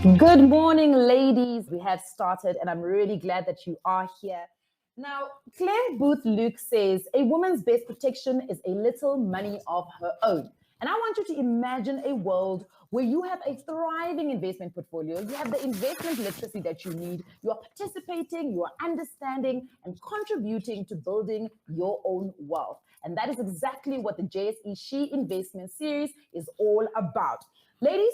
Good morning, ladies. We have started, and I'm really glad that you are here. Now, Claire Booth Luke says a woman's best protection is a little money of her own. And I want you to imagine a world where you have a thriving investment portfolio, you have the investment literacy that you need, you are participating, you are understanding, and contributing to building your own wealth. And that is exactly what the JSE She Investment series is all about. Ladies,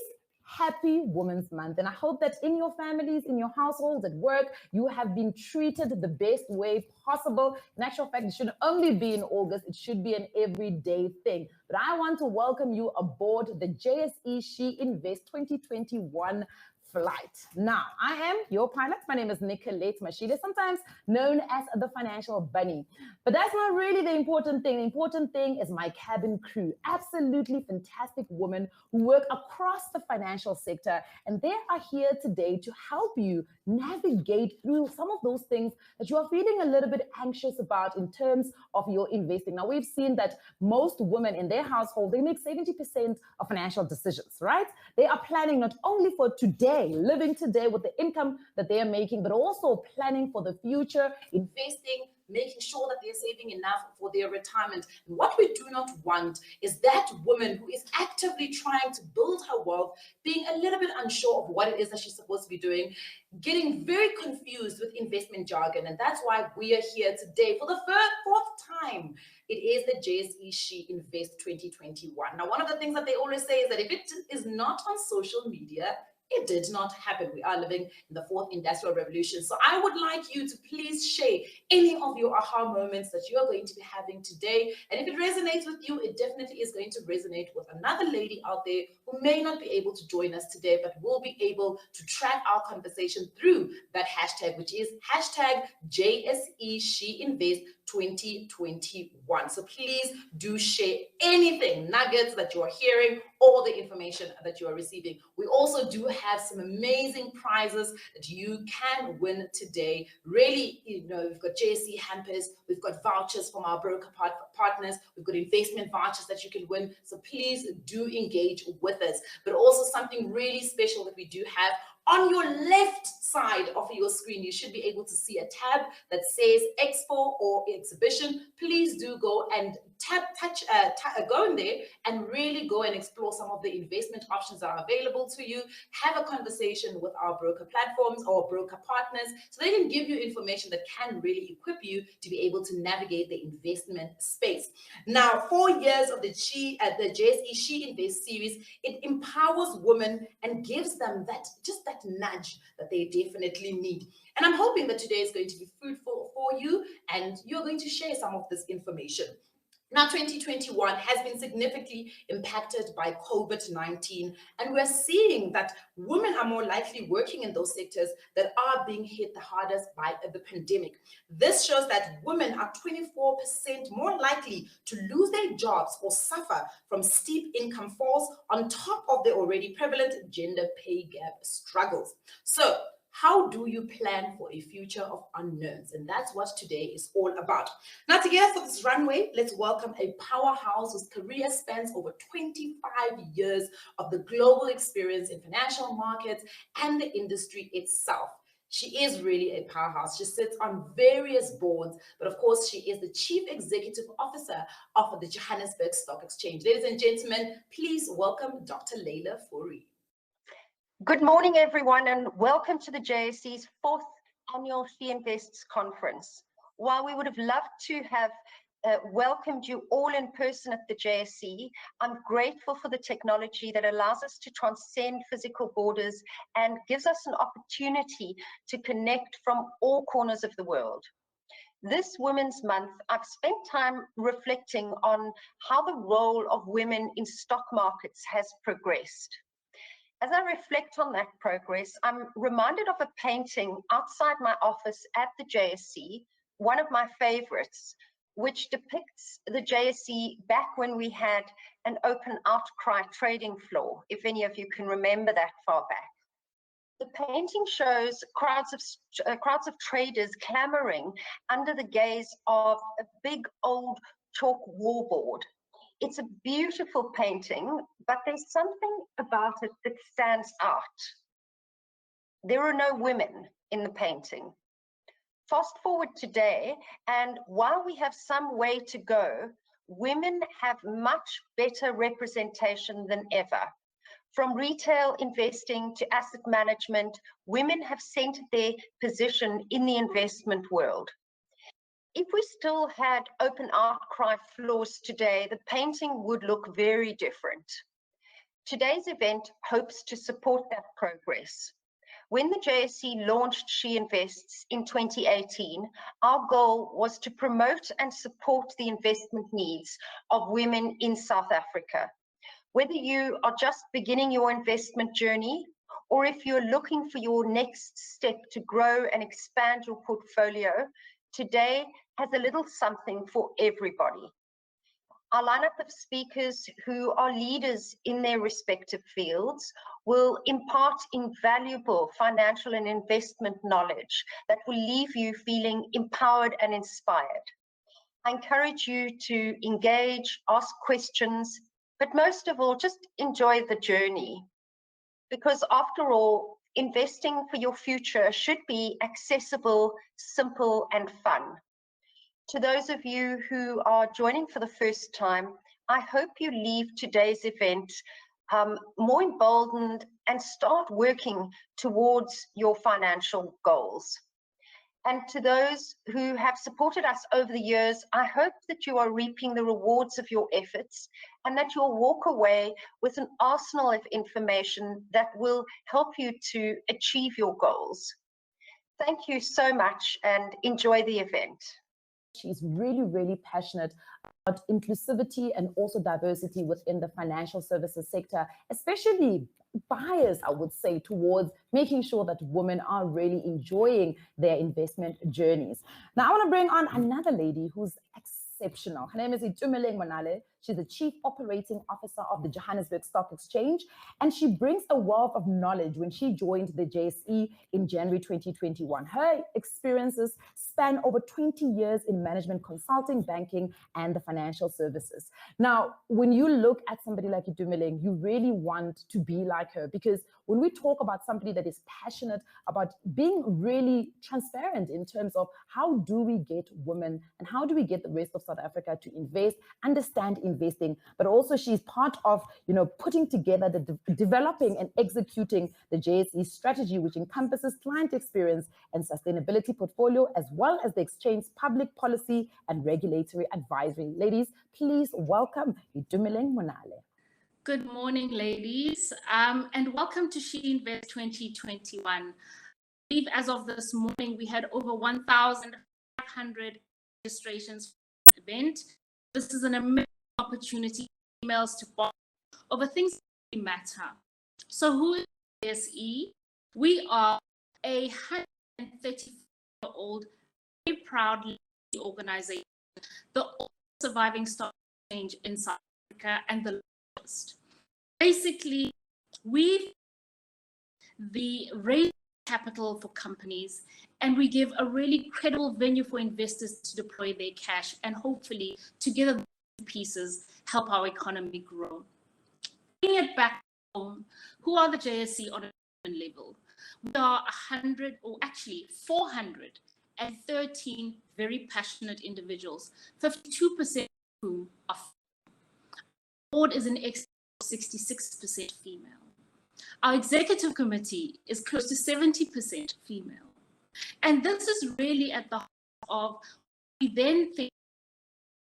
happy Women's Month. And I hope that in your families, in your households, at work, you have been treated the best way possible. In actual fact, it shouldn't only be in August, it should be an everyday thing. But I want to welcome you aboard the JSE She Invest 2021 flight. Now, I am your pilot. My name is Nicolette Mashida, sometimes known as the Financial Bunny. But that's not really the important thing. The important thing is my cabin crew, absolutely fantastic women who work across the financial sector. And they are here today to help you navigate through some of those things that you are feeling a little bit anxious about in terms of your investing. Now, we've seen that most women in their household, they make 70% of financial decisions, right? They are planning not only for today, living today with the income that they are making, but also planning for the future, investing, making sure that they're saving enough for their retirement. And what we do not want is that woman who is actively trying to build her wealth, being a little bit unsure of what it is that she's supposed to be doing, getting very confused with investment jargon. And that's why we are here today for the fourth time. It is the JSE She Invest 2021. Now, one of the things that they always say is that if it is not on social media, it did not happen. We are living in the fourth industrial revolution. So I would like you to please share any of your aha moments that you are going to be having today. And if it resonates with you, it definitely is going to resonate with another lady out there who may not be able to join us today, but will be able to track our conversation through that hashtag, which is hashtag JSE She Invest 2021. So please do share anything, nuggets that you are hearing, or the information that you are receiving. We also do have some amazing prizes that you can win today. Really, we've got JSE hampers, we've got vouchers from our broker partners, we've got investment vouchers that you can win. So please do engage with us. But also something really special that we do have on your left side of your screen, you should be able to see a tab that says Expo or Exhibition. Please do go and go in there and really go and explore some of the investment options that are available to you. Have a conversation with our broker platforms or broker partners so they can give you information that can really equip you to be able to navigate the investment space. Now, 4 years of the JSE She Invest series, it empowers women and gives them that nudge that they definitely need. And I'm hoping that today is going to be fruitful for you and you're going to share some of this information. Now, 2021 has been significantly impacted by COVID-19, and we're seeing that women are more likely working in those sectors that are being hit the hardest by the pandemic. This shows that women are 24% more likely to lose their jobs or suffer from steep income falls on top of the already prevalent gender pay gap struggles. So, how do you plan for a future of unknowns? And that's what today is all about. Now, together for this runway, let's welcome a powerhouse whose career spans over 25 years of the global experience in financial markets and the industry itself. She is really a powerhouse. She sits on various boards, but of course, she is the Chief Executive Officer of the Johannesburg Stock Exchange. Ladies and gentlemen, please welcome Dr. Leila Fourie. Good morning, everyone, and welcome to the JSE's 4th Annual She Invests Conference. While we would have loved to have welcomed you all in person at the JSE, I'm grateful for the technology that allows us to transcend physical borders and gives us an opportunity to connect from all corners of the world. This Women's Month, I've spent time reflecting on how the role of women in stock markets has progressed. As I reflect on that progress, I'm reminded of a painting outside my office at the JSE, one of my favorites, which depicts the JSE back when we had an open outcry trading floor, if any of you can remember that far back. The painting shows crowds of traders clamoring under the gaze of a big old chalk wallboard. It's a beautiful painting, but there's something about it that stands out. there are no women in the painting. Fast forward today, and while we have some way to go, women have much better representation than ever. From retail investing to asset management, women have centered their position in the investment world. If we still had open outcry floors today, the painting would look very different. Today's event hopes to support that progress. When the JSE launched She Invests in 2018, our goal was to promote and support the investment needs of women in South Africa. Whether you are just beginning your investment journey, or if you're looking for your next step to grow and expand your portfolio, today has a little something for everybody. Our lineup of speakers who are leaders in their respective fields will impart invaluable financial and investment knowledge that will leave you feeling empowered and inspired. I encourage you to engage, ask questions, but most of all, just enjoy the journey. Because after all, investing for your future should be accessible, simple, and fun. To those of you who are joining for the first time, I hope you leave today's event more emboldened and start working towards your financial goals. And to those who have supported us over the years, I hope that you are reaping the rewards of your efforts and that you'll walk away with an arsenal of information that will help you to achieve your goals. Thank you so much and enjoy the event. She's really, really passionate about inclusivity and also diversity within the financial services sector, especially bias, I would say, towards making sure that women are really enjoying their investment journeys. Now, I want to bring on another lady who's exceptional. Her name is Itumeleng Monale. She's the Chief Operating Officer of the Johannesburg Stock Exchange, and she brings a wealth of knowledge when she joined the JSE in January 2021. Her experiences span over 20 years in management consulting, banking, and the financial services. Now, when you look at somebody like Itumeleng, you really want to be like her, because when we talk about somebody that is passionate about being really transparent in terms of how do we get women and how do we get the rest of South Africa to invest, understand investing, but also she's part of, putting together developing and executing the JSE strategy, which encompasses client experience and sustainability portfolio, as well as the exchange public policy and regulatory advisory. Ladies, please welcome Itumeleng Monale. Good morning, ladies, and welcome to She Invests 2021. I believe as of this morning, we had over 1,500 registrations for this event. This is an amazing opportunity for females to bond over things that really matter. So who is JSE? We are a 134-year-old, very proud organization, the oldest surviving stock exchange in South Africa and the largest. Basically, we raise capital for companies, and we give a really credible venue for investors to deploy their cash, and hopefully together these pieces help our economy grow. Bringing it back home, who are the JSE on a human level? We are 413 very passionate individuals, 52% of whom are female. Our board is an 66% female. Our executive committee is close to 70% female. And this is really at the heart of what we then think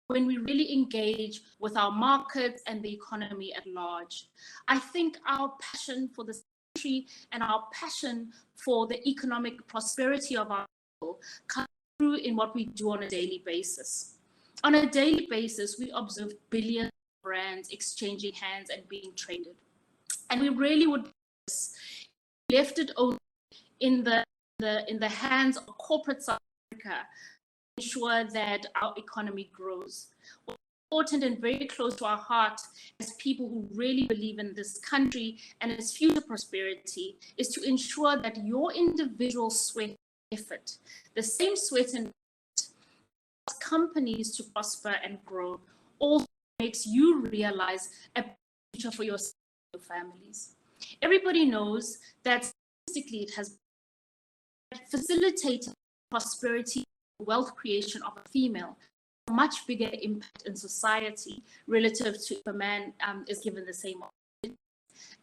when we really engage with our markets and the economy at large. I think our passion for this country and our passion for the economic prosperity of our people comes through in what we do on a daily basis. On a daily basis, we observe billions of brands exchanging hands and being traded. And we really would left it only in the hands of corporate South Africa to ensure that our economy grows. What's important and very close to our heart as people who really believe in this country and its future prosperity is to ensure that your individual sweat effort, the same sweat and companies to prosper and grow, also makes you realize a future for yourself and your families. Everybody knows that statistically it has facilitating prosperity, wealth creation of a female, a much bigger impact in society relative to if a man is given the same opportunity.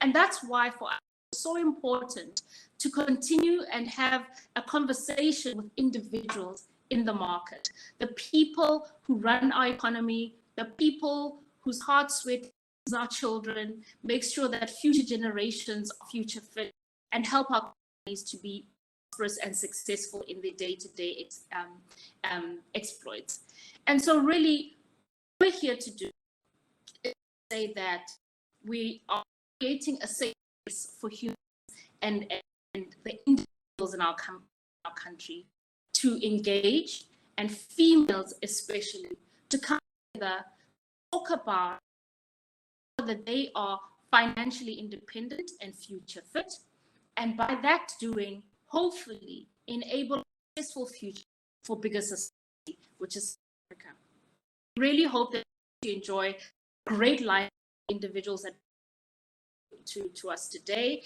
And that's why for us it's so important to continue and have a conversation with individuals in the market, the people who run our economy, the people whose heart sweat is our children, make sure that future generations are future fit and help our companies to be prosperous and successful in their day-to-day exploits. And so really, what we're here to do is say that we are creating a safe place for humans and the individuals in our country to engage, and females especially, to come together, talk about that they are financially independent and future fit, and by that doing, hopefully enable a successful future for bigger society, which is Africa. I really hope that you enjoy great life individuals that to us today.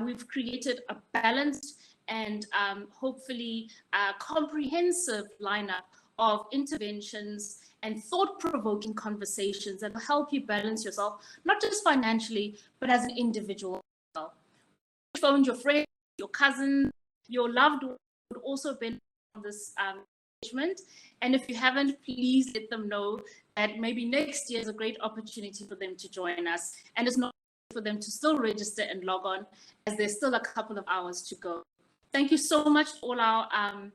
We've created a balanced and hopefully a comprehensive lineup of interventions and thought-provoking conversations that will help you balance yourself, not just financially, but as an individual as well. You phoned your friends, your cousins, your loved ones would also benefit from this engagement. And if you haven't, please let them know that maybe next year is a great opportunity for them to join us. And it's not for them to still register and log on, as there's still a couple of hours to go. Thank you so much to all our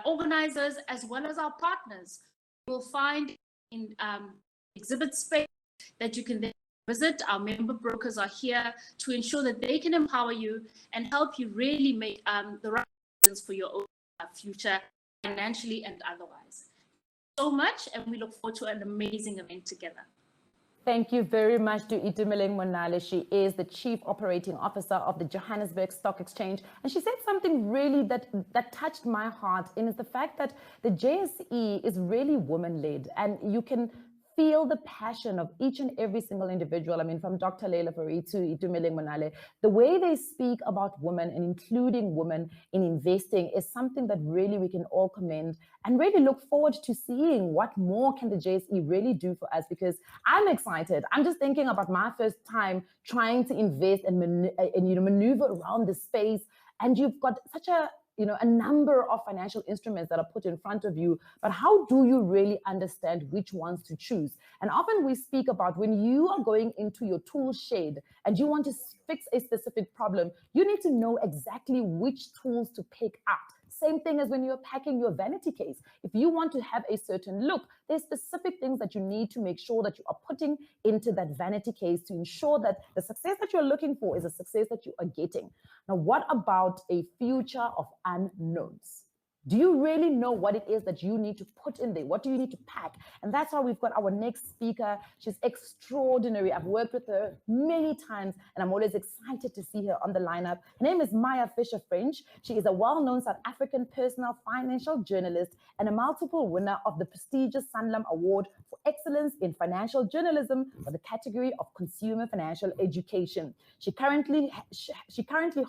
organizers as well as our partners. You'll find in exhibit space that you can then visit. Our member brokers are here to ensure that they can empower you and help you really make the right decisions for your own future, financially and otherwise. So much, and we look forward to an amazing event together. Thank you very much to Itumeleng Monale. She is the Chief Operating Officer of the Johannesburg Stock Exchange. And she said something really that touched my heart, and is the fact that the JSE is really woman-led, and you can feel the passion of each and every single individual. I mean, from Dr. Leila Farid to Itumeleng Monale, the way they speak about women and including women in investing is something that really we can all commend and really look forward to seeing what more can the JSE really do for us, because I'm excited. I'm just thinking about my first time trying to invest and maneuver around the space, and you've got such a number of financial instruments that are put in front of you, but how do you really understand which ones to choose? And often we speak about when you are going into your tool shed and you want to fix a specific problem, you need to know exactly which tools to pick up. Same thing as when you're packing your vanity case. If you want to have a certain look, there's specific things that you need to make sure that you are putting into that vanity case to ensure that the success that you're looking for is a success that you are getting. Now, what about a future of unknowns? Do you really know what it is that you need to put in there? What do you need to pack? And that's why we've got our next speaker. She's extraordinary. I've worked with her many times, and I'm always excited to see her on the lineup. Her name is Maya Fisher-French. She is a well-known South African personal financial journalist and a multiple winner of the prestigious Sanlam Award for Excellence in Financial Journalism for the category of Consumer Financial Education. She currently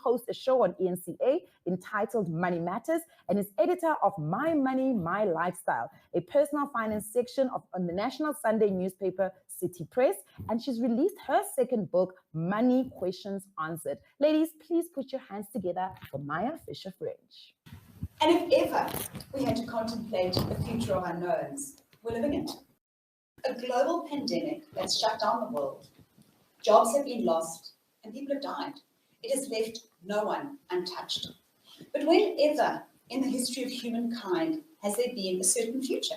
hosts a show on ENCA entitled Money Matters, and is editor of My Money, My Lifestyle, a personal finance section on the national Sunday newspaper, City Press. And she's released her second book, Money Questions Answered. Ladies, please put your hands together for Maya Fisher-French. And if ever we had to contemplate the future of unknowns, we're living it. A global pandemic that's shut down the world. Jobs have been lost and people have died. It has left no one untouched. But whenever in the history of humankind has there been a certain future?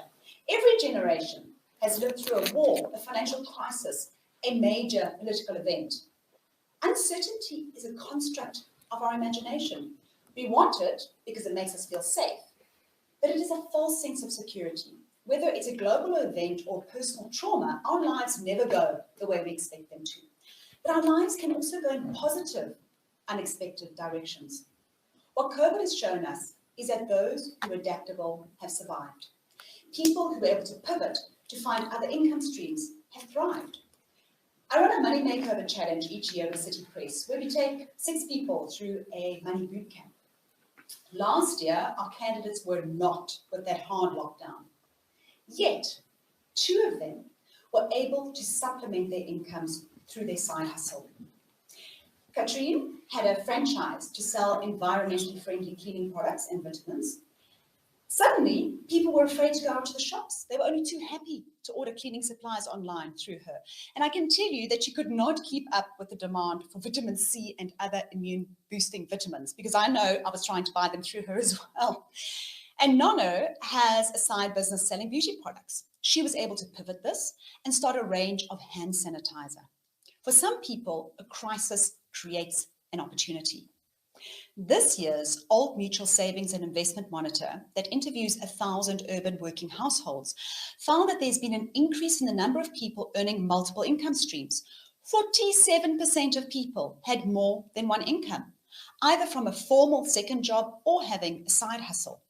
Every generation has lived through a war, a financial crisis, a major political event. Uncertainty is a construct of our imagination. We want it because it makes us feel safe, but it is a false sense of security. Whether it's a global event or personal trauma, our lives never go the way we expect them to. But our lives can also go in positive, unexpected directions. What COVID has shown us is that those who are adaptable have survived. People who are able to pivot to find other income streams have thrived. I run a Money Makeover challenge each year with City Press, where we take 6 people through a money boot camp. Last year, our candidates were not with that hard lockdown. Yet, 2 of them were able to supplement their incomes through their side hustle. Katrine had a franchise to sell environmentally friendly cleaning products and vitamins. Suddenly, people were afraid to go out to the shops. They were only too happy to order cleaning supplies online through her. And I can tell you that she could not keep up with the demand for vitamin C and other immune-boosting vitamins, because I know I was trying to buy them through her as well. And Nono has a side business selling beauty products. She was able to pivot this and start a range of hand sanitizer. For some people, a crisis creates an opportunity. This year's Old Mutual Savings and Investment Monitor that interviews 1,000 urban working households found that there's been an increase in the number of people earning multiple income streams. 47% of people had more than one income, either from a formal second job or having a side hustle.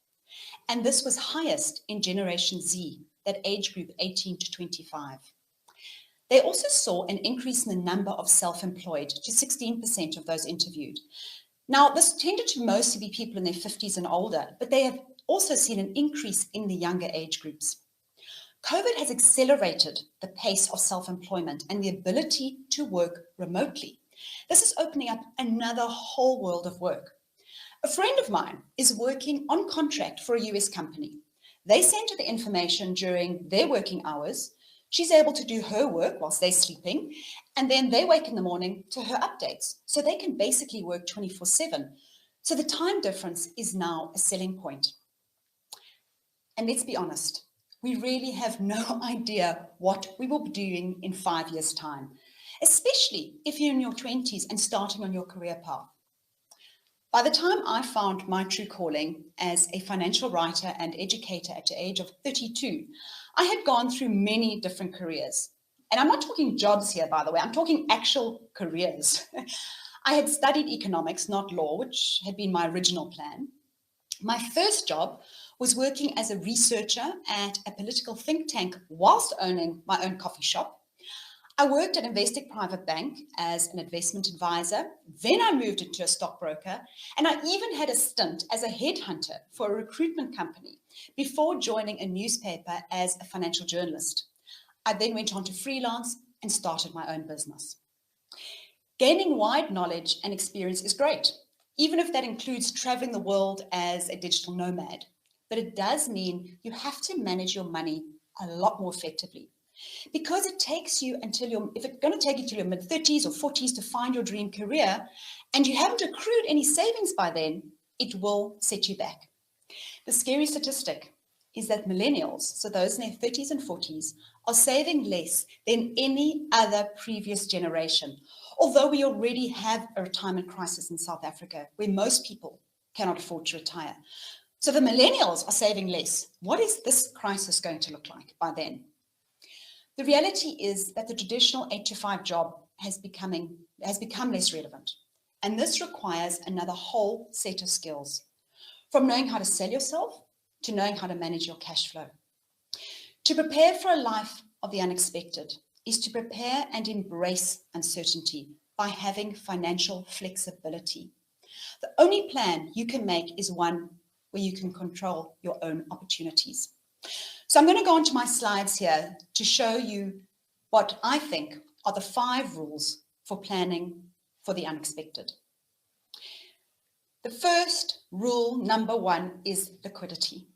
And this was highest in Generation Z, that age group 18 to 25. They also saw an increase in the number of self-employed to 16% of those interviewed. Now, this tended to mostly be people in their 50s and older, but they have also seen an increase in the younger age groups. COVID has accelerated the pace of self-employment and the ability to work remotely. This is opening up another whole world of work. A friend of mine is working on contract for a US company. They send her the information during their working hours. She's able to do her work whilst they're sleeping, and then they wake in the morning to her updates. So they can basically work 24/7. So the time difference is now a selling point. And let's be honest, we really have no idea what we will be doing in 5 years' time, especially if you're in your 20s and starting on your career path. By the time I found my true calling as a financial writer and educator at the age of 32, I had gone through many different careers. And I'm not talking jobs here, by the way, I'm talking actual careers. I had studied economics, not law, which had been my original plan. My first job was working as a researcher at a political think tank whilst owning my own coffee shop. I worked at Investec Private Bank as an investment advisor. Then I moved into a stockbroker, and I even had a stint as a headhunter for a recruitment company before joining a newspaper as a financial journalist. I then went on to freelance and started my own business. Gaining wide knowledge and experience is great, even if that includes traveling the world as a digital nomad. But it does mean you have to manage your money a lot more effectively. Because it takes you if it's going to take you till your mid-30s or 40s to find your dream career, and you haven't accrued any savings by then, it will set you back. The scary statistic is that millennials, so those in their 30s and 40s, are saving less than any other previous generation, although we already have a retirement crisis in South Africa where most people cannot afford to retire. So the millennials are saving less. What is this crisis going to look like by then? The reality is that the traditional 8-to-5 job has become less relevant. And this requires another whole set of skills, from knowing how to sell yourself to knowing how to manage your cash flow. To prepare for a life of the unexpected is to prepare and embrace uncertainty by having financial flexibility. The only plan you can make is one where you can control your own opportunities. So I'm going to go on to my slides here to show you what I think are the 5 rules for planning for the unexpected. The first rule, number 1, is liquidity.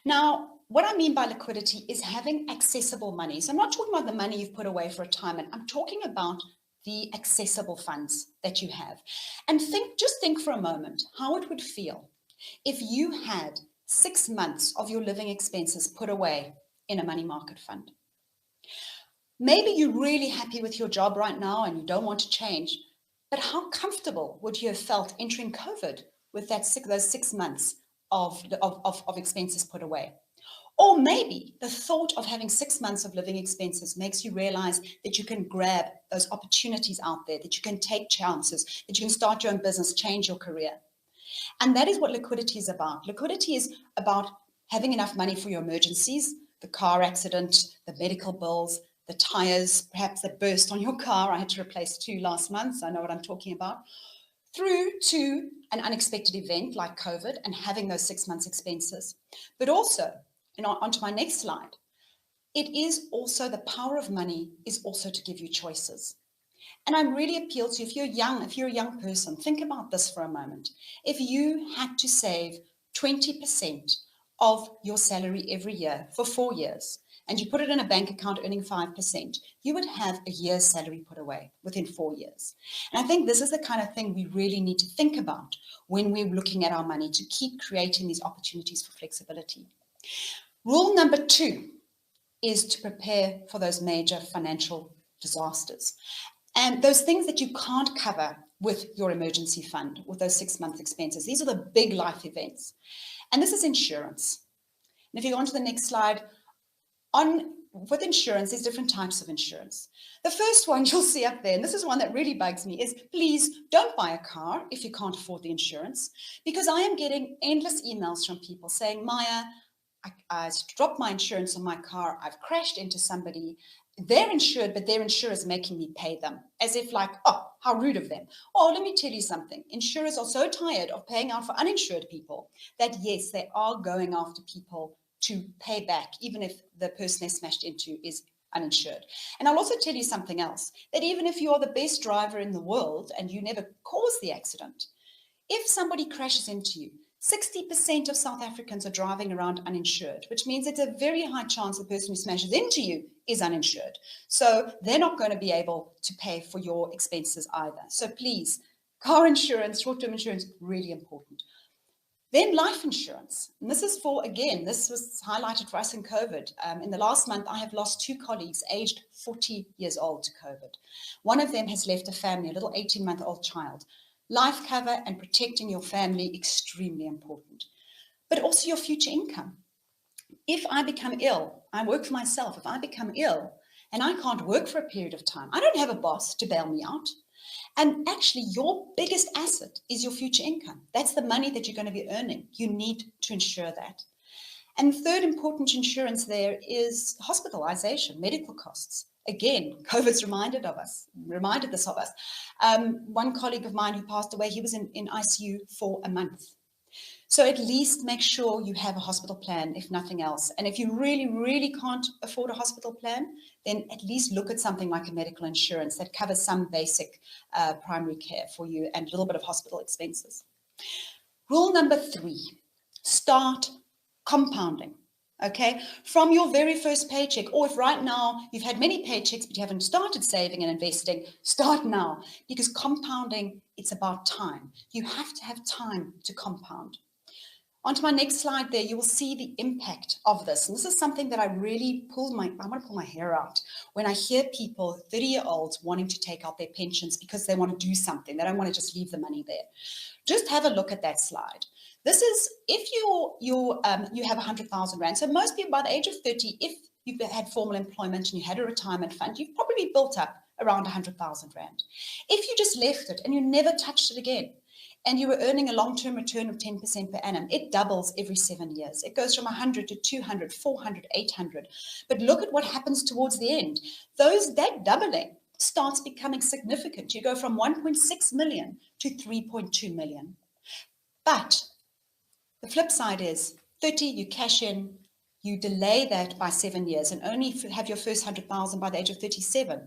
Now, what I mean by liquidity is having accessible money. So I'm not talking about the money you've put away for retirement. I'm talking about the accessible funds that you have. And just think for a moment how it would feel if you had 6 months of your living expenses put away in a money market fund. Maybe you're really happy with your job right now and you don't want to change, but how comfortable would you have felt entering COVID with those 6 months of expenses put away? Or maybe the thought of having 6 months of living expenses makes you realize that you can grab those opportunities out there, that you can take chances, that you can start your own business, change your career. And that is what liquidity is about. Liquidity is about having enough money for your emergencies, the car accident, the medical bills, the tires perhaps that burst on your car. I had to replace 2 last month, so I know what I'm talking about. through to an unexpected event like COVID and having those 6 months expenses. But also, and onto my next slide, it is also the power of money is also to give you choices. And I'm really appeal to, if you're a young person, think about this for a moment. If you had to save 20% of your salary every year for 4 years, and you put it in a bank account earning 5%, you would have a year's salary put away within 4 years. And I think this is the kind of thing we really need to think about when we're looking at our money, to keep creating these opportunities for flexibility. Rule number 2 is to prepare for those major financial disasters. And those things that you can't cover with your emergency fund, with those 6 month expenses. These are the big life events. And this is insurance. And if you go on to the next slide, with insurance, there's different types of insurance. The first one you'll see up there, and this is one that really bugs me, is please don't buy a car if you can't afford the insurance, because I am getting endless emails from people saying, Maya, I dropped my insurance on my car, I've crashed into somebody, they're insured, but their insurer is making me pay them, as if like, oh, how rude of them. Oh, let me tell you something. Insurers are so tired of paying out for uninsured people that yes, they are going after people to pay back, even if the person they smashed into is uninsured. And I'll also tell you something else, that even if you are the best driver in the world and you never caused the accident, if somebody crashes into you, 60% of South Africans are driving around uninsured, which means it's a very high chance the person who smashes into you is uninsured. So they're not going to be able to pay for your expenses either. So please, car insurance, short-term insurance, really important. Then life insurance. And this is for, again, this was highlighted for us in COVID. In the last month, I have lost 2 colleagues aged 40 years old to COVID. One of them has left a family, a little 18-month-old child. Life cover and protecting your family, extremely important. But also your future income. If I become ill, I work for myself. If I become ill and I can't work for a period of time, I don't have a boss to bail me out. And actually, your biggest asset is your future income. That's the money that you're going to be earning. You need to ensure that. And the third important insurance there is hospitalization, medical costs. Again, COVID's reminded this of us. One colleague of mine who passed away, he was in ICU for a month. So at least make sure you have a hospital plan, if nothing else. And if you really, really can't afford a hospital plan, then at least look at something like a medical insurance that covers some basic primary care for you and a little bit of hospital expenses. Rule number 3, start compounding. Okay, from your very first paycheck, or if right now you've had many paychecks but you haven't started saving and investing, start now, because compounding, it's about time. You have to have time to compound. Onto my next slide there, you will see the impact of this. And this is something that I really I want to pull my hair out when I hear people, 30-year-olds, wanting to take out their pensions because they want to do something. They don't want to just leave the money there. Just have a look at that slide. This is if you have 100,000 rand. So most people by the age of 30, if you've had formal employment and you had a retirement fund, you've probably built up around 100,000 rand. If you just left it and you never touched it again, and you were earning a long-term return of 10% per annum, it doubles every 7 years. It goes from 100 to 200, 400, 800. But look at what happens towards the end. That doubling starts becoming significant. You go from 1.6 million to 3.2 million. But the flip side is 30, you cash in, you delay that by 7 years and only have your first 100,000 by the age of 37.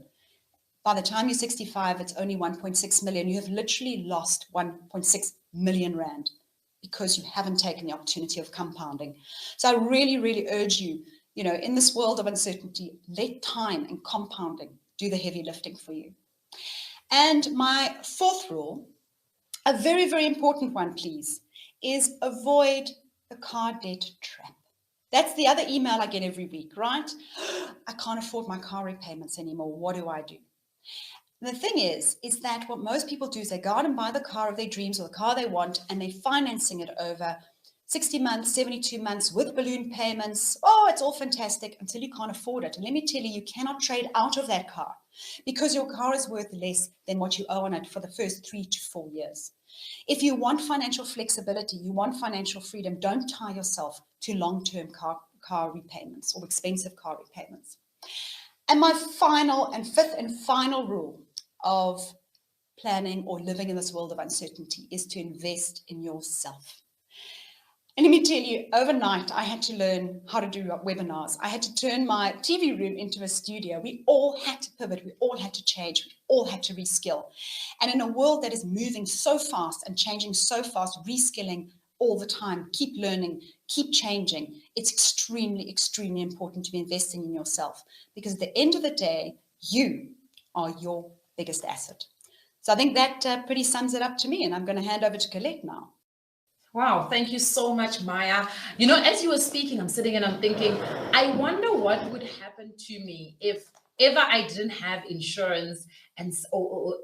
By the time you're 65, it's only 1.6 million. You have literally lost 1.6 million rand because you haven't taken the opportunity of compounding. So I really, really urge you, in this world of uncertainty, let time and compounding do the heavy lifting for you. And my 4th rule, a very, very important one, please, is avoid the car debt trap. That's the other email I get every week, right? I can't afford my car repayments anymore. What do I do? And the thing is that what most people do is they go out and buy the car of their dreams or the car they want, and they're financing it over 60 months, 72 months with balloon payments. Oh, it's all fantastic until you can't afford it. And let me tell you, you cannot trade out of that car because your car is worth less than what you owe on it for the first 3 to 4 years. If you want financial flexibility, you want financial freedom, don't tie yourself to long-term car repayments or expensive car repayments. And my final and 5th and final rule of planning or living in this world of uncertainty is to invest in yourself. And let me tell you, overnight, I had to learn how to do webinars. I had to turn my TV room into a studio. We all had to pivot. We all had to change. We all had to reskill. And in a world that is moving so fast and changing so fast, reskilling all the time, keep learning, keep changing, it's extremely, extremely important to be investing in yourself, because at the end of the day, you are your biggest asset. So I think that pretty sums it up to me. And I'm going to hand over to Colette now. Wow, thank you so much, Maya. You know, as you were speaking, I'm sitting and I'm thinking, I wonder what would happen to me if ever I didn't have insurance and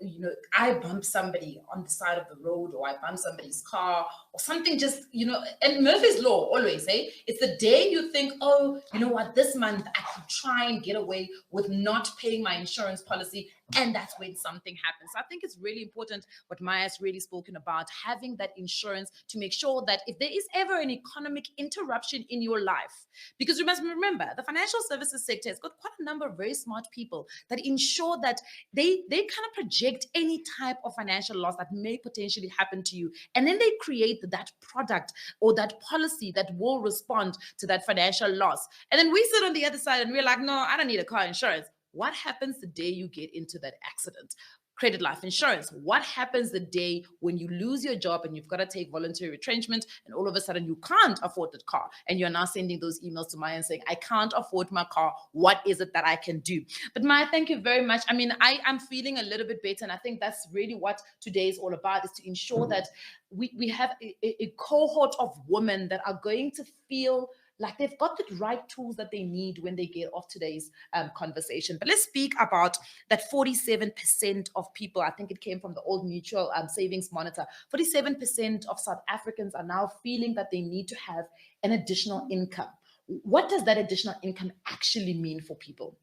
you know, I bump somebody on the side of the road, or I bump somebody's car or something, just, you know, and Murphy's Law always, it's the day you think, oh, you know what, this month I could try and get away with not paying my insurance policy. And that's when something happens. So I think it's really important what Maya's really spoken about, having that insurance to make sure that if there is ever an economic interruption in your life, because you must remember, the financial services sector has got quite a number of very smart people that ensure that they kind of project any type of financial loss that may potentially happen to you. And then they create that product or that policy that will respond to that financial loss. And then we sit on the other side and we're like, no, I don't need a car insurance. What happens the day you get into that accident? Credit life insurance. What happens the day when you lose your job and you've got to take voluntary retrenchment and all of a sudden you can't afford that car, and you're now sending those emails to Maya and saying, I can't afford my car. What is it that I can do? But Maya, thank you very much. I mean, I'm feeling a little bit better, and I think that's really what today is all about, is to ensure that we have a cohort of women that are going to feel like they've got the right tools that they need when they get off today's conversation. But let's speak about that 47% of people, I think it came from the Old Mutual Savings Monitor, 47% of South Africans are now feeling that they need to have an additional income. What does that additional income actually mean for people?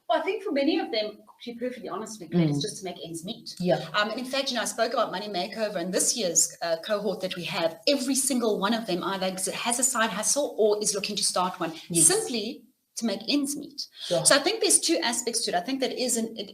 Well, I think for many of them, to be perfectly honest with you, it's just to make ends meet. Yeah. And in fact, you know, I spoke about Money Makeover, and this year's cohort that we have, every single one of them either has a side hustle or is looking to start one, simply to make ends meet. Sure. So I think there's two aspects to it. I think that it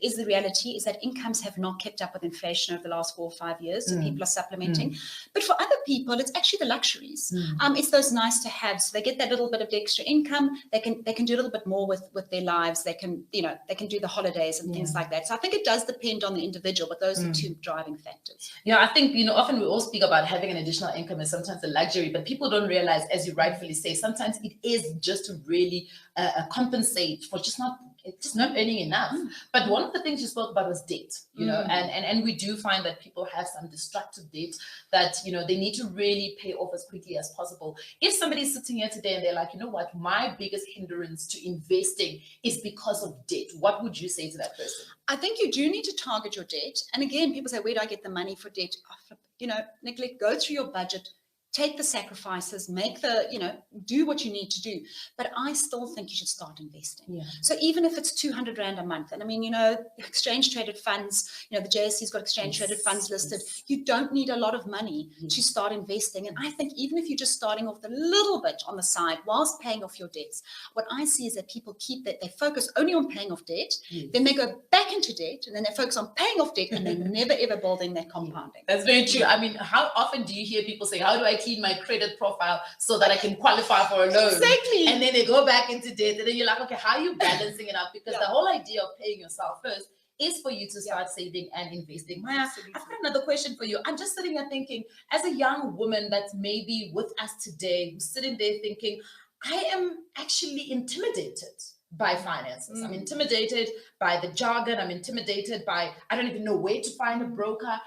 is the reality is that incomes have not kept up with inflation over the last 4 or 5 years. So people are supplementing. But for other people, it's actually the luxuries. It's those nice to have. So they get that little bit of extra income. They can do a little bit more with their lives. They can, you know, they can do the holidays and things like that. So I think it does depend on the individual, but those are two driving factors. Yeah, I think, you know, often we all speak about having an additional income is sometimes a luxury, but people don't realize, as you rightfully say, sometimes it is just to really compensate for just not earning enough. But one of the things you spoke about was debt, you know, and we do find that people have some destructive debt that, you know, they need to really pay off as quickly as possible. If somebody's sitting here today and they're like, you know what, my biggest hindrance to investing is because of debt, what would you say to that person? I think you do need to target your debt. And again, people say, where do I get the money for debt? You know, Nicolette, go through your budget, take the sacrifices, make the, you know, do what you need to do. But I still think you should start investing. Yeah. So even if it's 200 Rand a month, and I mean, you know, exchange traded funds, you know, the JSE's got exchange traded funds listed. You don't need a lot of money to start investing. And I think even if you're just starting off a little bit on the side whilst paying off your debts, what I see is that people keep that, they focus only on paying off debt, then they go back into debt, and then they focus on paying off debt, and they never ever building that compounding. That's very true. I mean, how often do you hear people say, how do I clean my credit profile so that I can qualify for a loan? Exactly. And then they go back into debt, and then you're like, okay, how are you balancing it out? Because the whole idea of paying yourself first is for you to start saving and investing. Maya, I've got another question for you. I'm just sitting here thinking, as a young woman that's maybe with us today, who's sitting there thinking, I am actually intimidated by finances. I'm intimidated by the jargon. I'm intimidated by, I don't even know where to find a broker.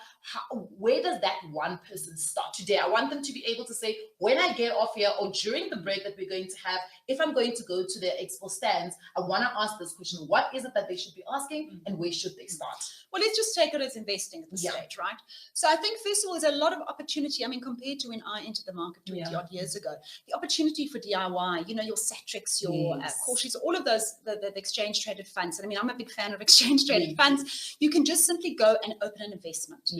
Where does that one person start today? I want them to be able to say, when I get off here or during the break that we're going to have, if I'm going to go to the expo stands, I want to ask this question. What is it that they should be asking, and where should they start? Well, let's just take it as investing at this stage, right? So I think, first of all, there's a lot of opportunity. I mean, compared to when I entered the market 20 odd years ago, the opportunity for DIY, you know, your Satrix, your Corshes, all of those, the exchange traded funds. And I mean, I'm a big fan of exchange traded funds. You can just simply go and open an investment.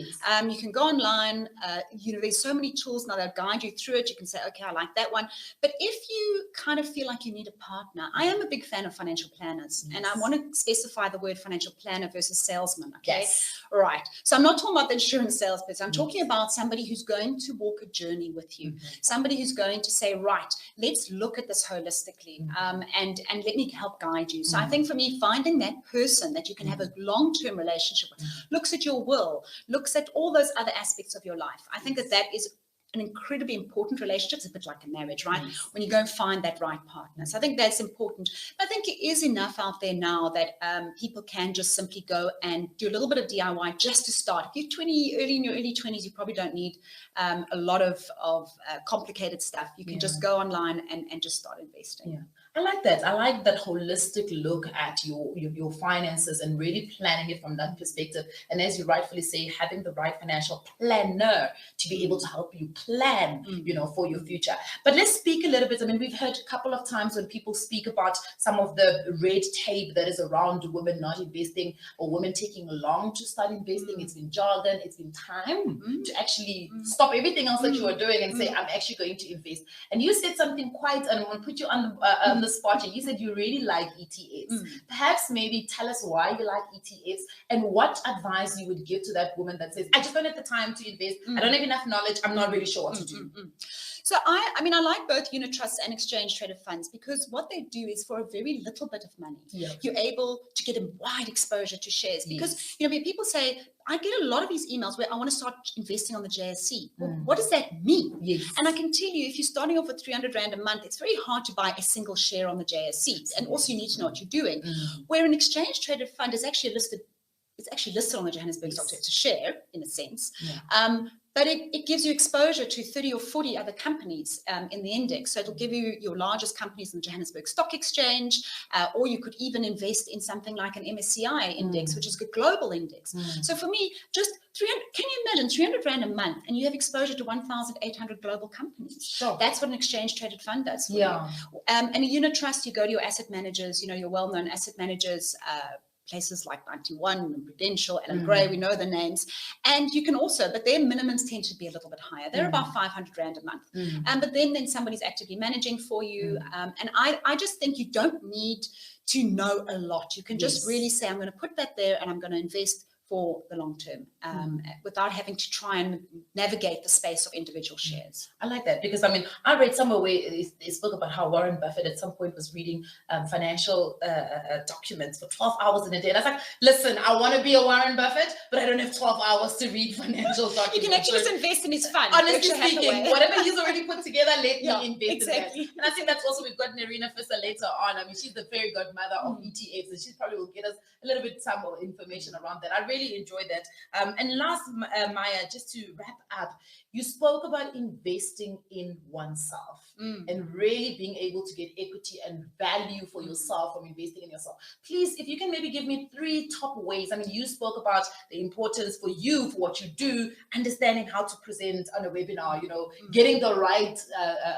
You can go online. There's so many tools now that guide you through it. You can say, okay, I like that one. But if you kind of feel like you need a partner, I am a big fan of financial planners, and I want to specify the word financial planner versus salesman. Okay, right. So I'm not talking about the insurance salesperson. I'm talking about somebody who's going to walk a journey with you, somebody who's going to say, right, let's look at this holistically, and let me help guide you. So I think for me, finding that person that you can have a long-term relationship with, looks at your will, looks at all those other aspects of your life. I think that is an incredibly important relationship. It's a bit like a marriage, right? When you go and find that right partner. So I think that's important. I think it is enough out there now that people can just simply go and do a little bit of DIY just to start. If you're in your early 20s, you probably don't need a lot of complicated stuff. You can just go online and just start investing. Yeah. I like that. I like that holistic look at your finances and really planning it from that perspective. And as you rightfully say, having the right financial planner to be able to help you plan, for your future. But let's speak a little bit. I mean, we've heard a couple of times when people speak about some of the red tape that is around women not investing or women taking long to start investing. It's been jargon. It's been time to actually stop everything else that you are doing and say, I'm actually going to invest. And you said something quite, and I'm going to put you on the spot, and you said you really like ETFs. Perhaps maybe tell us why you like ETFs and what advice you would give to that woman that says, I just don't have the time to invest. I don't have enough knowledge. I'm not really sure what to do. So I mean, I like both unit trusts and exchange traded funds because what they do is for a very little bit of money, you're able to get a wide exposure to shares. Because, people say, I get a lot of these emails where I want to start investing on the JSE. Well, what does that mean? And I can tell you, if you're starting off with 300 Rand a month, it's very hard to buy a single share on the JSE. And also you need to know what you're doing. Where an exchange traded fund is actually listed, it's actually listed on the Johannesburg Stock Exchange. It's a share in a sense. But it gives you exposure to 30 or 40 other companies in the index. So it'll give you your largest companies in the Johannesburg Stock Exchange, or you could even invest in something like an MSCI index, which is a global index. So for me, just 300, can you imagine 300 Rand a month and you have exposure to 1,800 global companies? That's what an exchange traded fund does for you. And a unit trust, you go to your asset managers, your well-known asset managers, places like 91 and Prudential, Ellen Gray, we know the names. And you can also, but their minimums tend to be a little bit higher. They're about 500 Rand a month. But then somebody's actively managing for you. And I just think you don't need to know a lot. You can just really say, I'm going to put that there and I'm going to invest for the long term without having to try and navigate the space of individual shares. I like that because, I mean, I read somewhere where they spoke about how Warren Buffett at some point was reading financial documents for 12 hours in a day. And I was like, listen, I want to be a Warren Buffett, but I don't have 12 hours to read financial documents. You can actually just invest in his fund. Honestly speaking, whatever he's already put together, let me invest in that. Exactly. And I think that's also, we've got Nerina Fisser later on. I mean, she's the fairy godmother of ETFs, and she probably will get us a little bit some more information around that. I really enjoyed that. And last, Maya, just to wrap up, you spoke about investing in oneself and really being able to get equity and value for yourself from investing in yourself. Please, if you can maybe give me 3 top ways. I mean, you spoke about the importance for you, for what you do, understanding how to present on a webinar, you know, getting the right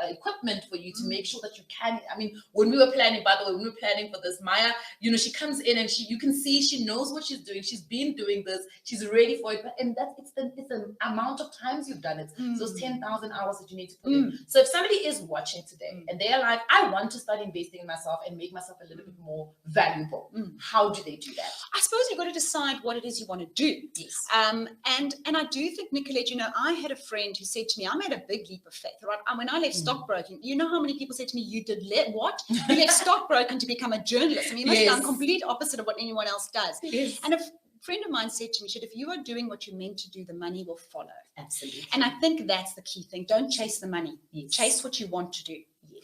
equipment for you to make sure that you can. I mean, when we were planning, by the way, when we were planning for this, Maya, you know, she comes in and you can see she knows what she's doing. She's been doing this. She's ready for it. And it's the amount of times you've done it. Those 10,000 hours that you need to put in. So if somebody is watching today and they're like, I want to start investing in myself and make myself a little bit more valuable, how do they do that? I suppose you've got to decide what it is you want to do. Yes. And I do think, Nicolette, you know, I had a friend who said to me, I made a big leap of faith, right? When I left stockbroking, you know how many people said to me, you did what? You left stockbroking to become a journalist. I mean, you must have done complete opposite of what anyone else does. Yes. And a friend of mine said to me, if you are doing what you're meant to do, the money will follow. Absolutely. And I think that's the key thing. Don't chase the money. Yes. Chase what you want to do. Yes.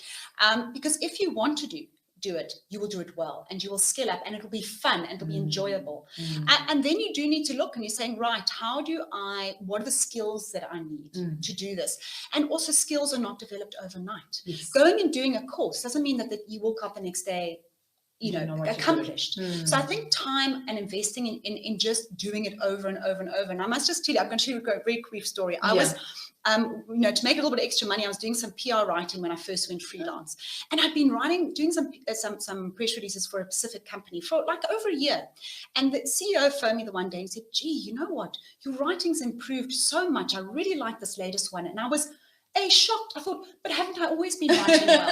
Because if you want to do it, you will do it well and you will skill up and it'll be fun and it'll be enjoyable. And then you do need to look and you're saying, right, what are the skills that I need to do this? And also skills are not developed overnight. Yes. Going and doing a course doesn't mean that you walk out the next day, accomplished. So I think time and investing in just doing it over and over and over. And I must just tell you, I'm going to tell you a very brief story. I was, to make a little bit of extra money, I was doing some PR writing when I first went freelance. And I'd been doing some press releases for a Pacific company for like over a year. And the CEO phoned me the one day and said, gee, you know what? Your writing's improved so much. I really like this latest one. And I was shocked. I thought, but haven't I always been writing well?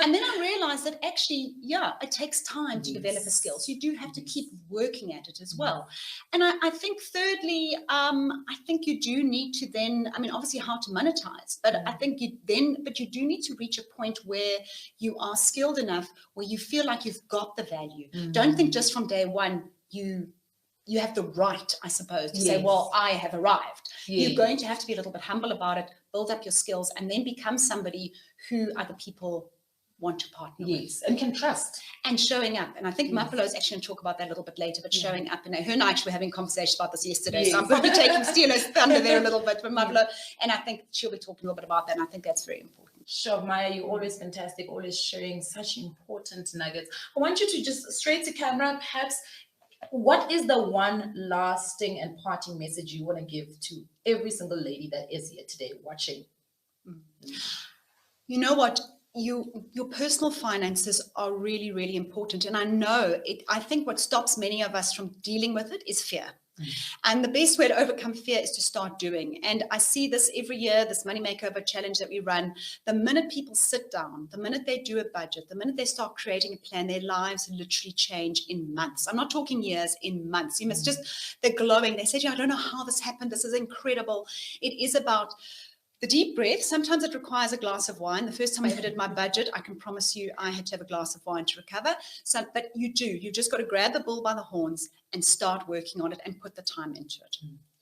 And then I realized that actually, it takes time to develop a skill. So you do have to keep working at it as well. And I think thirdly, I think you do need to then, obviously how to monetize, but I think you do need to reach a point where you are skilled enough, where you feel like you've got the value. Don't think just from day one, you have the right, I suppose, to say, well, I have arrived. You're going to have to be a little bit humble about it, build up your skills, and then become somebody who other people want to partner with. And can trust. And showing up. And I think Mapelo is actually going to talk about that a little bit later, but showing up. And her and I were having conversations about this yesterday, so I'm probably taking Steno's thunder there a little bit from Mapelo. And I think she'll be talking a little bit about that, and I think that's very important. Sure, Maya, you're always fantastic, always sharing such important nuggets. I want you to just straight to camera, perhaps. What is the one lasting and parting message you want to give to every single lady that is here today watching? You know what? Your personal finances are really, really important. And I know I think what stops many of us from dealing with it is fear. And the best way to overcome fear is to start doing. And I see this every year, this Money Makeover challenge that we run. The minute people sit down, the minute they do a budget, the minute they start creating a plan, their lives literally change in months. I'm not talking years, in months. You must they're glowing. They said, I don't know how this happened. This is incredible. It is about the deep breath. Sometimes it requires a glass of wine. The first time I ever did my budget, I can promise you I had to have a glass of wine to recover. But you just got to grab the bull by the horns and start working on it and put the time into it.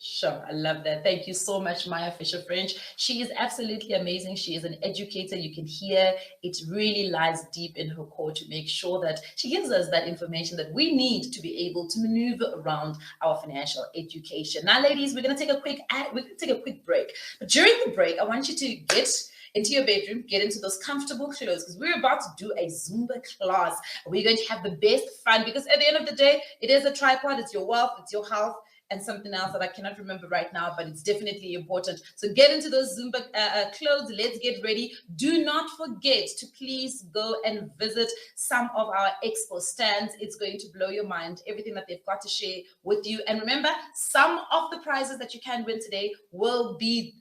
Sure, I love that. Thank you so much, Maya Fisher-French. She is absolutely amazing. She is an educator. You can hear it really lies deep in her core to make sure that she gives us that information that we need to be able to maneuver around our financial education. Now, ladies, we're going to take a quick break. But during the break, I want you to get into your bedroom, get into those comfortable clothes, because we're about to do a Zumba class. We're going to have the best fun, because at the end of the day, it is a tripod. It's your wealth, it's your health, and something else that I cannot remember right now, but it's definitely important. So get into those Zumba clothes. Let's get ready. Do not forget to please go and visit some of our expo stands. It's going to blow your mind, everything that they've got to share with you. And remember, some of the prizes that you can win today will be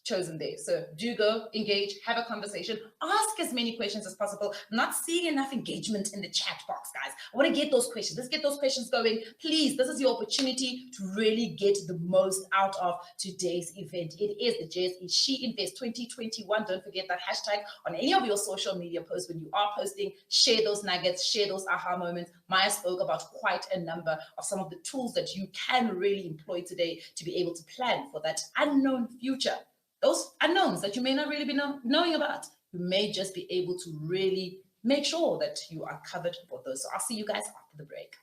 chosen there. So do go, engage, have a conversation, ask as many questions as possible. I'm not seeing enough engagement in the chat box, guys. I want to get those questions. Let's get those questions going. Please, this is your opportunity to really get the most out of today's event. It is the JSE She Invests 2021. Don't forget that hashtag on any of your social media posts. When you are posting, share those nuggets, share those aha moments. Maya spoke about quite a number of some of the tools that you can really employ today to be able to plan for that unknown future. Those unknowns that you may not really be knowing about, you may just be able to really make sure that you are covered for those. So I'll see you guys after the break.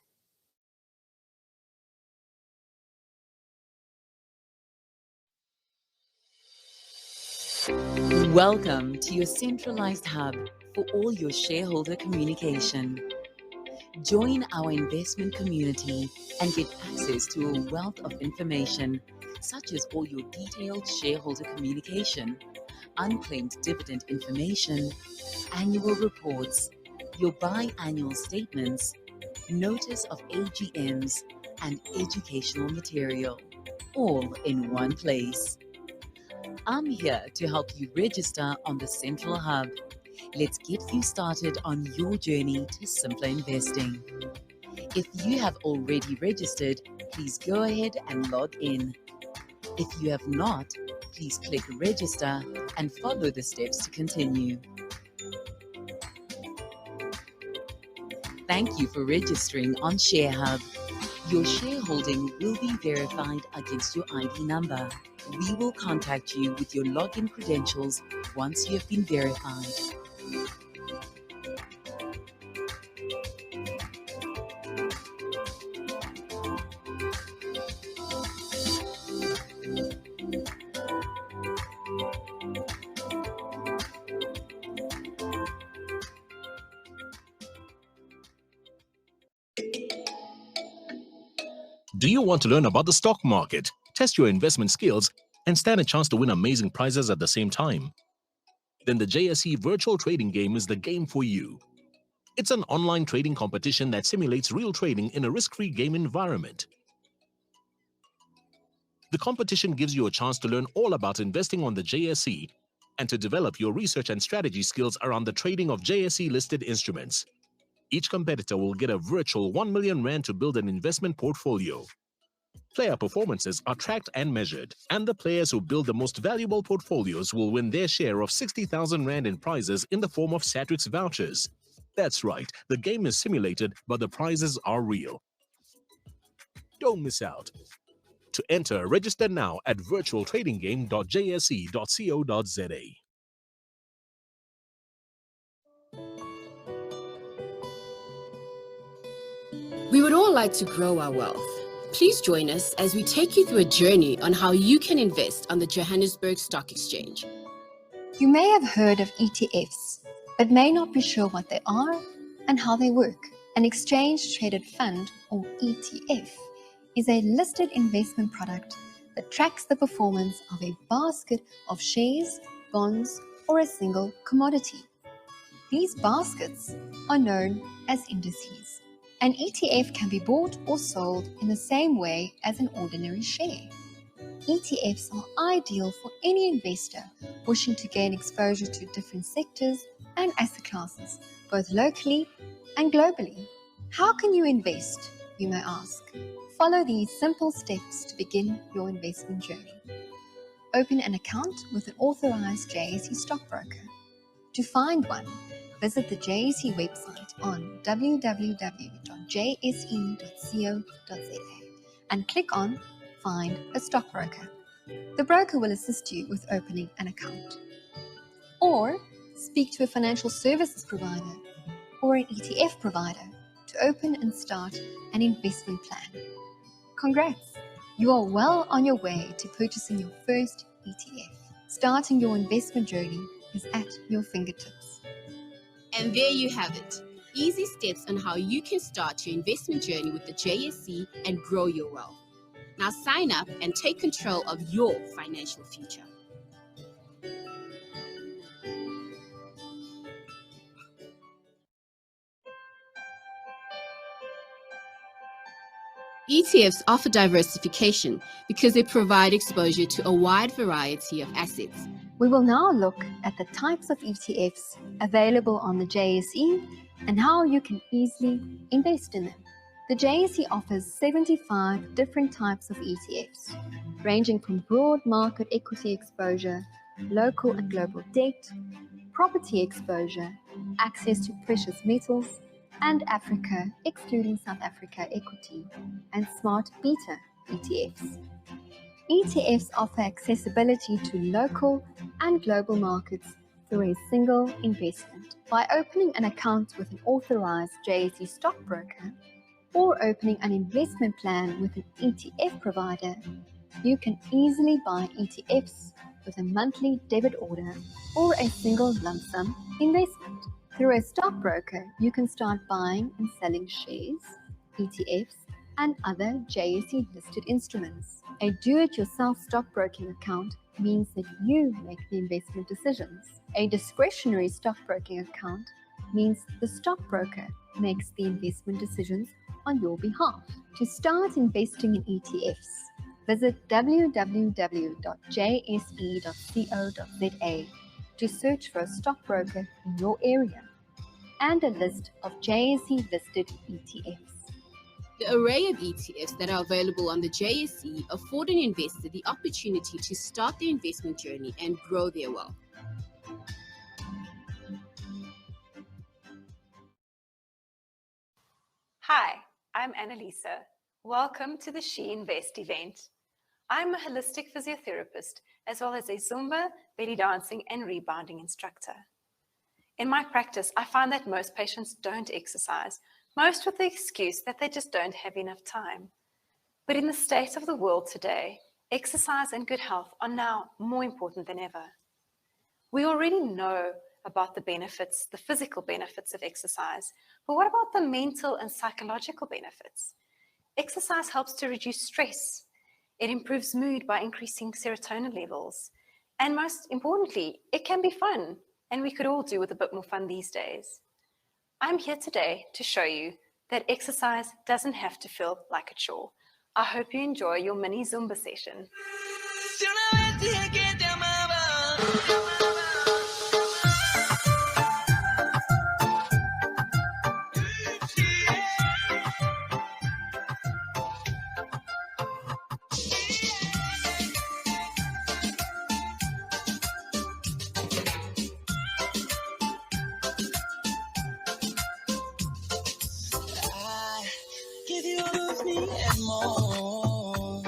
Welcome to your centralized hub for all your shareholder communication. Join our investment community and get access to a wealth of information, such as all your detailed shareholder communication, unclaimed dividend information, annual reports, your biannual statements, notice of AGMs, and educational material, all in one place. I'm here to help you register on the Central Hub. Let's get you started on your journey to simpler investing. If you have already registered, please go ahead and log in. If you have not, please click register and follow the steps to continue. Thank you for registering on ShareHub. Your shareholding will be verified against your ID number. We will contact you with your login credentials once you have been verified. Do you want to learn about the stock market, test your investment skills, and stand a chance to win amazing prizes at the same time? Then the JSE virtual trading game is the game for you. It's an online trading competition that simulates real trading in a risk-free game environment. The competition gives you a chance to learn all about investing on the JSE and to develop your research and strategy skills around the trading of JSE-listed instruments. Each competitor will get a virtual 1 million rand to build an investment portfolio. Player performances are tracked and measured, and the players who build the most valuable portfolios will win their share of 60,000 rand in prizes in the form of Satrix vouchers. That's right, the game is simulated, but the prizes are real. Don't miss out. To enter, register now at virtualtradinggame.jse.co.za. We would all like to grow our wealth. Please join us as we take you through a journey on how you can invest on the Johannesburg Stock Exchange. You may have heard of ETFs, but may not be sure what they are and how they work. An exchange-traded fund, or ETF, is a listed investment product that tracks the performance of a basket of shares, bonds, or a single commodity. These baskets are known as indices. An ETF can be bought or sold in the same way as an ordinary share. ETFs are ideal for any investor wishing to gain exposure to different sectors and asset classes, both locally and globally. How can you invest, you may ask? Follow these simple steps to begin your investment journey. Open an account with an authorized JSE stockbroker. To find one, visit the JSE website on www.jse.co.za and click on Find a Stockbroker. The broker will assist you with opening an account. Or speak to a financial services provider or an ETF provider to open and start an investment plan. Congrats! You are well on your way to purchasing your first ETF. Starting your investment journey is at your fingertips. And there you have it. Easy steps on how you can start your investment journey with the JSE and grow your wealth. Now sign up and take control of your financial future. ETFs offer diversification because they provide exposure to a wide variety of assets. We will now look at the types of ETFs available on the JSE and how you can easily invest in them. The JSE offers 75 different types of ETFs, ranging from broad market equity exposure, local and global debt, property exposure, access to precious metals, and Africa, excluding South Africa equity, and smart beta ETFs. ETFs offer accessibility to local and global markets through a single investment. By opening an account with an authorized JSE stockbroker or opening an investment plan with an ETF provider, you can easily buy ETFs with a monthly debit order or a single lump sum investment. Through a stockbroker, you can start buying and selling shares, ETFs, and other JSE listed instruments. A do-it-yourself stockbroking account means that you make the investment decisions. A discretionary stockbroking account means the stockbroker makes the investment decisions on your behalf. To start investing in ETFs, visit www.jse.co.za to search for a stockbroker in your area and a list of JSE listed ETFs. The array of ETFs that are available on the JSE afford an investor the opportunity to start their investment journey and grow their wealth. Hi, I'm Annalisa. Welcome to the She Invest event. I'm a holistic physiotherapist as well as a Zumba, belly dancing and rebounding instructor. In my practice, I find that most patients don't exercise, most with the excuse that they just don't have enough time. But in the state of the world today, exercise and good health are now more important than ever. We already know about the benefits, the physical benefits of exercise, but what about the mental and psychological benefits? Exercise helps to reduce stress. It improves mood by increasing serotonin levels. And most importantly, it can be fun, and we could all do with a bit more fun these days. I'm here today to show you that exercise doesn't have to feel like a chore. I hope you enjoy your mini Zumba session. Give you all of me and more,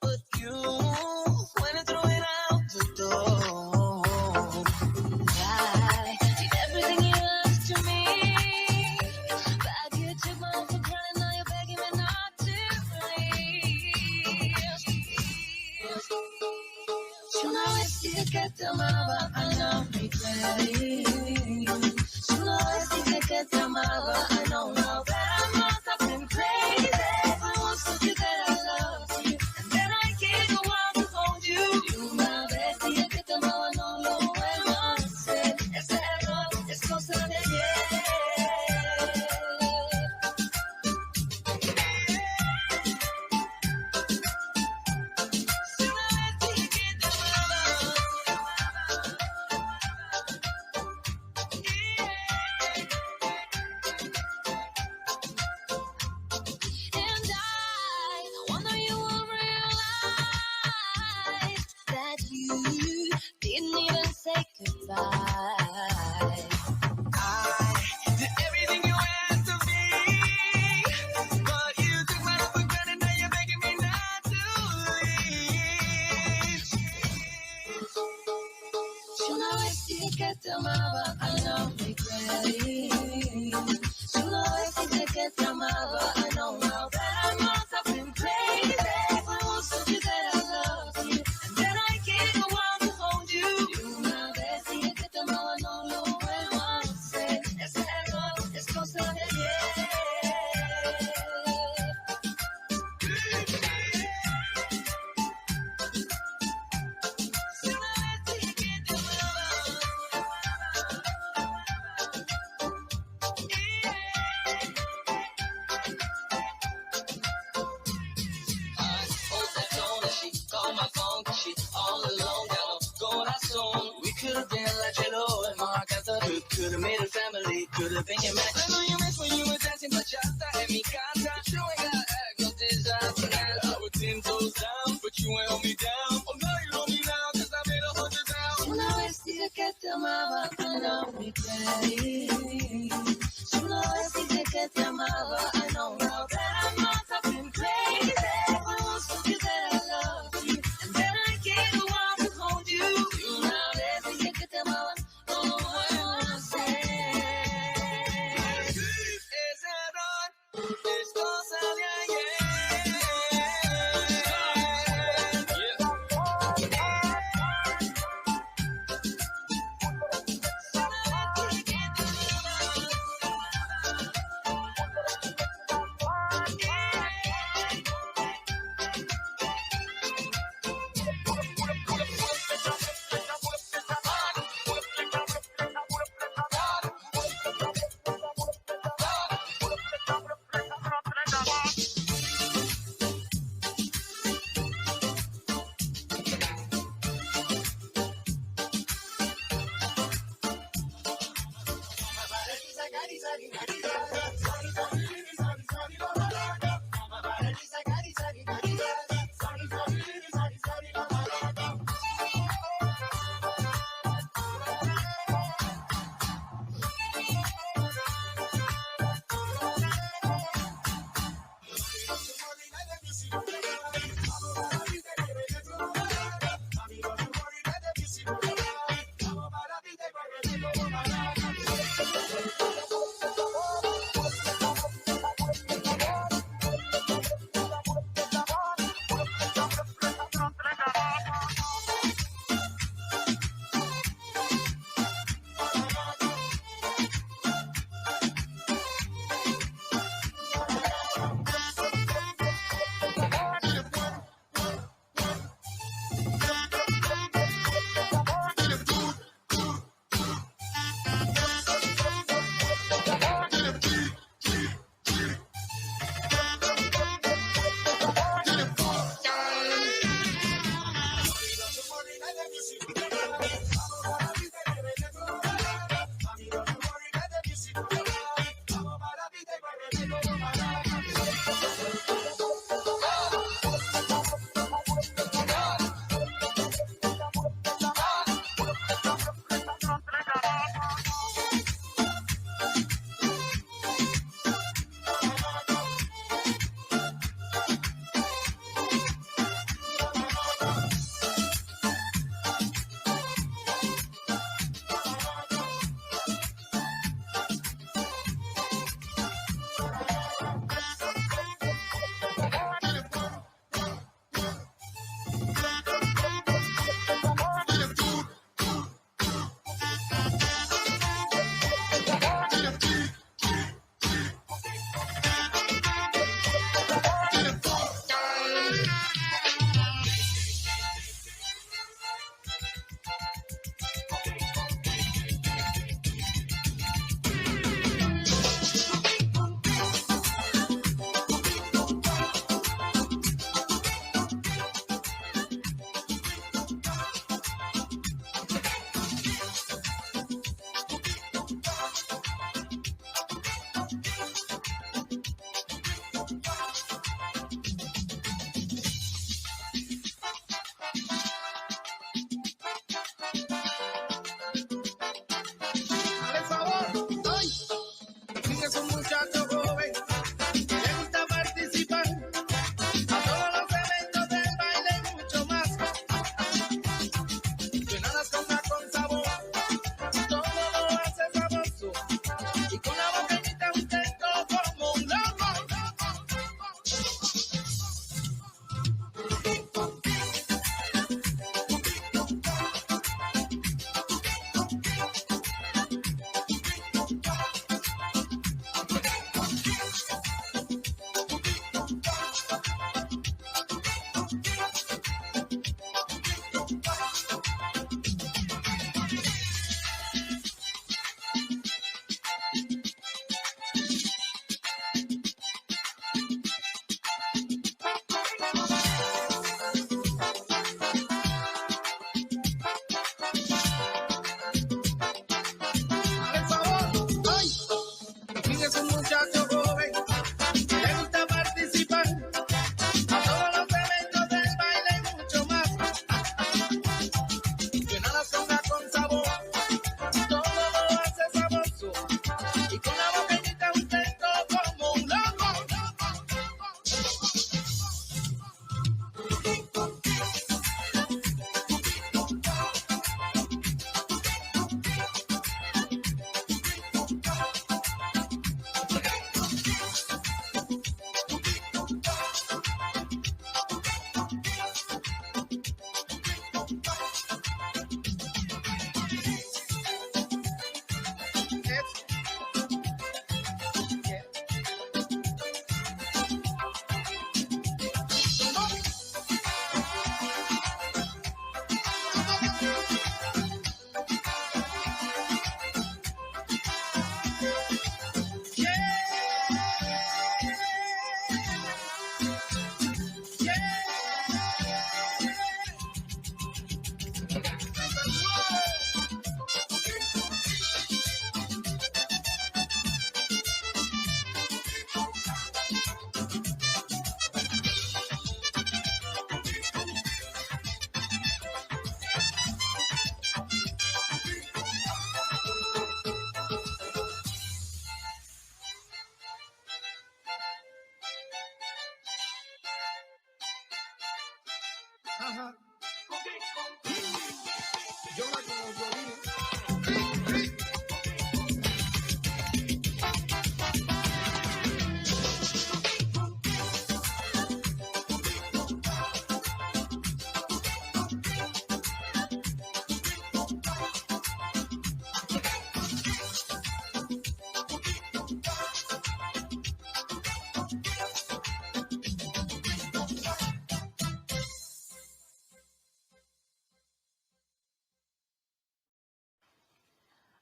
but you wanna throw it out the door. I did everything you asked to me, but you took my for granted. Now you're begging me not to leave. You know it's you get the mama, I know regretting. You know it's you get the mama, I know now that I'm not. Crazy, I want to you that I love you, and then I can't go on to hold you. You my bestie, you get the more, no, when one said, it's that love, it's closer than yeah. Could've made a family, could've been your match. I know you miss when you were dancing bachata en mi casa. You ain't got act no disaster. I would 10 toes down, but you ain't hold me down. Oh, now you hold me down, cause I made 100 down. You know it's the que te amaba, I know regretting. You know it's the que te amaba, I know now that I must have been crazy. I want to you that I love you, and then I can't go on to hold you. You know it's the que te amaba.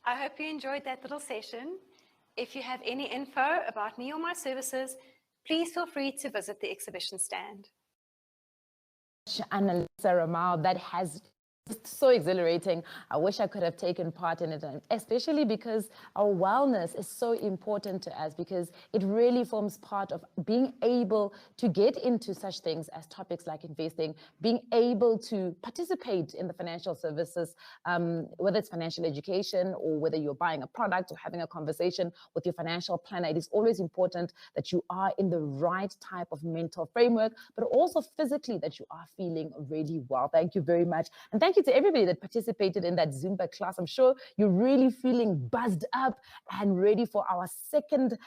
I hope you enjoyed that little session. If you have any info about me or my services, please feel free to visit the exhibition stand. Annalisa Ramal, that has It's so exhilarating. I wish I could have taken part in it, and especially because our wellness is so important to us, because it really forms part of being able to get into such things as topics like investing, being able to participate in the financial services, whether it's financial education or whether you're buying a product or having a conversation with your financial planner. It is always important that you are in the right type of mental framework, but also physically that you are feeling really well. Thank you very much. And thank you to everybody that participated in that Zumba class. I'm sure you're really feeling buzzed up and ready for our second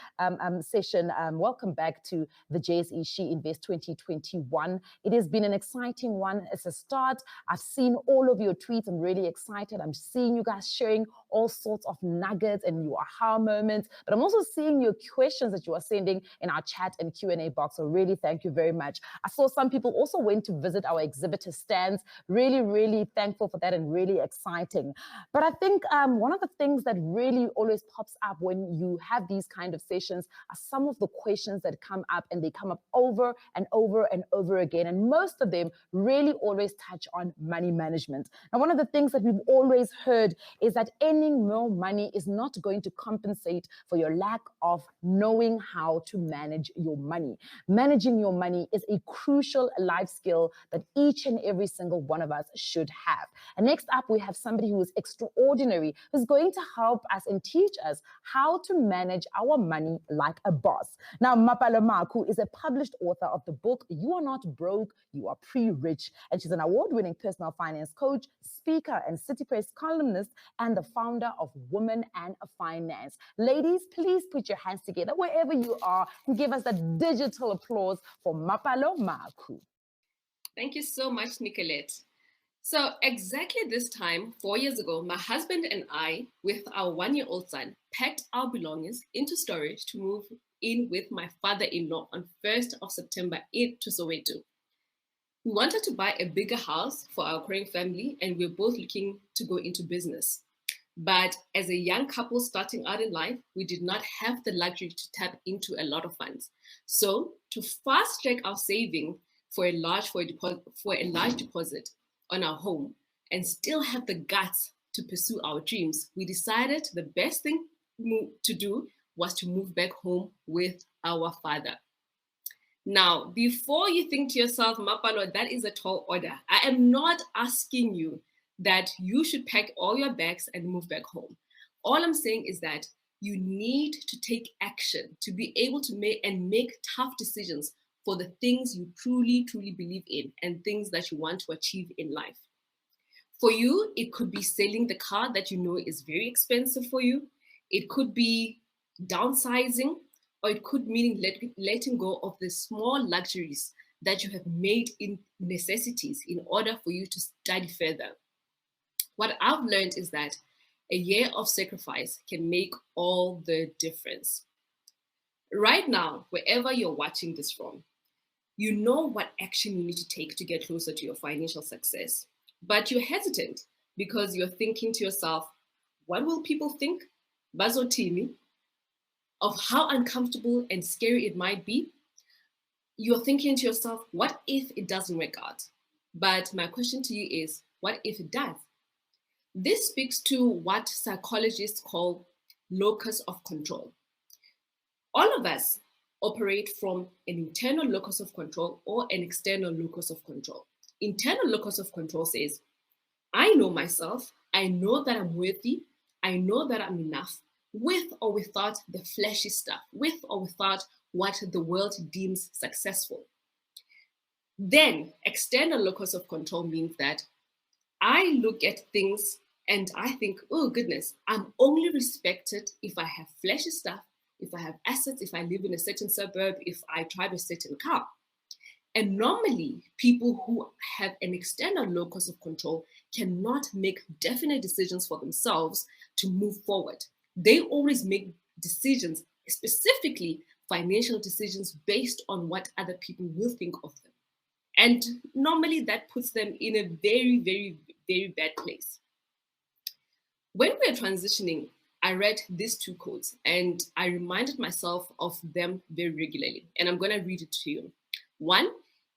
session. Welcome back to the JSE She Invest 2021. It has been an exciting one. It's a start. I've seen all of your tweets. I'm really excited. I'm seeing you guys sharing all sorts of nuggets and your aha moments, but I'm also seeing your questions that you are sending in our chat and Q&A box. So really, thank you very much. I saw some people also went to visit our exhibitor stands. Really, really thankful for that and really exciting. But I think one of the things that really always pops up when you have these kind of sessions are some of the questions that come up, and they come up over and over and over again. And most of them really always touch on money management. Now, one of the things that we've always heard is that earning more money is not going to compensate for your lack of knowing how to manage your money. Managing your money is a crucial life skill that each and every single one of us should have. And next up, we have somebody who is extraordinary, who's going to help us and teach us how to manage our money like a boss. Now, Mapalo Maku is a published author of the book, You Are Not Broke, You Are Pre-Rich. And she's an award-winning personal finance coach, speaker, and City Press columnist, and the founder of Women and Finance. Ladies, please put your hands together wherever you are and give us that digital applause for Mapalo Maku. Thank you so much, Nicolette. So exactly this time, 4 years ago, my husband and I, with our 1-year-old son, packed our belongings into storage to move in with my father-in-law on 1st of September to Soweto. We wanted to buy a bigger house for our growing family, and we were both looking to go into business. But as a young couple starting out in life, we did not have the luxury to tap into a lot of funds. So to fast track our saving for a large deposit on our home and still have the guts to pursue our dreams, we decided the best thing to do was to move back home with our father. Now, before you think to yourself, Mapalo, that is a tall order. I am not asking you that you should pack all your bags and move back home. All I'm saying is that you need to take action to be able to make tough decisions for the things you truly, truly believe in and things that you want to achieve in life. For you, it could be selling the car that you know is very expensive for you. It could be downsizing, or it could mean letting go of the small luxuries that you have made in necessities in order for you to study further. What I've learned is that a year of sacrifice can make all the difference. Right now, wherever you're watching this from, you know what action you need to take to get closer to your financial success. But you're hesitant because you're thinking to yourself, what will people think? Bazotini, of how uncomfortable and scary it might be. You're thinking to yourself, what if it doesn't work out? But my question to you is, what if it does? This speaks to what psychologists call locus of control. All of us operate from an internal locus of control or an external locus of control. Internal locus of control says, I know myself, I know that I'm worthy, I know that I'm enough, with or without the flashy stuff, with or without what the world deems successful. Then external locus of control means that I look at things and I think, oh goodness, I'm only respected if I have flashy stuff, if I have assets, if I live in a certain suburb, if I drive a certain car. And normally, people who have an external locus of control cannot make definite decisions for themselves to move forward. They always make decisions, specifically financial decisions, based on what other people will think of them. And normally that puts them in a very, very, very bad place. When we were transitioning, I read these two quotes and I reminded myself of them very regularly. And I'm going to read it to you. One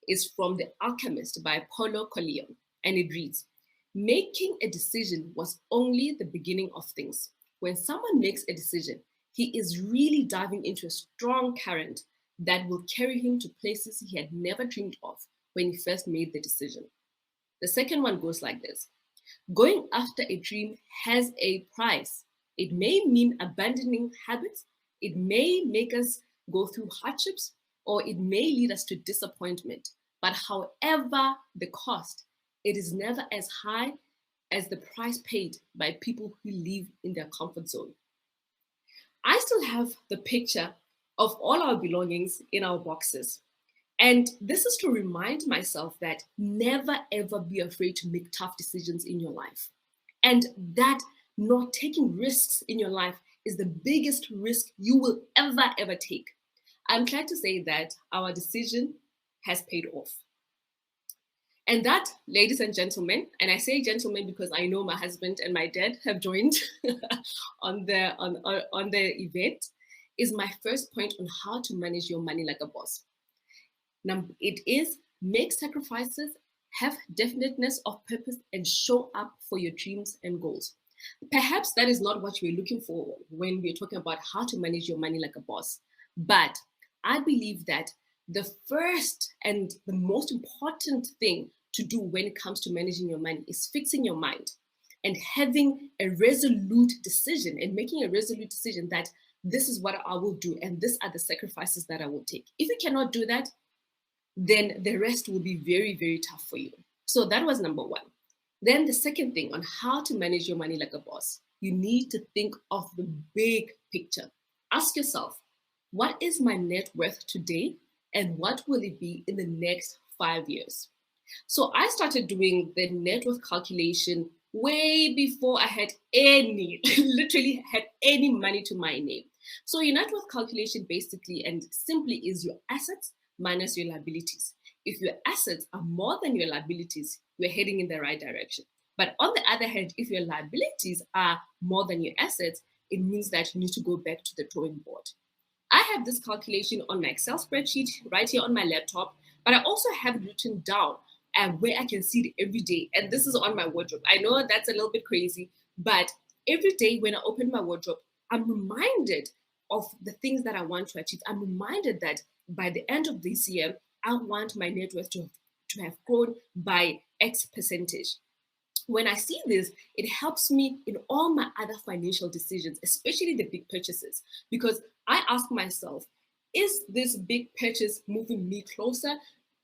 is from The Alchemist by Paulo Coelho, and it reads, Making a decision was only the beginning of things. When someone makes a decision, he is really diving into a strong current that will carry him to places he had never dreamed of when he first made the decision. The second one goes like this. Going after a dream has a price. It may mean abandoning habits, it may make us go through hardships, or it may lead us to disappointment. But however the cost, it is never as high as the price paid by people who live in their comfort zone. I still have the picture of all our belongings in our boxes. And this is to remind myself that never ever be afraid to make tough decisions in your life. And that not taking risks in your life is the biggest risk you will ever take. I'm glad to say that our decision has paid off. And that, ladies and gentlemen, and I say gentlemen because I know my husband and my dad have joined on the event, is my first point on how to manage your money like a boss. It is make sacrifices, have definiteness of purpose, and show up for your dreams and goals. Perhaps that is not what you're looking for when we're talking about how to manage your money like a boss. But I believe that the first and the most important thing to do when it comes to managing your money is fixing your mind and having a resolute decision and making a resolute decision that this is what I will do and these are the sacrifices that I will take. If you cannot do that, then the rest will be very, very tough for you. So that was number one. Then the second thing on how to manage your money like a boss, you need to think of the big picture. Ask yourself, what is my net worth today and what will it be in the next 5 years? So I started doing the net worth calculation way before I had literally had any money to my name. So your net worth calculation basically and simply is your assets minus your liabilities. If your assets are more than your liabilities, you're heading in the right direction. But on the other hand, if your liabilities are more than your assets, it means that you need to go back to the drawing board. I have this calculation on my Excel spreadsheet right here on my laptop, but I also have it written down where I can see it every day. And this is on my wardrobe. I know that's a little bit crazy, but every day when I open my wardrobe, I'm reminded of the things that I want to achieve. I'm reminded that by the end of this year, I want my net worth to have grown by X percentage. When I see this, it helps me in all my other financial decisions, especially the big purchases, because I ask myself, is this big purchase moving me closer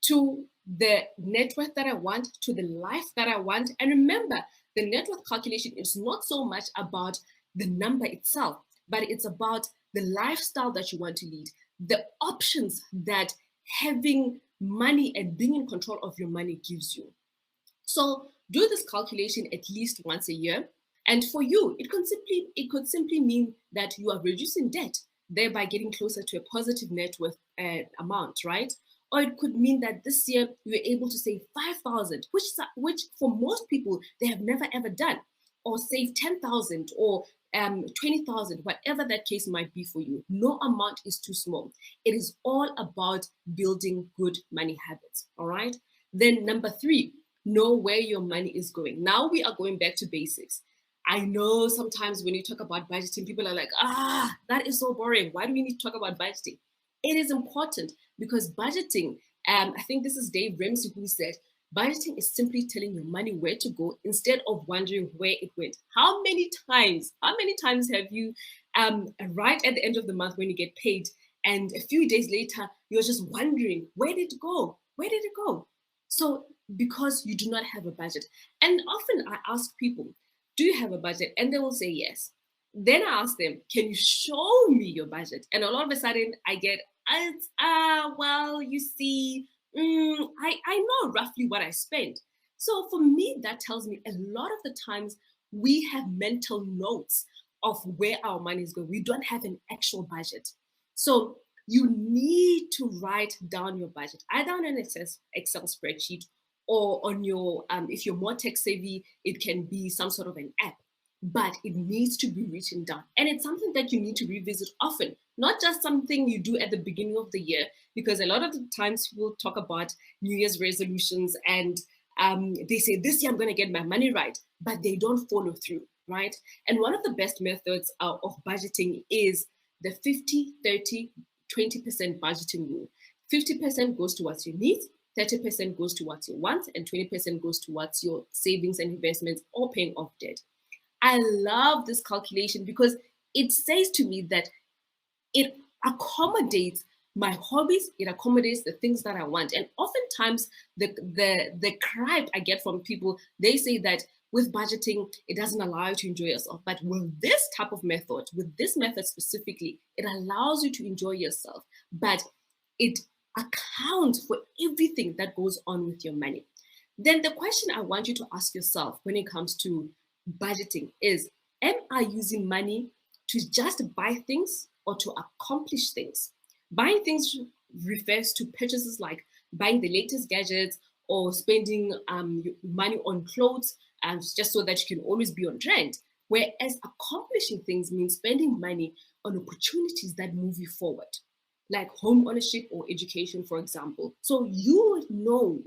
to the net worth that I want, to the life that I want? And remember, the net worth calculation is not so much about the number itself, but it's about the lifestyle that you want to lead, the options that having money and being in control of your money gives you. So do this calculation at least once a year. And for you, it could simply mean that you are reducing debt, thereby getting closer to a positive net worth amount, right? Or it could mean that this year you were able to save 5,000, which for most people, they have never ever done, or save 10,000 or 20,000, whatever that case might be for you. No amount is too small. It is all about building good money habits, all right? Then number 3, know where your money is going. Now we are going back to basics. I know sometimes when you talk about budgeting, people are like, that is so boring. Why do we need to talk about budgeting? It is important because budgeting, I think this is Dave Ramsey who said, budgeting is simply telling your money where to go instead of wondering where it went. How many times have you, right at the end of the month when you get paid and a few days later, you're just wondering, where did it go? Where did it go? So because you do not have a budget. And often I ask people, do you have a budget? And they will say yes. Then I ask them, can you show me your budget? And all of a sudden I get, well, you see, I know roughly what I spend. So for me, that tells me a lot of the times we have mental notes of where our money is going. We don't have an actual budget. So you need to write down your budget, either on an Excel spreadsheet or on your, if you're more tech savvy, it can be some sort of an app, but it needs to be written down. And it's something that you need to revisit often, not just something you do at the beginning of the year, because a lot of the times people talk about New Year's resolutions and they say, this year I'm going to get my money right, but they don't follow through, right? And one of the best methods of budgeting is the 50-30-20% budgeting rule. 50% goes towards your needs, 30% goes towards your wants, and 20% goes towards your savings and investments or paying off debt. I love this calculation because it says to me that it accommodates my hobbies, it accommodates the things that I want. And oftentimes the gripe I get from people, they say that with budgeting, it doesn't allow you to enjoy yourself. But with this type of method, with this method specifically, it allows you to enjoy yourself, but it accounts for everything that goes on with your money. Then the question I want you to ask yourself when it comes to budgeting is, am I using money to just buy things or to accomplish things? Buying things refers to purchases like buying the latest gadgets or spending money on clothes just so that you can always be on trend. Whereas accomplishing things means spending money on opportunities that move you forward, like home ownership or education, for example. So you know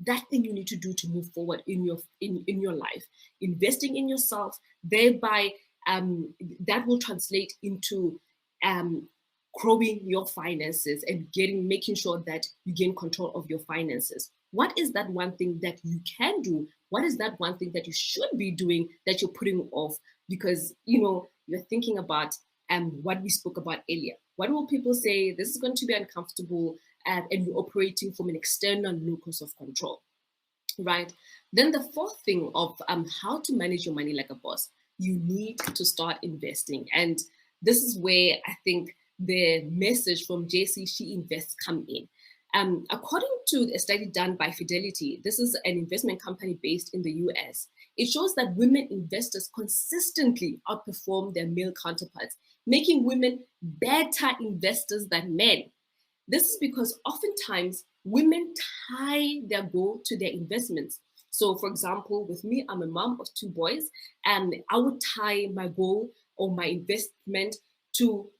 that thing you need to do to move forward in your life, investing in yourself, thereby that will translate into growing your finances and making sure that you gain control of your finances. What is that one thing that you can do? What is that one thing that you should be doing that you're putting off because you're thinking about what we spoke about earlier? What will people say? This is going to be uncomfortable, and you're operating from an external locus of control, right? Then the fourth thing of how to manage your money like a boss, you need to start investing. And this is where I think the message from JSE She Invests come in. According to a study done by Fidelity, this is an investment company based in the US, it shows that women investors consistently outperform their male counterparts, making women better investors than men. This is because oftentimes women tie their goal to their investments. So for example, with me, I'm a mom of 2 boys, and I would tie my goal or my investment to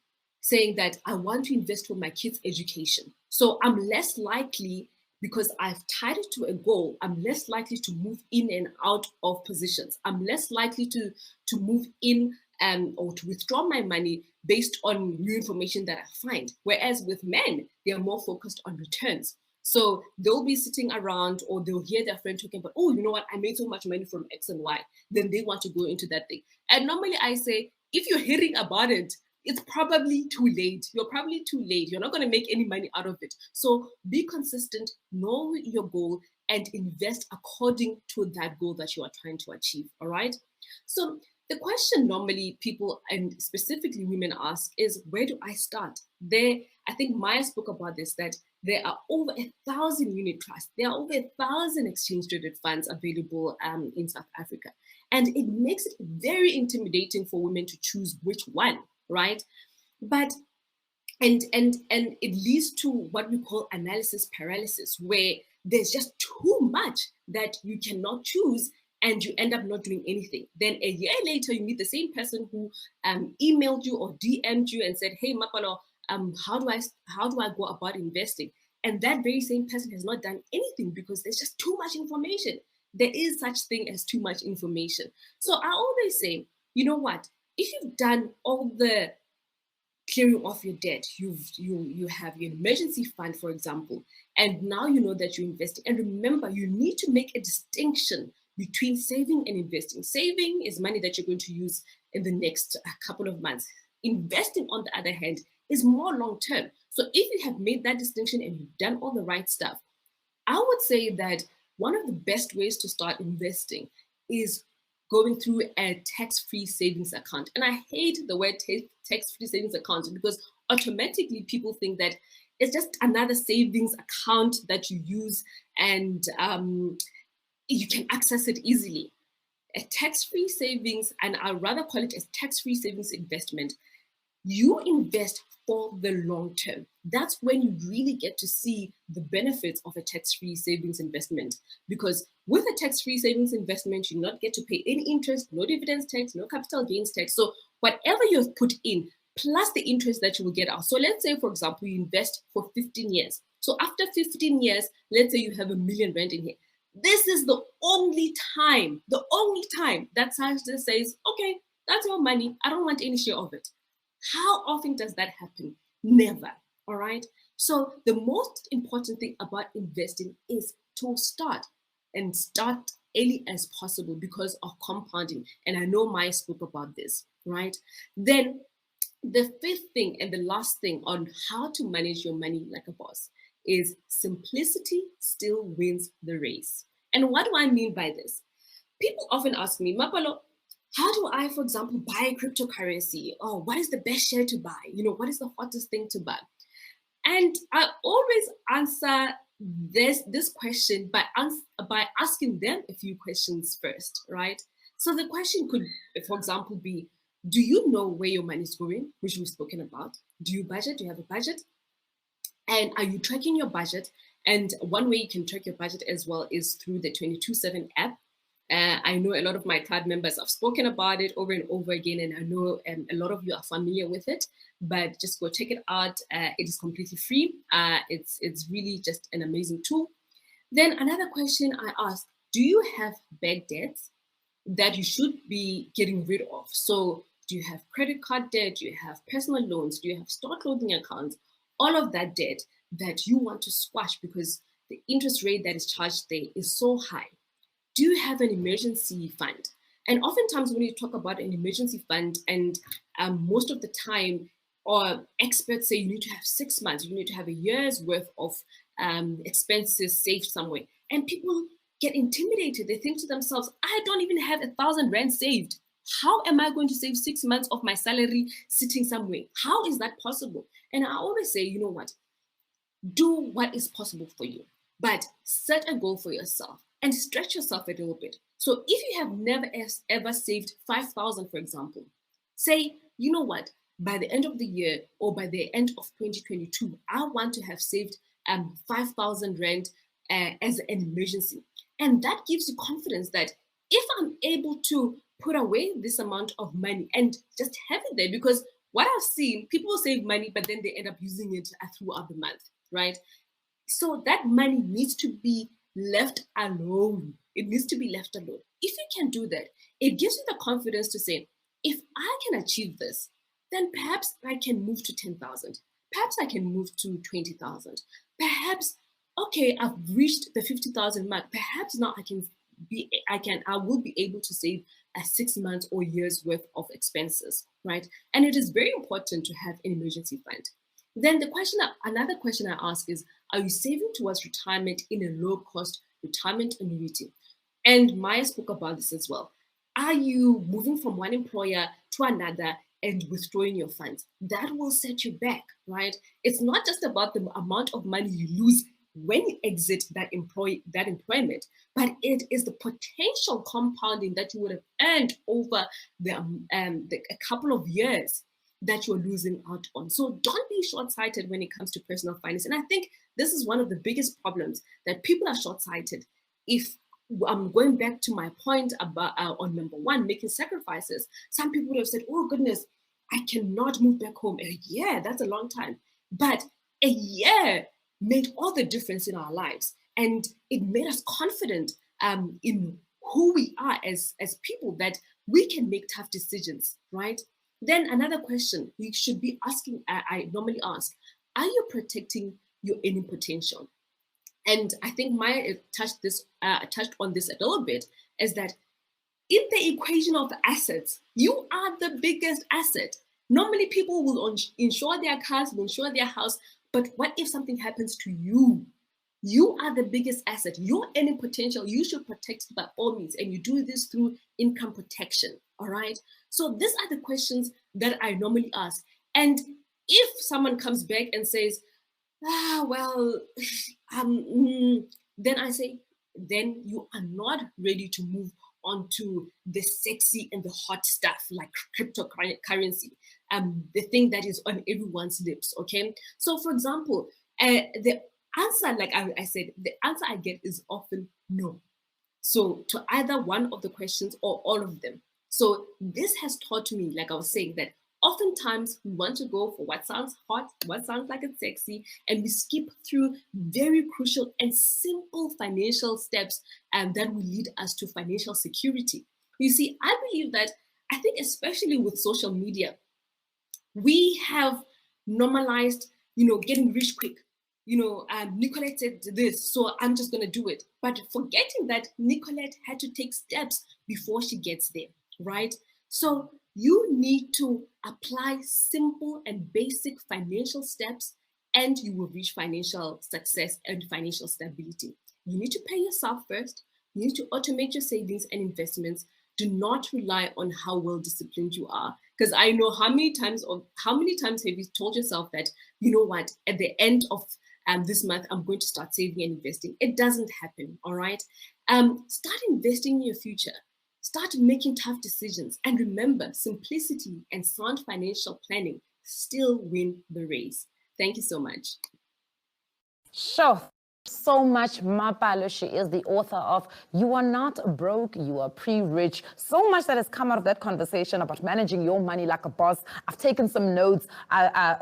saying that I want to invest for my kids' education. So I'm less likely, because I've tied it to a goal, I'm less likely to move in and out of positions. I'm less likely to move in or to withdraw my money based on new information that I find. Whereas with men, they are more focused on returns. So they'll be sitting around or they'll hear their friend talking about, oh, you know what, I made so much money from X and Y. Then they want to go into that thing. And normally I say, if you're hearing about it, it's probably too late. You're probably too late. You're not going to make any money out of it. So be consistent, know your goal, and invest according to that goal that you are trying to achieve. All right. So the question normally people, and specifically women, ask is, where do I start? I think Maya spoke about this, that there are over 1,000 unit trusts. There are over 1,000 exchange-traded funds available in South Africa. And it makes it very intimidating for women to choose which one, right? But and it leads to what we call analysis paralysis, where there's just too much that you cannot choose and you end up not doing anything. Then a year later, you meet the same person who emailed you or DM'd you and said, hey, Mapalo, how do I go about investing? And that very same person has not done anything because there's just too much information. There is such thing as too much information. So I always say, you know what? If you've done all the clearing off your debt, you have your emergency fund, for example, and now you know that you're investing. And remember, you need to make a distinction between saving and investing. Saving is money that you're going to use in the next couple of months. Investing, on the other hand, is more long-term. So if you have made that distinction and you've done all the right stuff, I would say that one of the best ways to start investing is going through a tax-free savings account. And I hate the word tax-free savings account because automatically people think that it's just another savings account that you use and you can access it easily. A tax-free savings, and I'd rather call it a tax-free savings investment, you invest for the long term. That's when you really get to see the benefits of a tax-free savings investment. Because with a tax-free savings investment, you not get to pay any interest, no dividends tax, no capital gains tax. So whatever you've put in, plus the interest that you will get out. So let's say, for example, you invest for 15 years. So after 15 years, let's say you have R1 million in here. This is the only time that Sasha says, okay, that's your money. I don't want any share of it. How often does that happen? Never. All right. So the most important thing about investing is to start early as possible because of compounding. And I know Maya spoke about this, right? Then the fifth thing and the last thing on how to manage your money like a boss is simplicity still wins the race. And what do I mean by this? People often ask me, Mapalo, how do I, for example, buy cryptocurrency? Oh, what is the best share to buy? What is the hottest thing to buy? And I always answer this question by asking them a few questions first, right? So the question could, for example, be, do you know where your money is going, which we've spoken about? Do you budget? Do you have a budget? And are you tracking your budget? And one way you can track your budget as well is through the 22/7 app. I know a lot of my club members have spoken about it over and over again, and I know a lot of you are familiar with it, but just go check it out. It is completely free. It's really just an amazing tool. Then another question I asked, do you have bad debts that you should be getting rid of? So do you have credit card debt? Do you have personal loans? Do you have store clothing accounts? All of that debt that you want to squash because the interest rate that is charged there is so high. Do you have an emergency fund? And oftentimes when you talk about an emergency fund, and most of the time, or experts say you need to have 6 months, you need to have a year's worth of expenses saved somewhere. And people get intimidated. They think to themselves, I don't even have 1,000 rand saved. How am I going to save 6 months of my salary sitting somewhere? How is that possible? And I always say, you know what? Do what is possible for you, but set a goal for yourself and stretch yourself a little bit. So if you have never ever saved 5,000, for example, say, you know what, by the end of the year or by the end of 2022, I want to have saved 5,000 rand as an emergency. And that gives you confidence that if I'm able to put away this amount of money and just have it there, because what I've seen, people save money, but then they end up using it throughout the month, right? So that money needs to be left alone. It needs to be left alone. If you can do that, it gives you the confidence to say, if I can achieve this, then perhaps I can move to 10,000. Perhaps I can move to 20,000. Perhaps, okay, I've reached the 50,000 mark. Perhaps now I will be able to save 6 months or years worth of expenses, right? And it is very important to have an emergency fund. Then another question I ask is, are you saving towards retirement in a low-cost retirement annuity? And Maya spoke about this as well. Are you moving from one employer to another and withdrawing your funds? That will set you back, right? It's not just about the amount of money you lose when you exit that employment, but it is the potential compounding that you would have earned over a couple of years that you're losing out on. So don't be short-sighted when it comes to personal finance. And I think this is one of the biggest problems, that people are short-sighted. If I'm going back to my point about on number one, making sacrifices, some people would have said, oh goodness, I cannot move back home. A year, that's a long time. But a year made all the difference in our lives. And it made us confident in who we are as people, that we can make tough decisions, right? Then another question we should be asking, I normally ask, are you protecting your earning potential? And I think Maya touched on this a little bit, is that in the equation of assets, you are the biggest asset. Normally people will insure their cars, will insure their house, but what if something happens to you? You are the biggest asset. Your earning potential, you should protect it by all means, and you do this through income protection, all right? So these are the questions that I normally ask. And if someone comes back and says, then I say, then you are not ready to move on to the sexy and the hot stuff like cryptocurrency, the thing that is on everyone's lips, okay? So for example, the answer, like I said, the answer I get is often no. So to either one of the questions or all of them. So this has taught me, like I was saying, that Oftentimes, we want to go for what sounds hot, what sounds like it's sexy, and we skip through very crucial and simple financial steps that will lead us to financial security. You see, I believe that, I think especially with social media, we have normalized, getting rich quick. Nicolette said this, so I'm just going to do it. But forgetting that Nicolette had to take steps before she gets there, right? So you need to apply simple and basic financial steps, and you will reach financial success and financial stability. You need to pay yourself first. You need to automate your savings and investments. Do not rely on how well disciplined you are. Because I know how many times have you told yourself that, you know what, at the end of this month, I'm going to start saving and investing. It doesn't happen, all right? Start investing in your future. Start making tough decisions. And remember, simplicity and sound financial planning still win the race. Thank you so much. Sure. So much, Mapalo. She is the author of You Are Not Broke, You Are Pre-Rich. So much that has come out of that conversation about managing your money like a boss. I've taken some notes.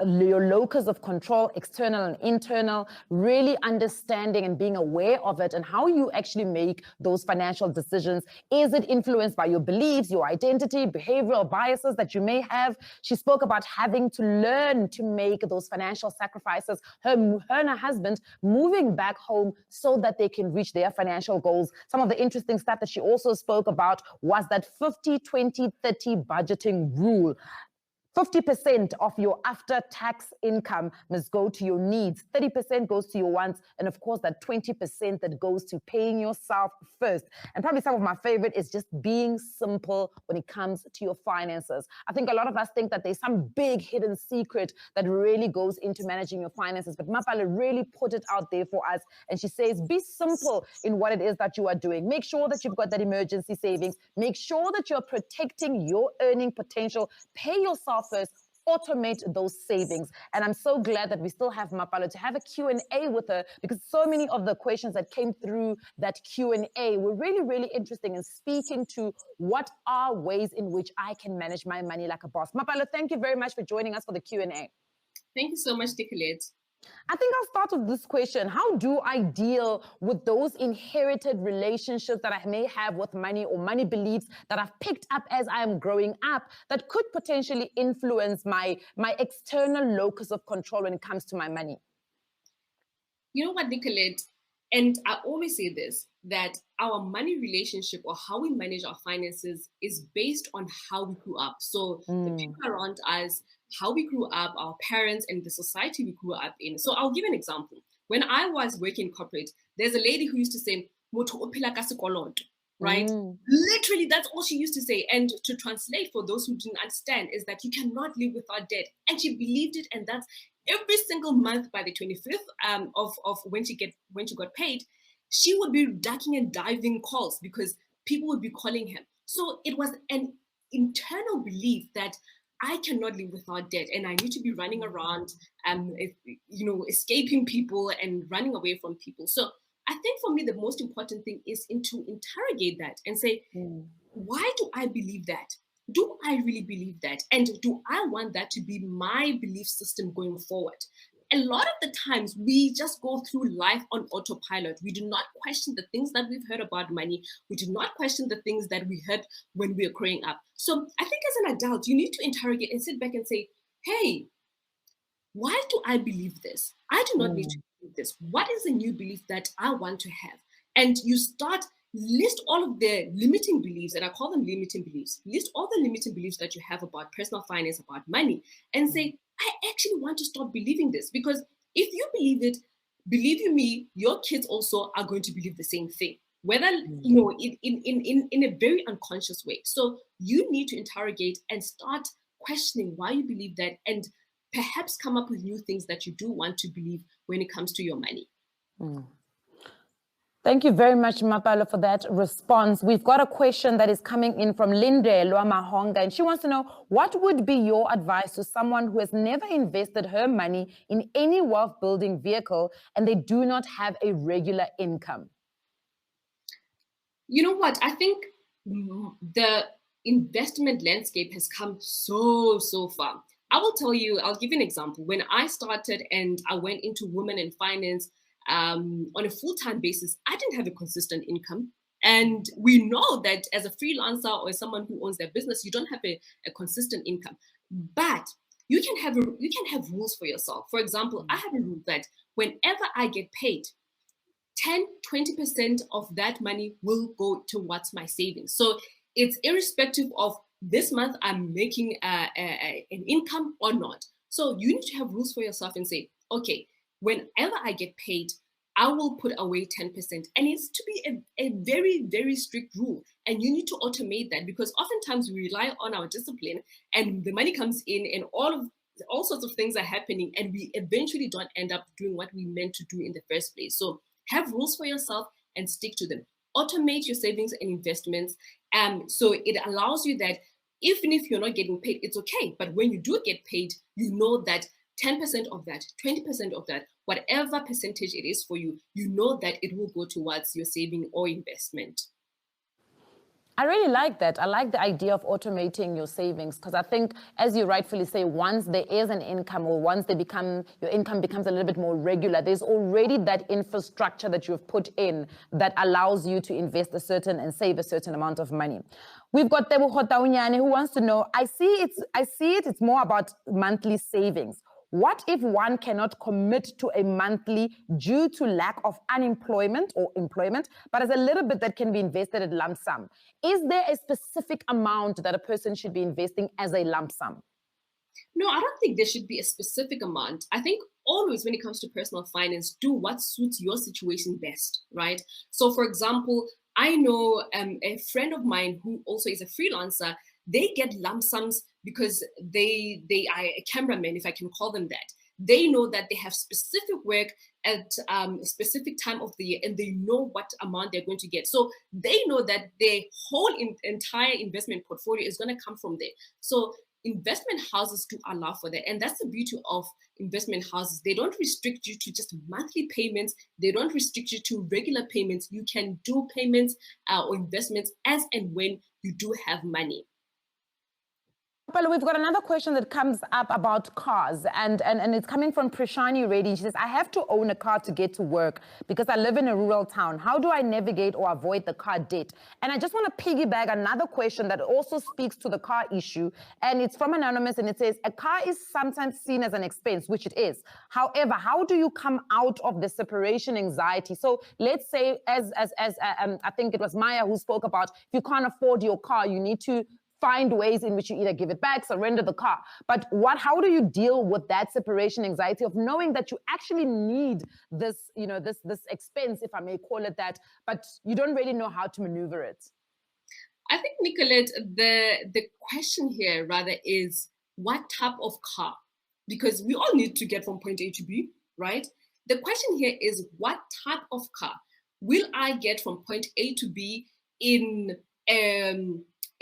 Your locus of control, external and internal, really understanding and being aware of it and how you actually make those financial decisions. Is it influenced by your beliefs, your identity, behavioral biases that you may have? She spoke about having to learn to make those financial sacrifices. Her and her husband moving back home so that they can reach their financial goals. Some of the interesting stuff that she also spoke about was that 50-20-30 budgeting rule. 50% of your after-tax income must go to your needs, 30% goes to your wants, and of course that 20% that goes to paying yourself first. And probably some of my favorite is just being simple when it comes to your finances. I think a lot of us think that there's some big hidden secret that really goes into managing your finances, but Mapale really put it out there for us. And she says, be simple in what it is that you are doing. Make sure that you've got that emergency savings. Make sure that you're protecting your earning potential. Pay yourself first, automate those savings. And I'm so glad that we still have Mapalo to have a Q&A with her, because so many of the questions that came through that Q&A were really, really interesting in speaking to what are ways in which I can manage my money like a boss. Mapalo, thank you very much for joining us for the Q&A. Thank you so much, Nicolette. I think I'll start with this question. How do I deal with those inherited relationships that I may have with money, or money beliefs that I've picked up as I am growing up that could potentially influence my external locus of control when it comes to my money? You know what, Nicolette? And I always say this, that our money relationship or how we manage our finances is based on how we grew up. So the people around us, how we grew up, our parents, and the society we grew up in. So I'll give an example. When I was working in corporate, there's a lady who used to say, right? Literally, that's all she used to say. And to translate for those who didn't understand is that you cannot live without debt. And she believed it, and that's every single month by the 25th of when she got paid, she would be ducking and diving calls because people would be calling him. So it was an internal belief that I cannot live without debt, and I need to be running around, escaping people and running away from people. So I think for me, the most important thing is to interrogate that and say, why do I believe that? Do I really believe that? And do I want that to be my belief system going forward? A lot of the times we just go through life on autopilot. We do not question the things that we've heard about money. We do not question the things that we heard when we were growing up. So I think as an adult, you need to interrogate and sit back and say, hey, why do I believe this? I do not need to believe this. What is the new belief that I want to have? And you list all of the limiting beliefs, and I call them limiting beliefs. List all the limiting beliefs that you have about personal finance, about money, and say, I actually want to stop believing this. Because if you believe it, believe you me, your kids also are going to believe the same thing, whether, in a very unconscious way. So you need to interrogate and start questioning why you believe that, and perhaps come up with new things that you do want to believe when it comes to your money. Thank you very much, Mapalo, for that response. We've got a question that is coming in from Linde Lwamahonga, and she wants to know, what would be your advice to someone who has never invested her money in any wealth-building vehicle and they do not have a regular income? You know what? I think the investment landscape has come so far. I will tell you, I'll give you an example. When I started and I went into women in finance on a full-time basis, I didn't have a consistent income. And we know that as a freelancer or as someone who owns their business, you don't have a consistent income. But you can have rules for yourself. For example, I have a rule that whenever I get paid, 10-20% of that money will go towards my savings. So it's irrespective of this month I'm making an income or not. So you need to have rules for yourself and say, okay, whenever I get paid, I will put away 10%. And it's to be a very, very strict rule. And you need to automate that, because oftentimes we rely on our discipline and the money comes in and all sorts of things are happening, and we eventually don't end up doing what we meant to do in the first place. So have rules for yourself and stick to them. Automate your savings and investments. So it allows you that even if you're not getting paid, it's okay. But when you do get paid, you know that 10% of that, 20% of that, whatever percentage it is for you, you know that it will go towards your saving or investment. I really like that. I like the idea of automating your savings, because I think, as you rightfully say, once there is an income, or once your income becomes a little bit more regular, there's already that infrastructure that you've put in that allows you to invest a certain and save a certain amount of money. We've got Tebogo Taunyane, who wants to know, I see it's more about monthly savings. What if one cannot commit to a monthly due to lack of unemployment or employment, but as a little bit that can be invested at lump sum? Is there a specific amount that a person should be investing as a lump sum? No, I don't think there should be a specific amount. I think always when it comes to personal finance, do what suits your situation best, right? So for example, I know a friend of mine who also is a freelancer. They get lump sums because they are a cameraman, if I can call them that. They know that they have specific work at a specific time of the year, and they know what amount they're going to get. So they know that their whole entire investment portfolio is going to come from there. So investment houses do allow for that. And that's the beauty of investment houses. They don't restrict you to just monthly payments. They don't restrict you to regular payments. You can do payments or investments as and when you do have money. Well, we've got another question that comes up about cars, and it's coming from Prashani Reddy. She says, I have to own a car to get to work because I live in a rural town. How do I navigate or avoid the car debt? And I just want to piggyback another question that also speaks to the car issue, and it's from Anonymous, and it says, a car is sometimes seen as an expense, which it is. However, how do you come out of the separation anxiety? So let's say, as I think it was Maya who spoke about, if you can't afford your car, you need to find ways in which you either give it back, surrender the car. But how do you deal with that separation anxiety of knowing that you actually need this, this expense, if I may call it that, but you don't really know how to maneuver it? I think, Nicolette, the question here rather is what type of car? Because we all need to get from point A to B, right? The question here is what type of car will I get from point A to B in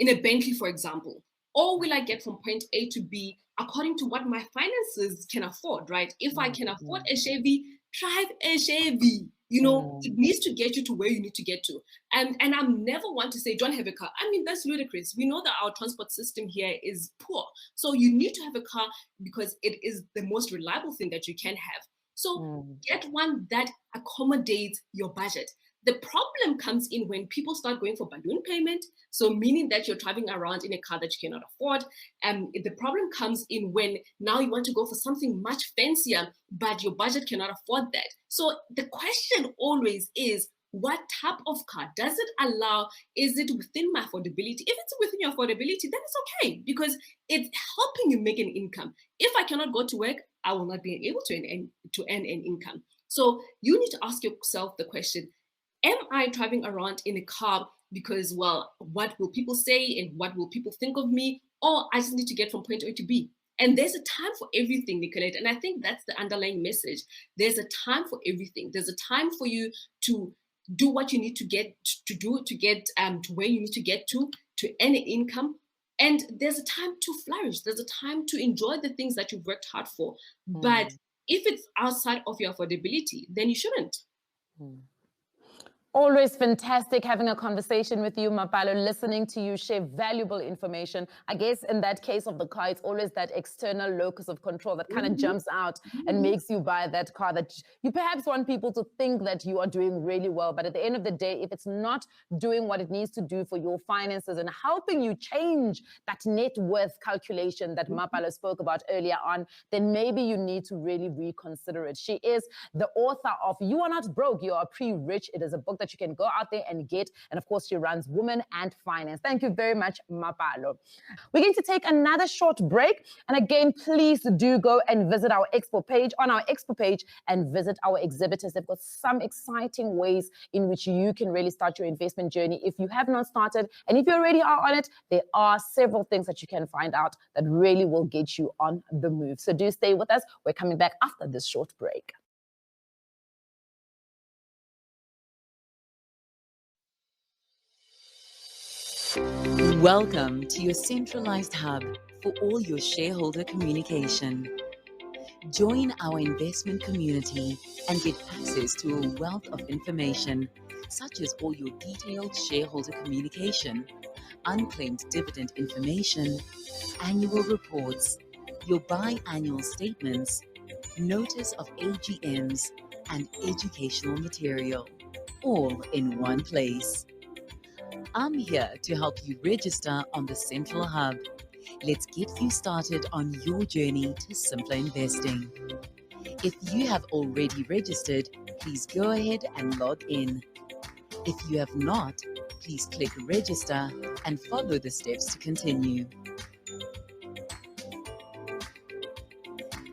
a Bentley, for example? Or will I get from point A to B according to what my finances can afford, right? If I can afford a Chevy, drive a Chevy. It needs to get you to where you need to get to. And I never want to say, don't have a car. I mean, that's ludicrous. We know that our transport system here is poor. So you need to have a car because it is the most reliable thing that you can have. So get one that accommodates your budget. The problem comes in when people start going for balloon payment, so meaning that you're driving around in a car that you cannot afford. The problem comes in when now you want to go for something much fancier, but your budget cannot afford that. So the question always is, what type of car does it allow? Is it within my affordability? If it's within your affordability, then it's okay because it's helping you make an income. If I cannot go to work, I will not be able to earn an income. So you need to ask yourself the question, am I driving around in a car because, well, what will people say and what will people think of me? Or I just need to get from point A to B. And there's a time for everything, Nicolette. And I think that's the underlying message. There's a time for everything. There's a time for you to do what you need to get to do to get to where you need to get to earn an income. And there's a time to flourish. There's a time to enjoy the things that you've worked hard for. But if it's outside of your affordability, then you shouldn't. Always fantastic having a conversation with you, Mapalo, listening to you share valuable information. I guess in that case of the car, it's always that external locus of control that kind of jumps out and makes you buy that car that you perhaps want people to think that you are doing really well. But at the end of the day, if it's not doing what it needs to do for your finances and helping you change that net worth calculation that Mapalo spoke about earlier on, then maybe you need to really reconsider it. She is the author of You Are Not Broke, You Are Pre-Rich. It is a book that you can go out there and get. And of course, she runs Women and Finance. Thank you very much, Mapalo. We're going to take another short break. And again, please do go and visit our expo page, and visit our exhibitors. They've got some exciting ways in which you can really start your investment journey. If you have not started, and if you already are on it, there are several things that you can find out that really will get you on the move. So do stay with us. We're coming back after this short break. Welcome to your centralized hub for all your shareholder communication. Join our investment community and get access to a wealth of information, such as all your detailed shareholder communication, unclaimed dividend information, annual reports, your biannual statements, notice of AGMs, and educational material, all in one place. I'm here to help you register on the Central Hub. Let's get you started on your journey to simpler investing. If you have already registered, please go ahead and log in. If you have not, please click register and follow the steps to continue.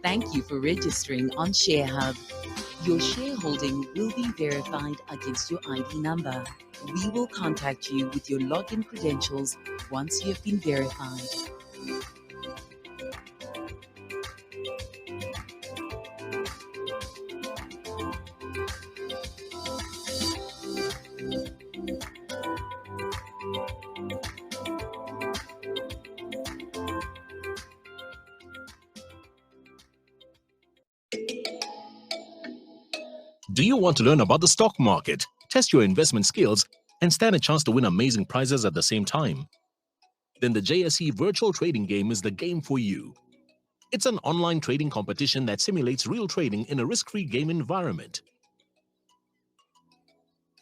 Thank you for registering on ShareHub. Your shareholding will be verified against your ID number. We will contact you with your login credentials once you have been verified. Do you want to learn about the stock market, test your investment skills, and stand a chance to win amazing prizes at the same time? Then the JSE virtual trading game is the game for you. It's an online trading competition that simulates real trading in a risk-free game environment.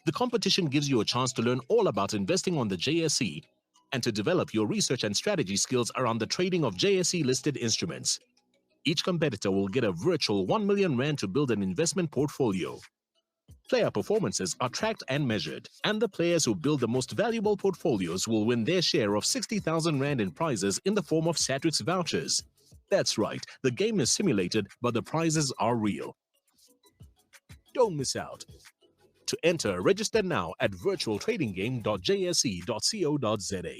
The competition gives you a chance to learn all about investing on the JSE and to develop your research and strategy skills around the trading of JSE-listed instruments. Each competitor will get a virtual 1 million rand to build an investment portfolio. Player performances are tracked and measured, and the players who build the most valuable portfolios will win their share of 60,000 rand in prizes in the form of Satrix vouchers. That's right, the game is simulated, but the prizes are real. Don't miss out. To enter, register now at virtualtradinggame.jse.co.za.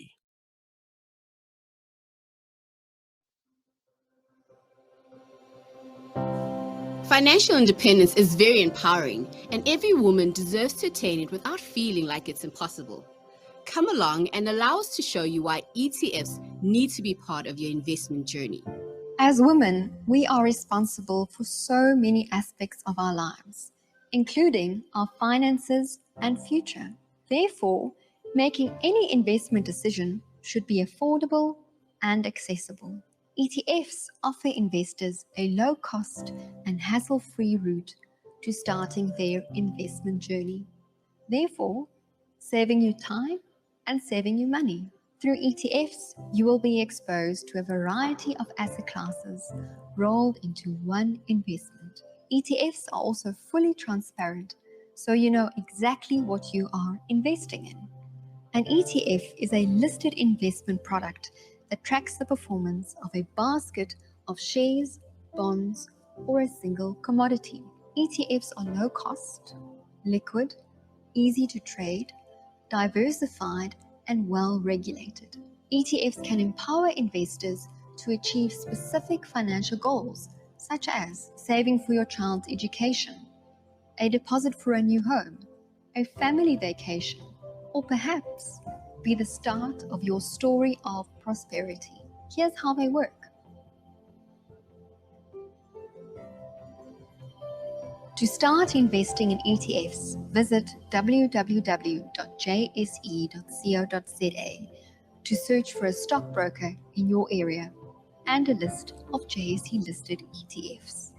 Financial independence is very empowering, and every woman deserves to attain it without feeling like it's impossible. Come along and allow us to show you why ETFs need to be part of your investment journey. As women, we are responsible for so many aspects of our lives, including our finances and future. Therefore, making any investment decision should be affordable and accessible. ETFs offer investors a low-cost and hassle-free route to starting their investment journey, therefore saving you time and saving you money. Through ETFs, you will be exposed to a variety of asset classes rolled into one investment. ETFs are also fully transparent, so you know exactly what you are investing in. An ETF is a listed investment product that tracks the performance of a basket of shares, bonds, or a single commodity. ETFs are low cost, liquid, easy to trade, diversified, and well regulated. ETFs can empower investors to achieve specific financial goals, such as saving for your child's education, a deposit for a new home, a family vacation, or perhaps be the start of your story of prosperity. Here's how they work. To start investing in ETFs, visit www.jse.co.za to search for a stockbroker in your area and a list of JSE listed ETFs.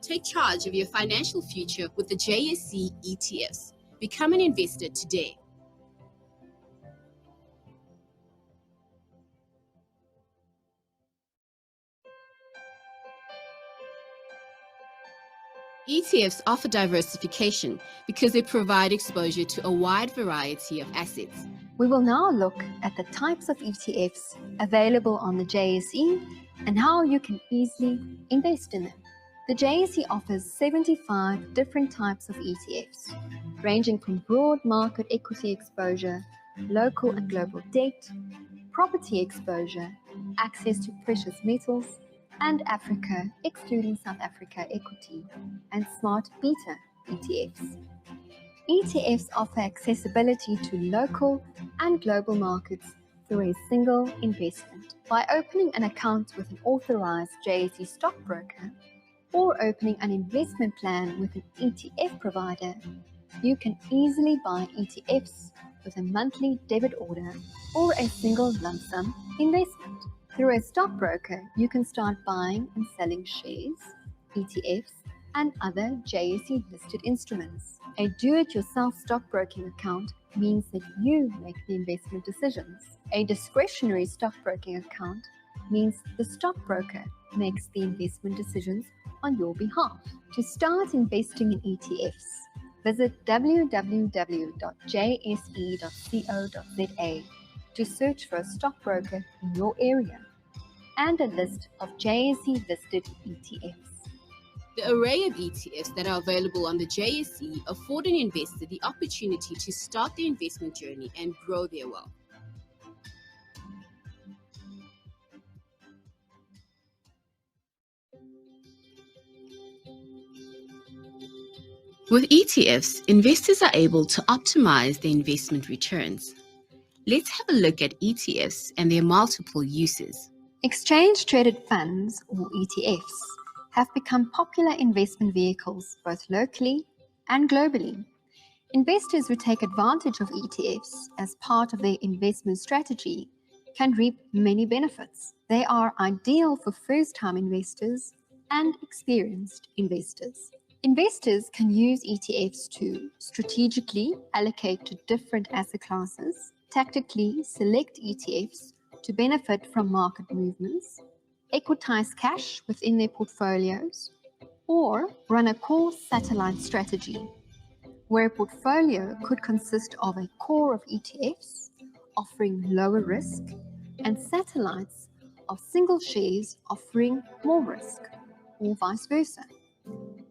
Take charge of your financial future with the JSE ETFs. Become an investor today. ETFs offer diversification because they provide exposure to a wide variety of assets. We will now look at the types of ETFs available on the JSE and how you can easily invest in them. The JSE offers 75 different types of ETFs, ranging from broad market equity exposure, local and global debt, property exposure, access to precious metals, and Africa, excluding South Africa equity, and smart beta ETFs. ETFs offer accessibility to local and global markets through a single investment. By opening an account with an authorized JSE stockbroker or opening an investment plan with an ETF provider, you can easily buy ETFs with a monthly debit order or a single lump sum investment. Through a stockbroker, you can start buying and selling shares, ETFs, and other JSE listed instruments. A do-it-yourself stockbroking account means that you make the investment decisions. A discretionary stockbroking account means the stockbroker makes the investment decisions on your behalf. To start investing in ETFs, visit www.jse.co.za to search for a stockbroker in your area and a list of JSE listed ETFs. The array of ETFs that are available on the JSE afford an investor the opportunity to start their investment journey and grow their wealth. With ETFs, investors are able to optimize their investment returns. Let's have a look at ETFs and their multiple uses. Exchange-traded funds, or ETFs, have become popular investment vehicles both locally and globally. Investors who take advantage of ETFs as part of their investment strategy can reap many benefits. They are ideal for first-time investors and experienced investors. Investors can use ETFs to strategically allocate to different asset classes, tactically select ETFs to benefit from market movements, equitize cash within their portfolios, or run a core satellite strategy, where a portfolio could consist of a core of ETFs offering lower risk and satellites of single shares offering more risk, or vice versa,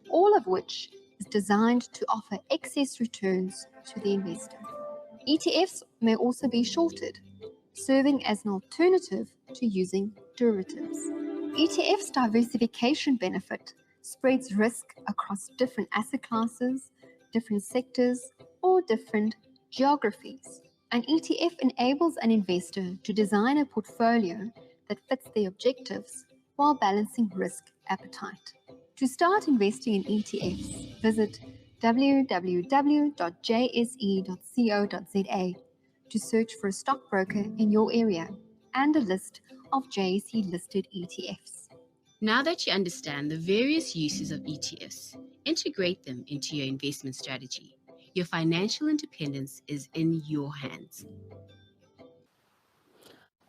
all of which is designed to offer excess returns to the investor. ETFs may also be shorted, serving as an alternative to using derivatives. ETFs' diversification benefit spreads risk across different asset classes, different sectors, or different geographies. An ETF enables an investor to design a portfolio that fits their objectives while balancing risk appetite. To start investing in ETFs, visit www.jse.co.za to search for a stockbroker in your area and a list of JSE listed ETFs. Now that you understand the various uses of ETFs, integrate them into your investment strategy. Your financial independence is in your hands.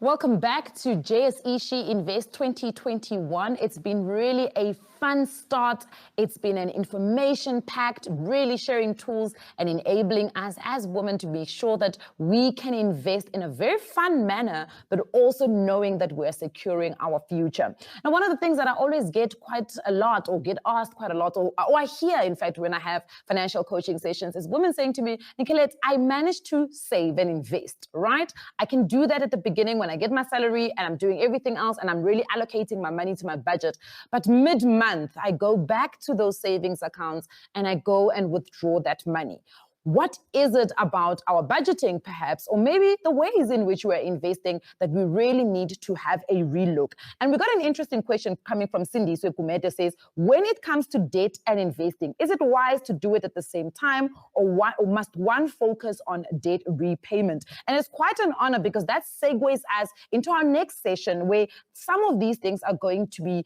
Welcome back to JSE She Invests 2021. It's been really a fun start. It's been an information-packed, really sharing tools and enabling us as women to make sure that we can invest in a very fun manner, but also knowing that we're securing our future. Now, one of the things that I always get quite a lot, or get asked quite a lot, or I hear, in fact, when I have financial coaching sessions, is women saying to me, Nicolette, I managed to save and invest, right? I can do that at the beginning when I get my salary and I'm doing everything else and I'm really allocating my money to my budget. But mid-month, I go back to those savings accounts and I go and withdraw that money. What is it about our budgeting, perhaps, or maybe the ways in which we're investing that we really need to have a relook? And we got an interesting question coming from Cindy Swekumete, says, when it comes to debt and investing, is it wise to do it at the same time, or must one focus on debt repayment? And it's quite an honor because that segues us into our next session, where some of these things are going to be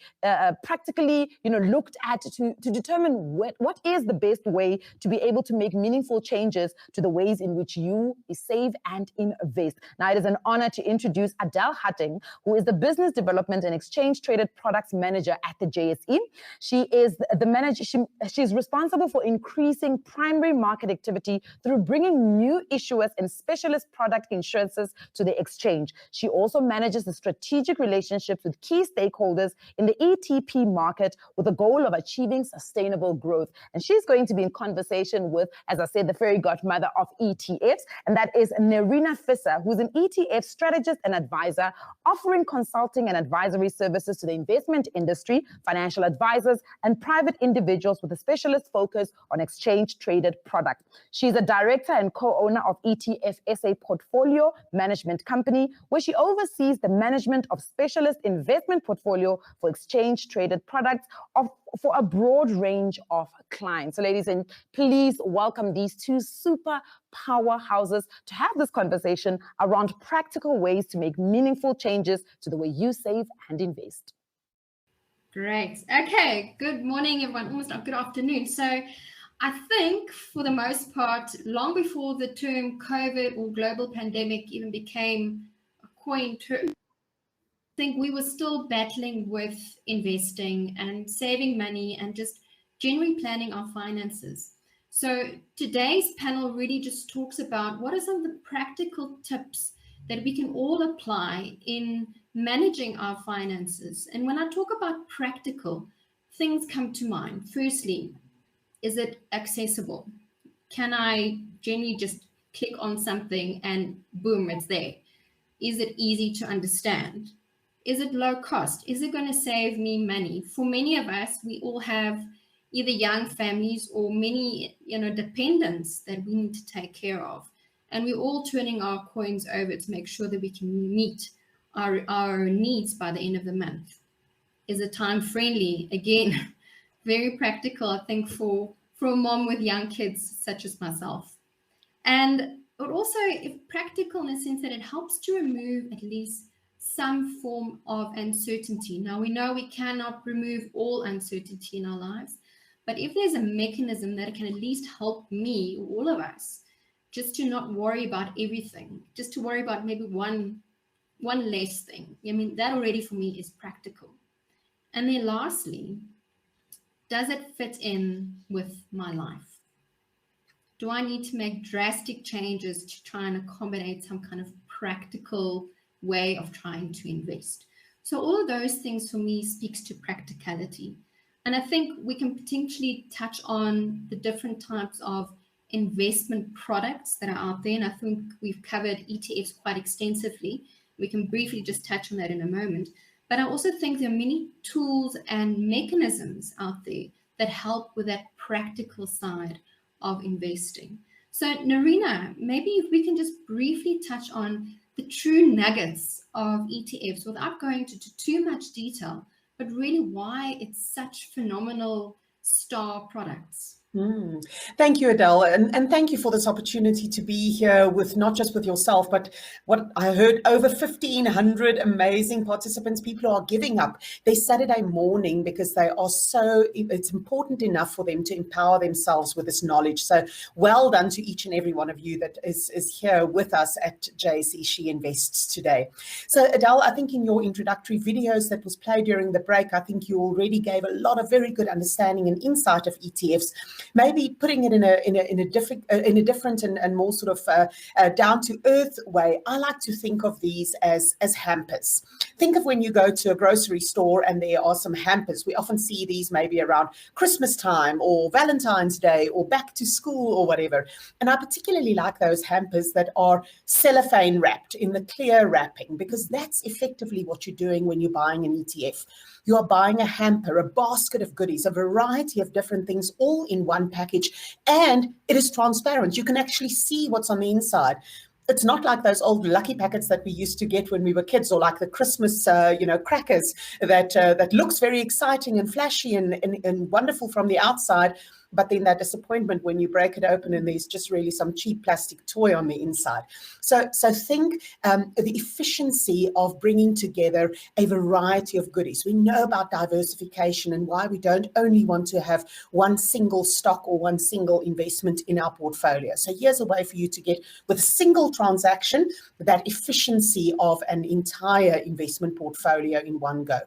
practically, looked at to determine what is the best way to be able to make meaningful changes to the ways in which you save and invest. Now, it is an honor to introduce Adele Hutting, who is the Business Development and Exchange Traded Products Manager at the JSE. She is the manager. She's responsible for increasing primary market activity through bringing new issuers and specialist product insurances to the exchange. She also manages the strategic relationships with key stakeholders in the ETP market with the goal of achieving sustainable growth. And she's going to be in conversation with, as I said, the fairy godmother of ETFs, and that is Nerina Visser, who's an ETF strategist and advisor, offering consulting and advisory services to the investment industry, financial advisors, and private individuals with a specialist focus on exchange-traded products. She's a director and co-owner of ETF SA Portfolio Management Company, where she oversees the management of specialist investment portfolio for exchange-traded products for a broad range of clients. So ladies, and please welcome these two super powerhouses to have this conversation around practical ways to make meaningful changes to the way you save and invest. Great. Okay. Good morning, everyone. Almost good afternoon. So I think for the most part, long before the term COVID or global pandemic even became a coined term, I think we were still battling with investing and saving money and just generally planning our finances. So today's panel really just talks about what are some of the practical tips that we can all apply in managing our finances. And when I talk about practical, things come to mind. Firstly, is it accessible? Can I generally just click on something and boom, it's there? Is it easy to understand? Is it low cost? Is it going to save me money? For many of us, we all have either young families or many, dependents that we need to take care of. And we're all turning our coins over to make sure that we can meet our needs by the end of the month. Is it time friendly? Again, very practical, I think, for a mom with young kids such as myself. And but also practical in the sense that it helps to remove at least some form of uncertainty. Now, we know we cannot remove all uncertainty in our lives, but if there's a mechanism that can at least help me, or all of us, just to not worry about everything, just to worry about maybe one less thing. I mean, that already for me is practical. And then lastly, does it fit in with my life? Do I need to make drastic changes to try and accommodate some kind of practical way of trying to invest? So all of those things for me speaks to practicality. And I think we can potentially touch on the different types of investment products that are out there. And I think we've covered ETFs quite extensively. We can briefly just touch on that in a moment. But I also think there are many tools and mechanisms out there that help with that practical side of investing. So Nerina, maybe if we can just briefly touch on the true nuggets of ETFs without going into too much detail, but really why it's such phenomenal star products. Thank you, Adele, and thank you for this opportunity to be here with not just with yourself, but what I heard, over 1,500 amazing participants. People are giving up their Saturday morning because it's important enough for them to empower themselves with this knowledge. So well done to each and every one of you that is here with us at JSE She Invests today. So Adele, I think in your introductory videos that was played during the break, I think you already gave a lot of very good understanding and insight of ETFs. Maybe putting it in a different and more sort of down to earth way. I like to think of these as hampers. Think of when you go to a grocery store and there are some hampers. We often see these maybe around Christmas time or Valentine's Day or back to school or whatever. And I particularly like those hampers that are cellophane wrapped in the clear wrapping, because that's effectively what you're doing when you're buying an ETF. You are buying a hamper, a basket of goodies, a variety of different things all in one package, and it is transparent. You can actually see what's on the inside. It's not like those old lucky packets that we used to get when we were kids, or like the Christmas, crackers that looks very exciting and flashy and wonderful from the outside, but then that disappointment when you break it open and there's just really some cheap plastic toy on the inside. So think the efficiency of bringing together a variety of goodies. We know about diversification and why we don't only want to have one single stock or one single investment in our portfolio. So here's a way for you to get, with a single transaction, that efficiency of an entire investment portfolio in one go.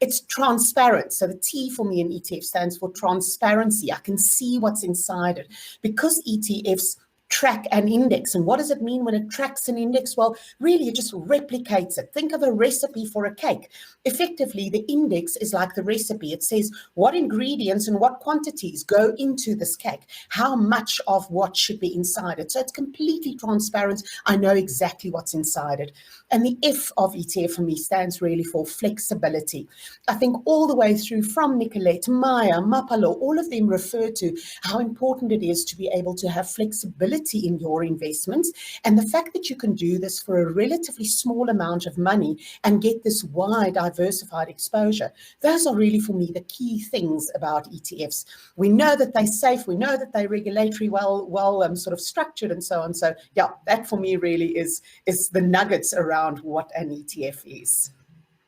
It's transparent. So the T for me in ETF stands for transparency. I can see what's inside it, because ETFs track an index. And what does it mean when it tracks an index? Well, really, it just replicates it. Think of a recipe for a cake. Effectively, the index is like the recipe. It says what ingredients and what quantities go into this cake, how much of what should be inside it. So it's completely transparent. I know exactly what's inside it. And the F of ETF for me stands really for flexibility. I think all the way through, from Nicolette, Maya, Mapalo, all of them refer to how important it is to be able to have flexibility in your investments, and the fact that you can do this for a relatively small amount of money and get this wide diversified exposure. Those are really, for me, the key things about ETFs. We know that they're safe, we know that they're regulatory well sort of structured and so on. So yeah, that for me really is the nuggets around what an ETF is.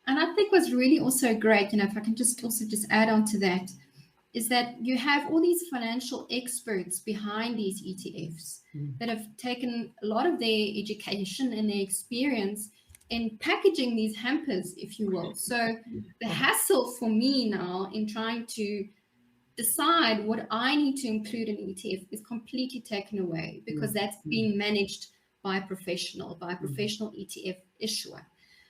And I think what's really also great, if I can just add on to that, is that you have all these financial experts behind these ETFs that have taken a lot of their education and their experience in packaging these hampers, if you will. So the hassle for me now in trying to decide what I need to include in ETF is completely taken away, because that's being managed by a professional ETF issuer.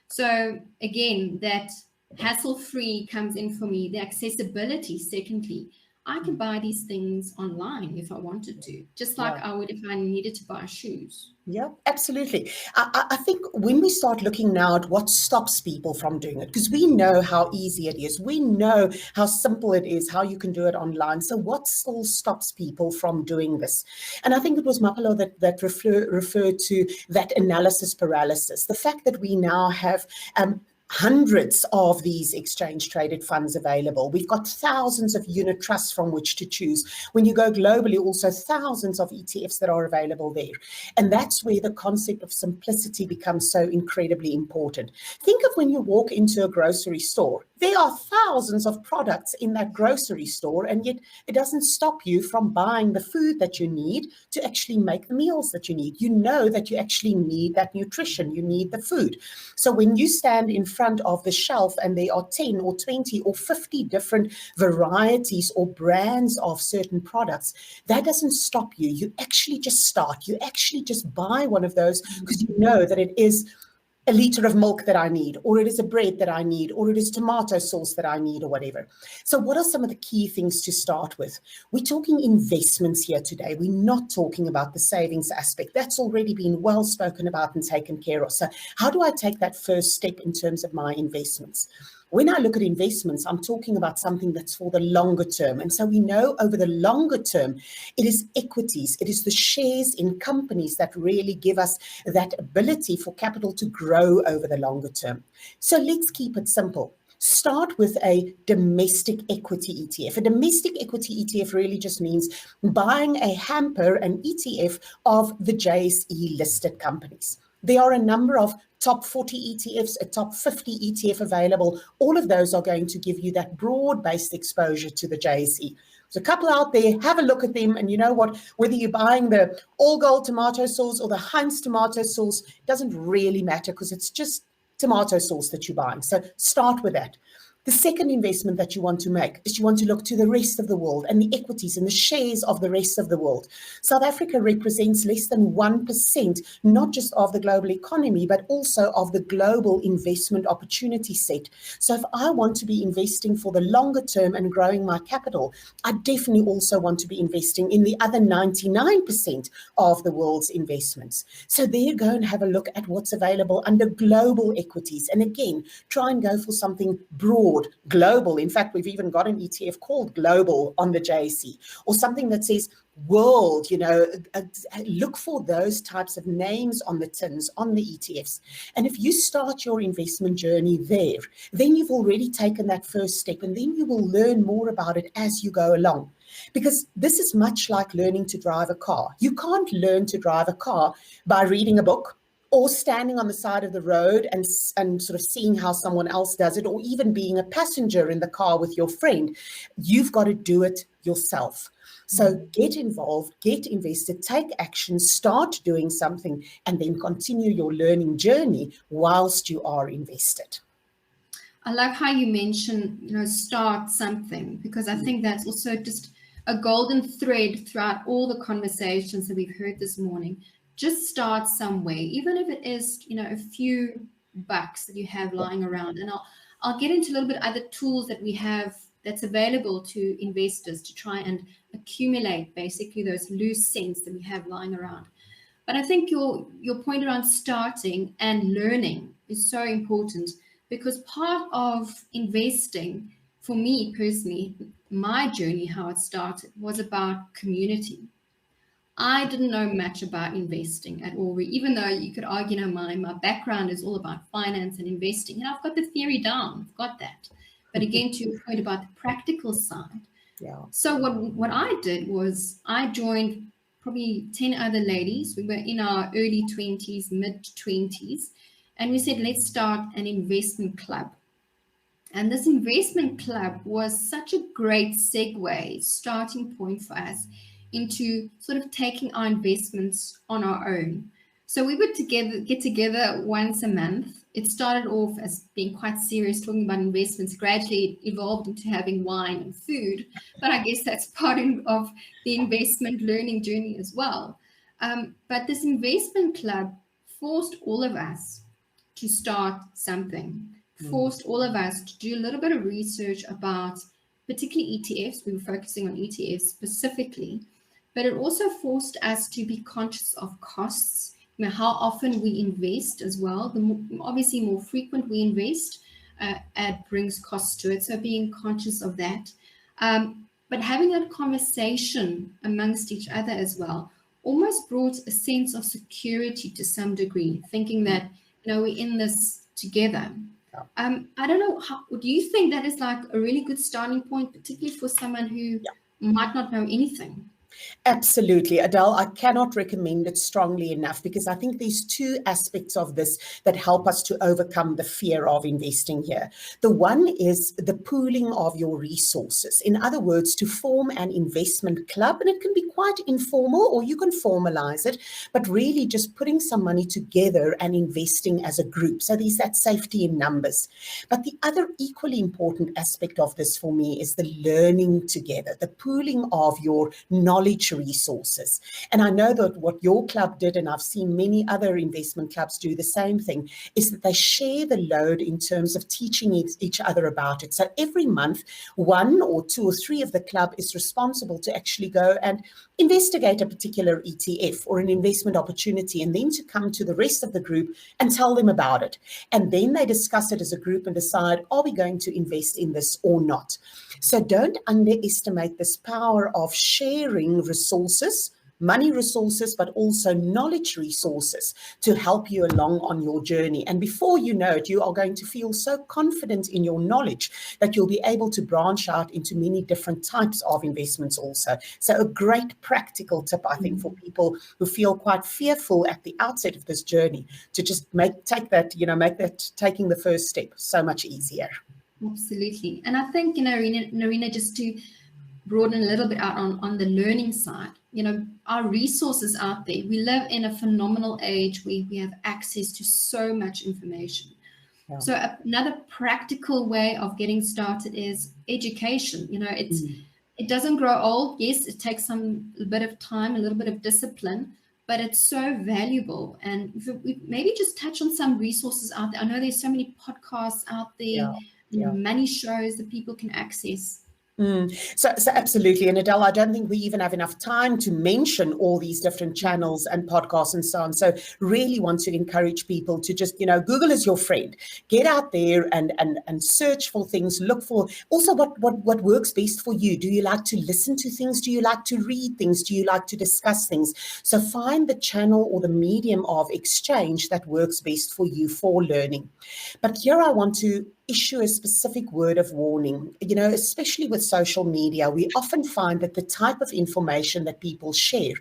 So again, that hassle-free comes in for me. The accessibility, secondly, I can buy these things online if I wanted to, just like I would if I needed to buy shoes. Yeah, absolutely. I think when we start looking now at what stops people from doing it, because we know how easy it is, we know how simple it is, how you can do it online. So what still stops people from doing this? And I think it was Mapalo that referred to that analysis paralysis, the fact that we now have hundreds of these exchange traded funds available. We've got thousands of unit trusts from which to choose. When you go globally, also thousands of ETFs that are available there. And that's where the concept of simplicity becomes so incredibly important. Think of when you walk into a grocery store. There are thousands of products in that grocery store, and yet it doesn't stop you from buying the food that you need to actually make the meals that you need. You know that you actually need that nutrition, you need the food. So when you stand in front of the shelf and there are 10 or 20 or 50 different varieties or brands of certain products, that doesn't stop you. You actually just start. You actually just buy one of those because you know that it is a liter of milk that I need, or it is a bread that I need, or it is tomato sauce that I need, or whatever. So what are some of the key things to start with? We're talking investments here today. We're not talking about the savings aspect. That's already been well spoken about and taken care of. So how do I take that first step in terms of my investments? When I look at investments, I'm talking about something that's for the longer term. And so we know over the longer term, it is equities, it is the shares in companies that really give us that ability for capital to grow over the longer term. So let's keep it simple. Start with a domestic equity ETF. A domestic equity ETF really just means buying a hamper, an ETF of the JSE listed companies. There are a number of top 40 ETFs, a top 50 ETF available. All of those are going to give you that broad-based exposure to the JSE. There's a couple out there, have a look at them, and you know what, whether you're buying the All Gold tomato sauce or the Heinz tomato sauce, doesn't really matter because it's just tomato sauce that you're buying. So start with that. The second investment that you want to make is you want to look to the rest of the world and the equities and the shares of the rest of the world. South Africa represents less than 1%, not just of the global economy, but also of the global investment opportunity set. So if I want to be investing for the longer term and growing my capital, I definitely also want to be investing in the other 99% of the world's investments. So there, go and have a look at what's available under global equities. And again, try and go for something broad. broad, global. In fact, we've even got an ETF called Global on the JSE, or something that says world, look for those types of names on the tins, on the ETFs. And if you start your investment journey there, then you've already taken that first step, and then you will learn more about it as you go along. Because this is much like learning to drive a car. You can't learn to drive a car by reading a book or standing on the side of the road and sort of seeing how someone else does it, or even being a passenger in the car with your friend. You've got to do it yourself. So get involved, get invested, take action, start doing something, and then continue your learning journey whilst you are invested. I love how you mention, start something, because I think that's also just a golden thread throughout all the conversations that we've heard this morning. Just start somewhere, even if it is, a few bucks that you have lying around. And I'll get into a little bit other tools that we have that's available to investors to try and accumulate basically those loose cents that we have lying around. But I think your point around starting and learning is so important, because part of investing, for me personally, my journey, how it started, was about community. I didn't know much about investing at all, even though you could argue, my background is all about finance and investing, and I've got the theory down, I've got that. But again, to your point about the practical side. Yeah. So what I did was I joined probably 10 other ladies. We were in our early 20s, mid 20s, and we said, let's start an investment club. And this investment club was such a great segue, starting point for us into sort of taking our investments on our own. So we would get together once a month. It started off as being quite serious, talking about investments. Gradually it evolved into having wine and food, but I guess that's part of the investment learning journey as well. But this investment club forced all of us to start something, forced all of us to do a little bit of research about particularly ETFs. We were focusing on ETFs specifically, but it also forced us to be conscious of costs, how often we invest as well. The obviously more frequent we invest, it brings costs to it. So being conscious of that, but having that conversation amongst each other as well, almost brought a sense of security to some degree, thinking that, we're in this together. I don't know, do you think that is like a really good starting point, particularly for someone who might not know anything? Absolutely, Adele. I cannot recommend it strongly enough, because I think there's two aspects of this that help us to overcome the fear of investing here. The one is the pooling of your resources. In other words, to form an investment club, and it can be quite informal or you can formalize it, but really just putting some money together and investing as a group. So there's that safety in numbers. But the other equally important aspect of this for me is the learning together, the pooling of your knowledge resources. And I know that what your club did, and I've seen many other investment clubs do the same thing, is that they share the load in terms of teaching each other about it. So every month, one or two or three of the club is responsible to actually go and investigate a particular ETF or an investment opportunity, and then to come to the rest of the group and tell them about it. And then they discuss it as a group and decide, are we going to invest in this or not? So don't underestimate this power of sharing resources, money resources, but also knowledge resources to help you along on your journey. And before you know it, you are going to feel so confident in your knowledge that you'll be able to branch out into many different types of investments also. So a great practical tip, I think, for people who feel quite fearful at the outset of this journey, to just make that taking the first step so much easier. Absolutely. And I think, Narina, just to broaden a little bit out on the learning side, our resources out there, we live in a phenomenal age where we have access to so much information. Yeah. So another practical way of getting started is education. It doesn't grow old. Yes, it takes a bit of time, a little bit of discipline, but it's so valuable. And if we maybe just touch on some resources out there. I know there's so many podcasts out there, money shows that people can access. So absolutely. And Adele, I don't think we even have enough time to mention all these different channels and podcasts and so on. So really want to encourage people to just, Google is your friend. Get out there and search for things, look for also what works best for you. Do you like to listen to things? Do you like to read things? Do you like to discuss things? So find the channel or the medium of exchange that works best for you for learning. But here I want to issue a specific word of warning. Especially with social media, we often find that the type of information that people share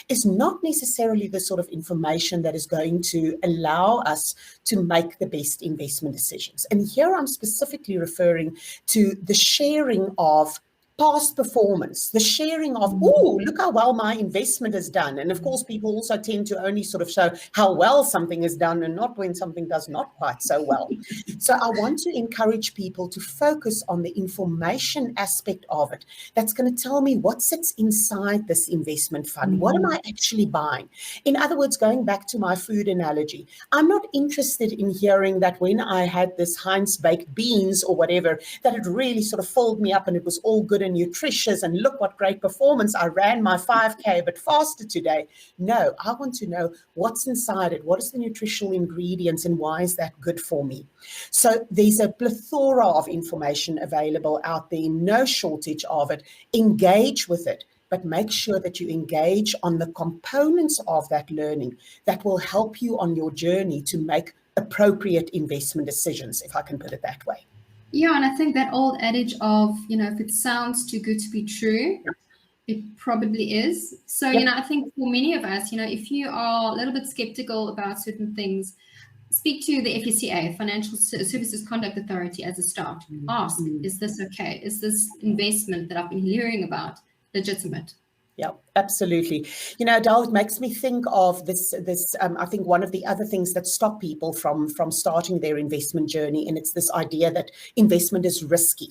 is not necessarily the sort of information that is going to allow us to make the best investment decisions. And here I'm specifically referring to the sharing of past performance, the sharing of, look how well my investment is done. And of course, people also tend to only sort of show how well something is done and not when something does not quite so well. So I want to encourage people to focus on the information aspect of it. That's going to tell me what sits inside this investment fund. What am I actually buying? In other words, going back to my food analogy, I'm not interested in hearing that when I had this Heinz baked beans or whatever, that it really sort of filled me up and it was all good and nutritious and look what great performance. I ran my 5K a bit faster today. No, I want to know what's inside it. What is the nutritional ingredients and why is that good for me? So there's a plethora of information available out there, no shortage of it. Engage with it, but make sure that you engage on the components of that learning that will help you on your journey to make appropriate investment decisions, if I can put it that way. Yeah, and I think that old adage of, if it sounds too good to be true, it probably is. So, I think for many of us, if you are a little bit skeptical about certain things, speak to the FSCA, Financial Services Conduct Authority, as a start. Ask, is this okay? Is this investment that I've been hearing about legitimate? Yeah, absolutely. Adele, it makes me think of this, I think one of the other things that stop people from starting their investment journey, and it's this idea that investment is risky.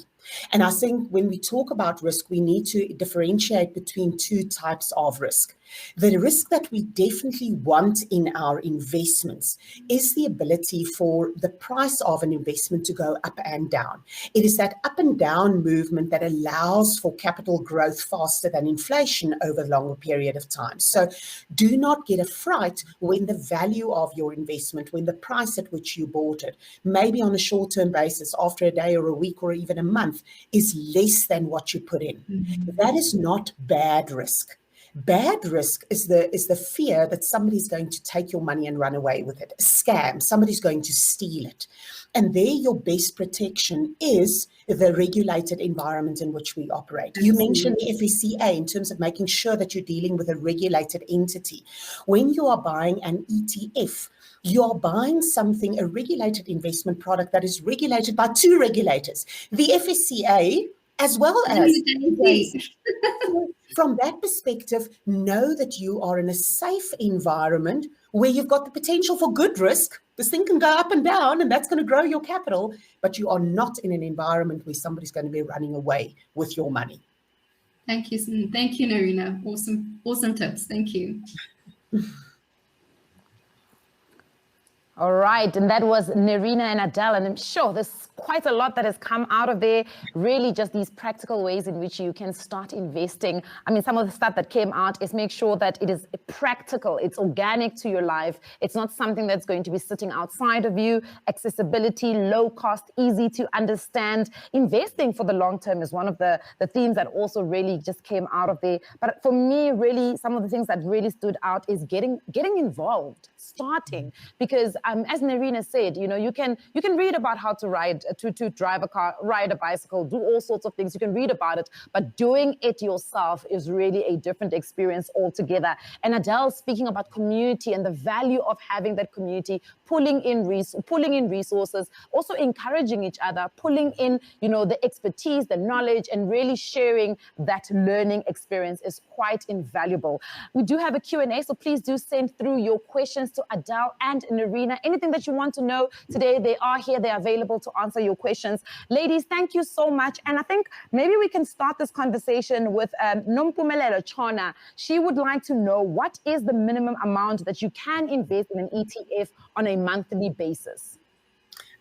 And I think when we talk about risk, we need to differentiate between two types of risk. The risk that we definitely want in our investments is the ability for the price of an investment to go up and down. It is that up and down movement that allows for capital growth faster than inflation over a longer period of time. So do not get a fright when the value of your investment, when the price at which you bought it, maybe on a short-term basis after a day or a week or even a month, is less than what you put in. That is not bad risk. Bad risk is the fear that somebody's going to take your money and run away with it. A scam, somebody's going to steal it. And there your best protection is the regulated environment in which we operate. You mentioned the FSCA in terms of making sure that you're dealing with a regulated entity. When you are buying an ETF, you're buying something, a regulated investment product that is regulated by two regulators, the FSCA as well as from that perspective, know that you are in a safe environment where you've got the potential for good risk. This thing can go up and down, and that's going to grow your capital, but you are not in an environment where somebody's going to be running away with your money. Thank you. Thank you, Nerina. Awesome tips. Thank you. All right, and that was Nerina and Adele, and I'm sure there's quite a lot that has come out of there, really just these practical ways in which you can start investing. I mean, some of the stuff that came out is make sure that it is practical, it's organic to your life, it's not something that's going to be sitting outside of you. Accessibility, low cost, easy to understand. Investing for the long term is one of the themes that also really just came out of there. But for me, really, some of the things that really stood out is getting involved, starting, because as Nerina said, you can read about how to ride, to drive a car, ride a bicycle, do all sorts of things. You can read about it, but doing it yourself is really a different experience altogether. And Adele speaking about community and the value of having that community, pulling in resources, also encouraging each other, pulling in, the expertise, the knowledge, and really sharing that learning experience is quite invaluable. We do have a Q&A, so please do send through your questions to Adele and Nerina. Anything that you want to know today, they are here, they're available to answer your questions. Ladies, thank you so much. And I think maybe we can start this conversation with Nompumelelo Chona. She would like to know, what is the minimum amount that you can invest in an ETF on a monthly basis?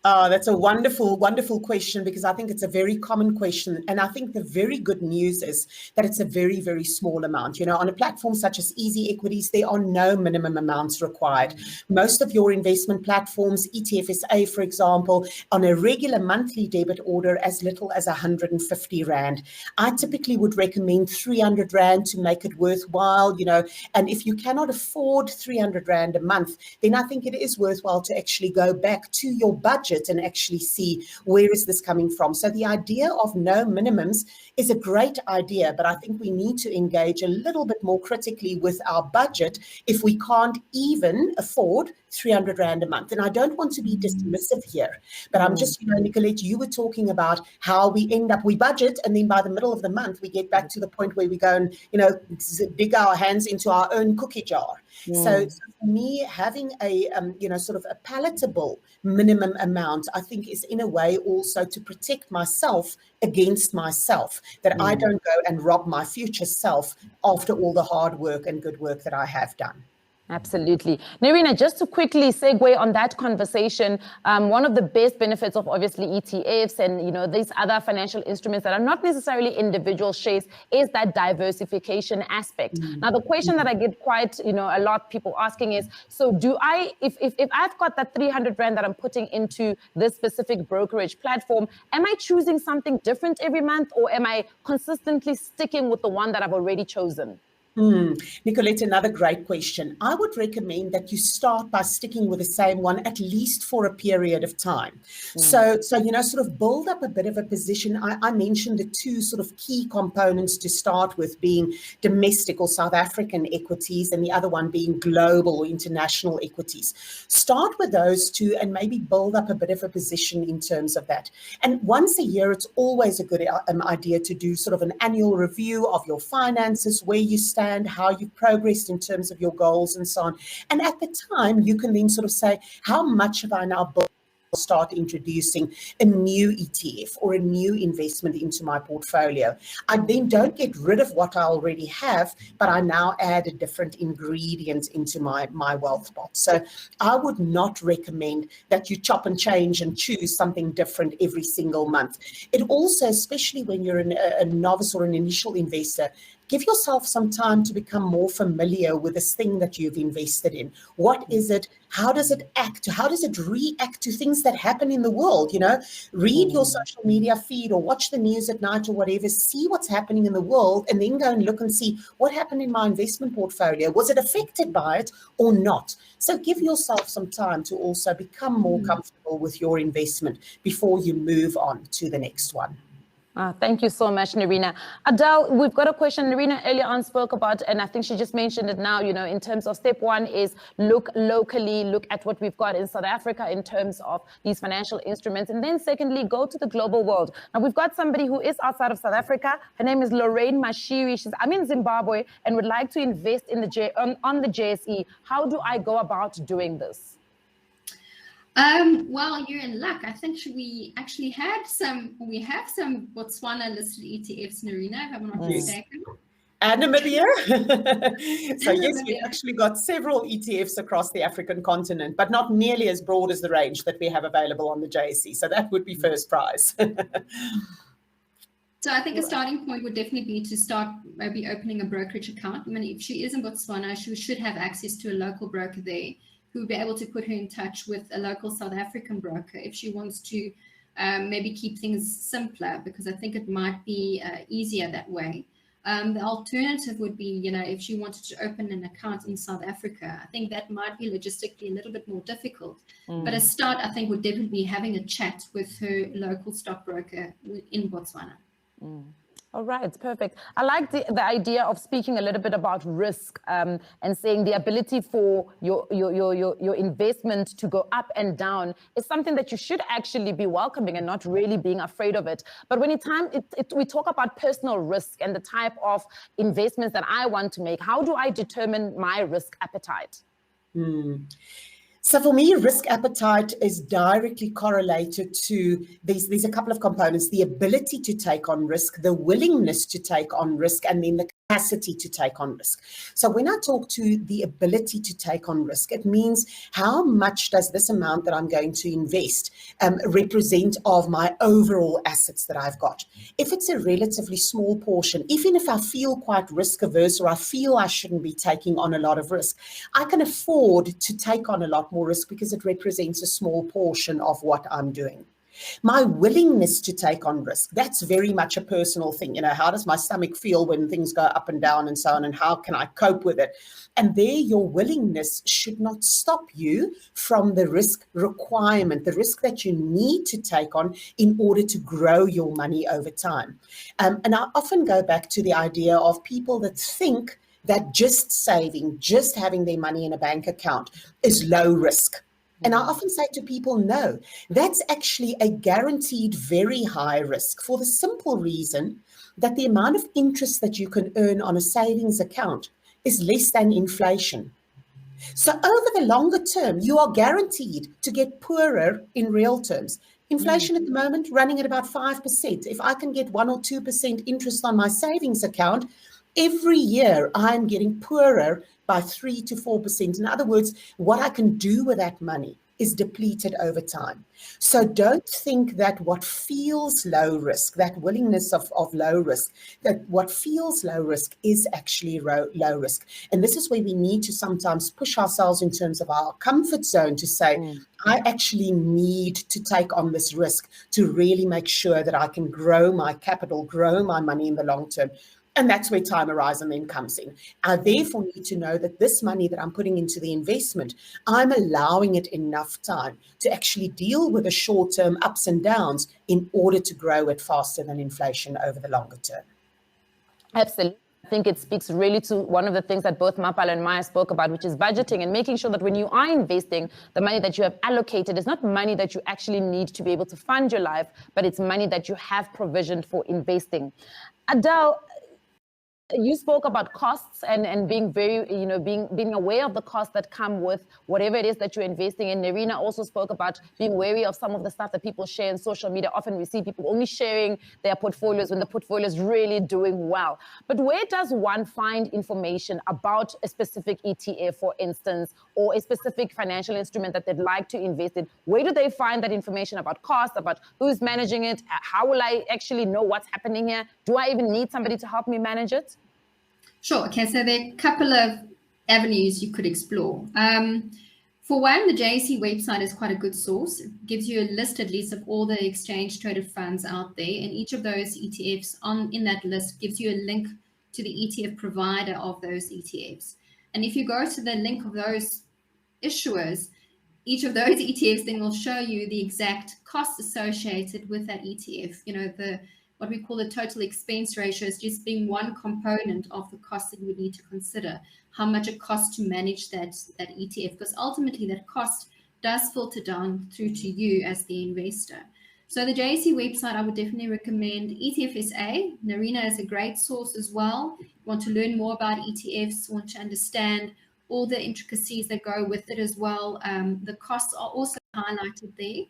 That's a wonderful, wonderful question, because I think it's a very common question. And I think the very good news is that it's a very, very small amount. You know, on a platform such as Easy Equities, there are no minimum amounts required. Most of your investment platforms, ETFSA, for example, on a regular monthly debit order, as little as 150 Rand. I typically would recommend 300 Rand to make it worthwhile, you know, and if you cannot afford 300 Rand a month, then I think it is worthwhile to actually go back to your budget and actually see where is this coming from. So the idea of no minimums is a great idea, but I think we need to engage a little bit more critically with our budget if we can't even afford 300 Rand a month. And I don't want to be dismissive here, but I'm just, you know, Nicolette, you were talking about how we budget, and then by the middle of the month, we get back to the point where we go and, you know, dig our hands into our own cookie jar. So for me, having a, you know, sort of a palatable minimum amount, I think is in a way also to protect myself against myself, that I don't go and rob my future self after all the hard work and good work that I have done. Absolutely. Nerina, just to quickly segue on that conversation, one of the best benefits of obviously ETFs and, you know, these other financial instruments that are not necessarily individual shares is that diversification aspect. Now, the question that I get quite, you know, a lot of people asking is, so do I, if I've got that 300 Rand that I'm putting into this specific brokerage platform, am I choosing something different every month, or am I consistently sticking with the one that I've already chosen? Nicolette, another great question. I would recommend that you start by sticking with the same one, at least for a period of time. So, you know, sort of build up a bit of a position. I mentioned the two sort of key components to start with, being domestic or South African equities, and the other one being global or international equities. Start with those two and maybe build up a bit of a position in terms of that. And once a year, it's always a good idea to do sort of an annual review of your finances, where you stand, how you've progressed in terms of your goals and so on. And at the time, you can then sort of say, how much have I now built? Start introducing a new ETF or a new investment into my portfolio. I then don't get rid of what I already have, but I now add a different ingredient into my wealth pot. So I would not recommend that you chop and change and choose something different every single month. It also, especially when you're a novice or an initial investor, give yourself some time to become more familiar with this thing that you've invested in. What is it? How does it act? How does it react to things that happen in the world? You know, read your social media feed or watch the news at night or whatever, see what's happening in the world, and then go and look and see what happened in my investment portfolio. Was it affected by it or not? So give yourself some time to also become more comfortable with your investment before you move on to the next one. Thank you so much, Nerina. Adele, we've got a question. Nerina earlier on spoke about, and I think she just mentioned it now, you know, in terms of step one is look locally, look at what we've got in South Africa in terms of these financial instruments. And then secondly, go to the global world. Now, we've got somebody who is outside of South Africa. Her name is Lorraine Mashiri. I'm in Zimbabwe and would like to invest in on the JSE. How do I go about doing this? Well, you're in luck. I think we actually have some Botswana listed ETFs, Nerina, if I'm not mistaken. And Namibia. So yes, we've actually got several ETFs across the African continent, but not nearly as broad as the range that we have available on the JSE. So that would be first prize. So I think a starting point would definitely be to start maybe opening a brokerage account. I mean, if she is in Botswana, she should have access to a local broker there, who would be able to put her in touch with a local South African broker if she wants to maybe keep things simpler, because I think it might be easier that way. The alternative would be, you know, if she wanted to open an account in South Africa, I think that might be logistically a little bit more difficult. But a start, I think, would definitely be having a chat with her local stockbroker in Botswana. All right, perfect. I like the idea of speaking a little bit about risk and saying the ability for your investment to go up and down is something that you should actually be welcoming and not really being afraid of it. But when we talk about personal risk and the type of investments that I want to make, how do I determine my risk appetite? So for me, risk appetite is directly correlated to there's a couple of components: the ability to take on risk, the willingness to take on risk, and then the capacity to take on risk. So when I talk to the ability to take on risk, it means how much does this amount that I'm going to invest represent of my overall assets that I've got. If it's a relatively small portion, even if I feel quite risk averse or I feel I shouldn't be taking on a lot of risk, I can afford to take on a lot more risk because it represents a small portion of what I'm doing. My willingness to take on risk, that's very much a personal thing. How does my stomach feel when things go up and down and so on, and how can I cope with it? And there, your willingness should not stop you from the risk requirement, the risk that you need to take on in order to grow your money over time. And I often go back to the idea of people that think that just saving, just having their money in a bank account is low risk. And I often say to people, no, that's actually a guaranteed very high risk, for the simple reason that the amount of interest that you can earn on a savings account is less than inflation. So over the longer term, you are guaranteed to get poorer in real terms. Inflation at the moment running at about 5%. If I can get 1 or 2% interest on my savings account, every year I'm getting poorer by 3 to 4%. In other words, what I can do with that money is depleted over time. So don't think that what feels low risk, that willingness of low risk, that what feels low risk is actually low risk. And this is where we need to sometimes push ourselves in terms of our comfort zone to say, I actually need to take on this risk to really make sure that I can grow my capital, grow my money in the long term. And that's where time horizon then comes in. I therefore need to know that this money that I'm putting into the investment, I'm allowing it enough time to actually deal with the short-term ups and downs in order to grow it faster than inflation over the longer term. Absolutely. I think it speaks really to one of the things that both Mapala and Maya spoke about, which is budgeting and making sure that when you are investing, the money that you have allocated is not money that you actually need to be able to fund your life, but it's money that you have provisioned for investing. Adele, you spoke about costs and being very, being aware of the costs that come with whatever it is that you're investing in. Nerina also spoke about being wary of some of the stuff that people share in social media. Often we see people only sharing their portfolios when the portfolio is really doing well. But where does one find information about a specific ETF, for instance, or a specific financial instrument that they'd like to invest in? Where do they find that information about costs, about who's managing it? How will I actually know what's happening here? Do I even need somebody to help me manage it? Sure. Okay, so there are a couple of avenues you could explore. For one, the JSE website is quite a good source. It gives you a list at least of all the exchange-traded funds out there, and each of those ETFs in that list gives you a link to the ETF provider of those ETFs. And if you go to the link of those issuers, each of those ETFs then will show you the exact costs associated with that ETF. What we call the total expense ratio is just being one component of the cost that you would need to consider, how much it costs to manage that ETF, because ultimately that cost does filter down through to you as the investor. So the JSE website, I would definitely recommend ETFSA. Nerina is a great source as well. You want to learn more about ETFs, want to understand all the intricacies that go with it as well. The costs are also highlighted there.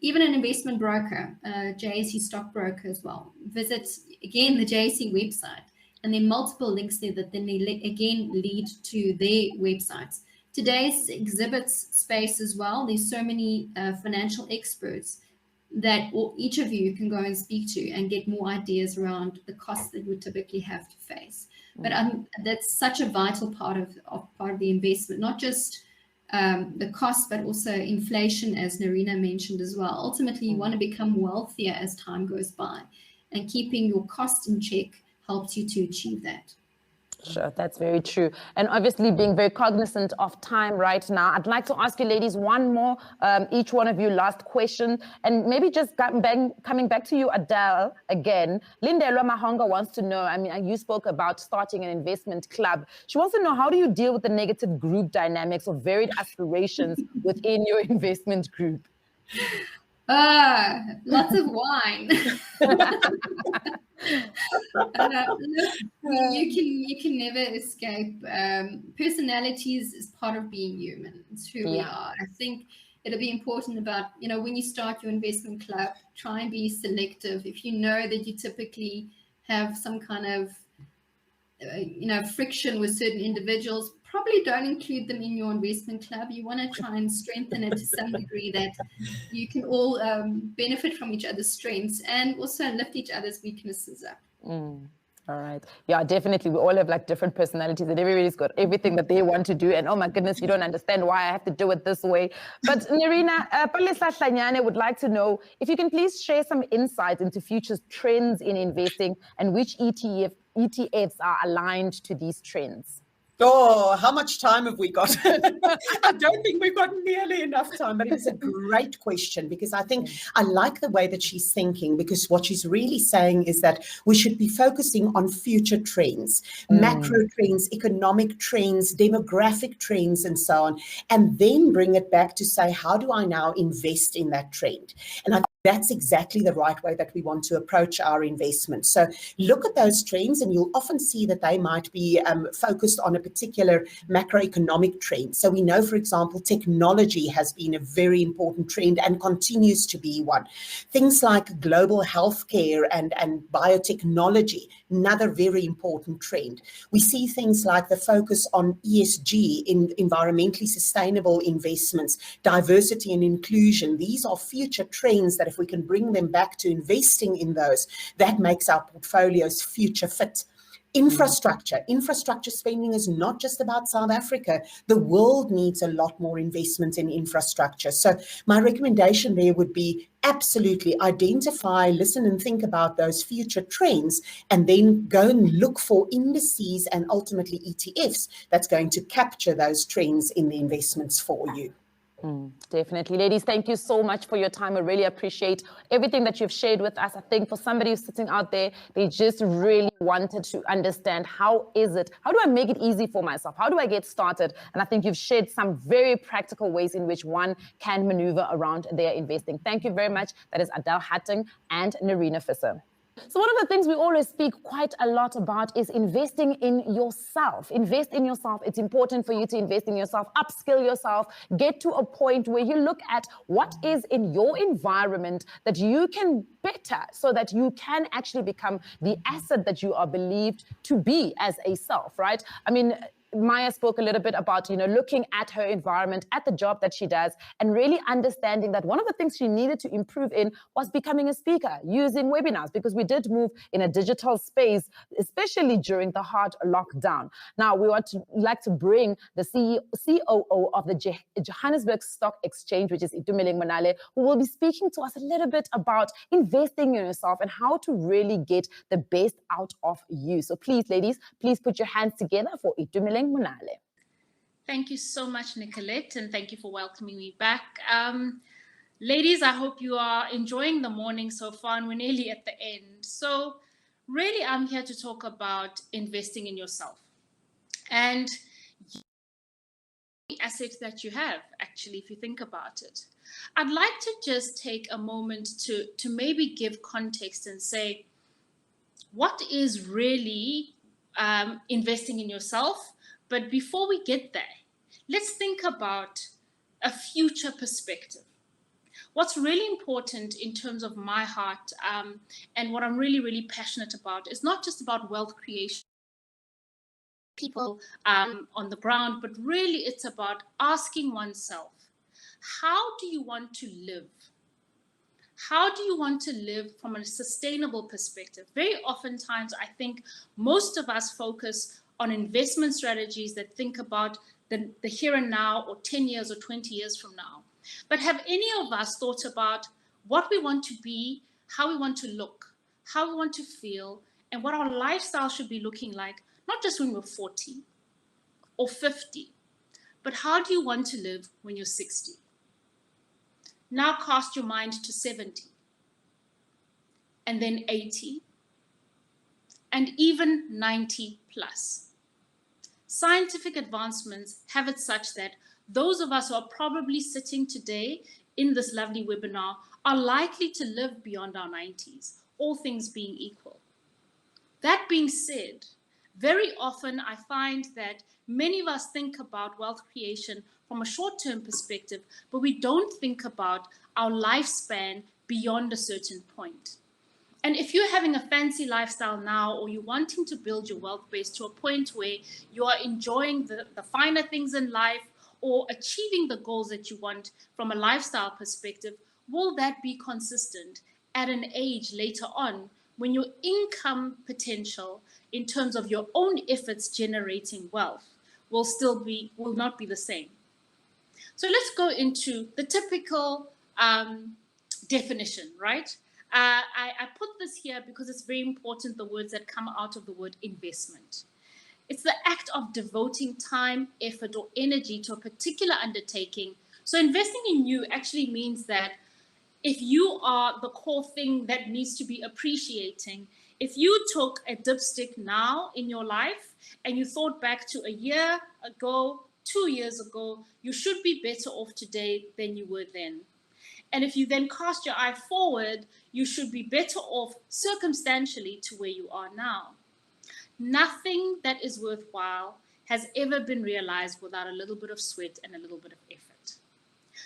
Even an investment broker, JSE stockbroker as well. Visit, again, the JSE website, and there are multiple links there that then again lead to their websites. Today's exhibits space as well, there's so many financial experts that each of you can go and speak to and get more ideas around the costs that you would typically have to face. But that's such a vital part of the investment, not just the cost, but also inflation, as Nerina mentioned as well. Ultimately, you want to become wealthier as time goes by, and keeping your cost in check helps you to achieve that. Sure, that's very true. And obviously being very cognizant of time right now, I'd like to ask you ladies one more, each one of you last question, and maybe just coming back to you, Adele, again. Lindelwa Mahonga wants to know, you spoke about starting an investment club. She wants to know, how do you deal with the negative group dynamics of varied aspirations within your investment group? Lots of wine. Look, you can never escape. Personalities is part of being human. It's who we are. I think it'll be important about, when you start your investment club, try and be selective. If you know that you typically have some kind of friction with certain individuals, probably don't include them in your investment club. You want to try and strengthen it to some degree, that you can all benefit from each other's strengths and also lift each other's weaknesses up. All right. Yeah, definitely. We all have like different personalities and everybody's got everything that they want to do. And oh my goodness, you don't understand why I have to do it this way. But Nerina, Palesa Hlanyane would like to know if you can please share some insights into future trends in investing and which ETFs are aligned to these trends. Oh, how much time have we got? I don't think we've got nearly enough time, but it's a great question, because I think I like the way that she's thinking, because what she's really saying is that we should be focusing on future trends, macro trends, economic trends, demographic trends, and so on, and then bring it back to say, how do I now invest in that trend? And I think that's exactly the right way that we want to approach our investment. So look at those trends, and you'll often see that they might be focused on a particular macroeconomic trend. So we know, for example, technology has been a very important trend and continues to be one. Things like global healthcare and biotechnology, another very important trend. We see things like the focus on ESG, in environmentally sustainable investments, diversity and inclusion. These are future trends that if we can bring them back to investing in those, that makes our portfolios future fit. Infrastructure spending is not just about South Africa. The world needs a lot more investment in infrastructure. So my recommendation there would be absolutely identify, listen and think about those future trends, and then go and look for indices and ultimately ETFs that's going to capture those trends in the investments for you. Definitely. Ladies, thank you so much for your time. I really appreciate everything that you've shared with us. I think for somebody who's sitting out there, they just really wanted to understand, how do I make it easy for myself? How do I get started? And I think you've shared some very practical ways in which one can maneuver around their investing. Thank you very much. That is Adele Hatting and Nerina Visser. So one of the things we always speak quite a lot about is investing in yourself. Invest in yourself. It's important for you to invest in yourself, upskill yourself, get to a point where you look at what is in your environment that you can better, so that you can actually become the asset that you are believed to be as a self, right? I mean, Maya spoke a little bit about, looking at her environment, at the job that she does, and really understanding that one of the things she needed to improve in was becoming a speaker, using webinars, because we did move in a digital space, especially during the hard lockdown. Now, we like to bring the COO of the Johannesburg Stock Exchange, which is Itumeleng Monale, who will be speaking to us a little bit about investing in yourself and how to really get the best out of you. So please, ladies, please put your hands together for Itumeleng Monale. Thank you so much, Nicolette, and thank you for welcoming me back. Ladies, I hope you are enjoying the morning so far, and we're nearly at the end. So really, I'm here to talk about investing in yourself and the assets that you have, actually, if you think about it. I'd like to just take a moment to maybe give context and say, what is really investing in yourself? But before we get there, let's think about a future perspective. What's really important in terms of my heart and what I'm really, really passionate about is not just about wealth creation, people on the ground, but really it's about asking oneself, how do you want to live? How do you want to live from a sustainable perspective? Very oftentimes, I think most of us focus on investment strategies that think about the here and now, or 10 years or 20 years from now. But have any of us thought about what we want to be, how we want to look, how we want to feel, and what our lifestyle should be looking like, not just when we're 40 or 50, but how do you want to live when you're 60? Now cast your mind to 70, and then 80, and even 90 plus. Scientific advancements have it such that those of us who are probably sitting today in this lovely webinar are likely to live beyond our 90s, all things being equal. That being said, very often I find that many of us think about wealth creation from a short-term perspective, but we don't think about our lifespan beyond a certain point. And if you're having a fancy lifestyle now, or you're wanting to build your wealth base to a point where you are enjoying the finer things in life or achieving the goals that you want from a lifestyle perspective, will that be consistent at an age later on when your income potential in terms of your own efforts generating wealth will not be the same? So let's go into the typical definition, right? I put this here because it's very important, the words that come out of the word investment. It's the act of devoting time, effort, or energy to a particular undertaking. So investing in you actually means that if you are the core thing that needs to be appreciating, if you took a dipstick now in your life and you thought back to a year ago, 2 years ago, you should be better off today than you were then. And if you then cast your eye forward, you should be better off circumstantially to where you are now. Nothing that is worthwhile has ever been realized without a little bit of sweat and a little bit of effort.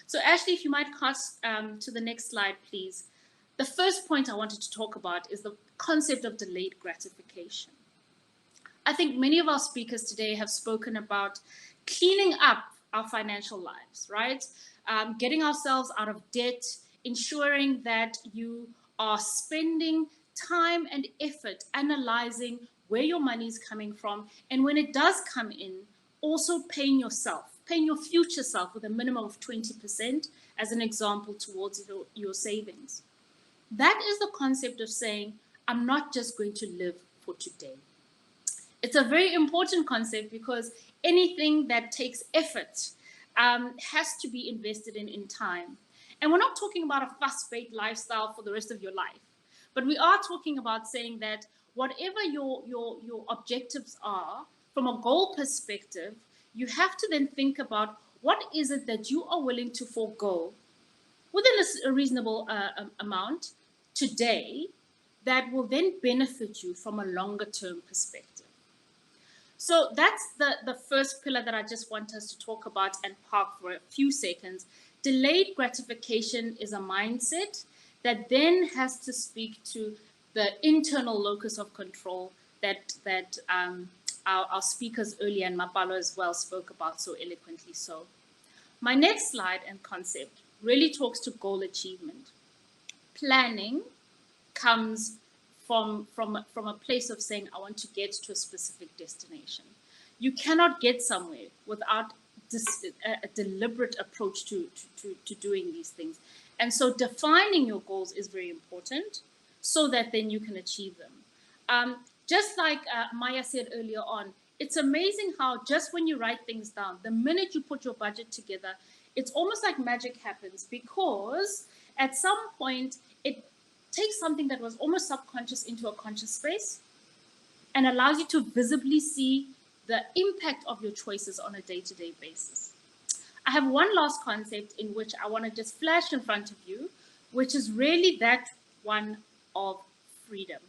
So Ashley, if you might cast to the next slide, please. The first point I wanted to talk about is the concept of delayed gratification. I think many of our speakers today have spoken about cleaning up our financial lives, right? Getting ourselves out of debt, ensuring that you are spending time and effort analyzing where your money is coming from, and when it does come in, also paying your future self with a minimum of 20% as an example towards your savings. That is the concept of saying, I'm not just going to live for today. It's a very important concept because anything that takes effort has to be invested in time. And we're not talking about a fuss-baked lifestyle for the rest of your life, but we are talking about saying that whatever your objectives are, from a goal perspective, you have to then think about what is it that you are willing to forego within a reasonable amount today that will then benefit you from a longer term perspective. So that's the first pillar that I just want us to talk about and park for a few seconds. Delayed gratification is a mindset that then has to speak to the internal locus of control that our speakers earlier, and Mapalo as well, spoke about so eloquently so. My next slide and concept really talks to goal achievement. Planning comes from a place of saying, I want to get to a specific destination. You cannot get somewhere without a deliberate approach to doing these things. And so defining your goals is very important so that then you can achieve them. Just like Maya said earlier on, it's amazing how just when you write things down, the minute you put your budget together, it's almost like magic happens, because at some point it takes something that was almost subconscious into a conscious space and allows you to visibly see the impact of your choices on a day-to-day basis. I have one last concept in which I want to just flash in front of you, which is really that one of freedom.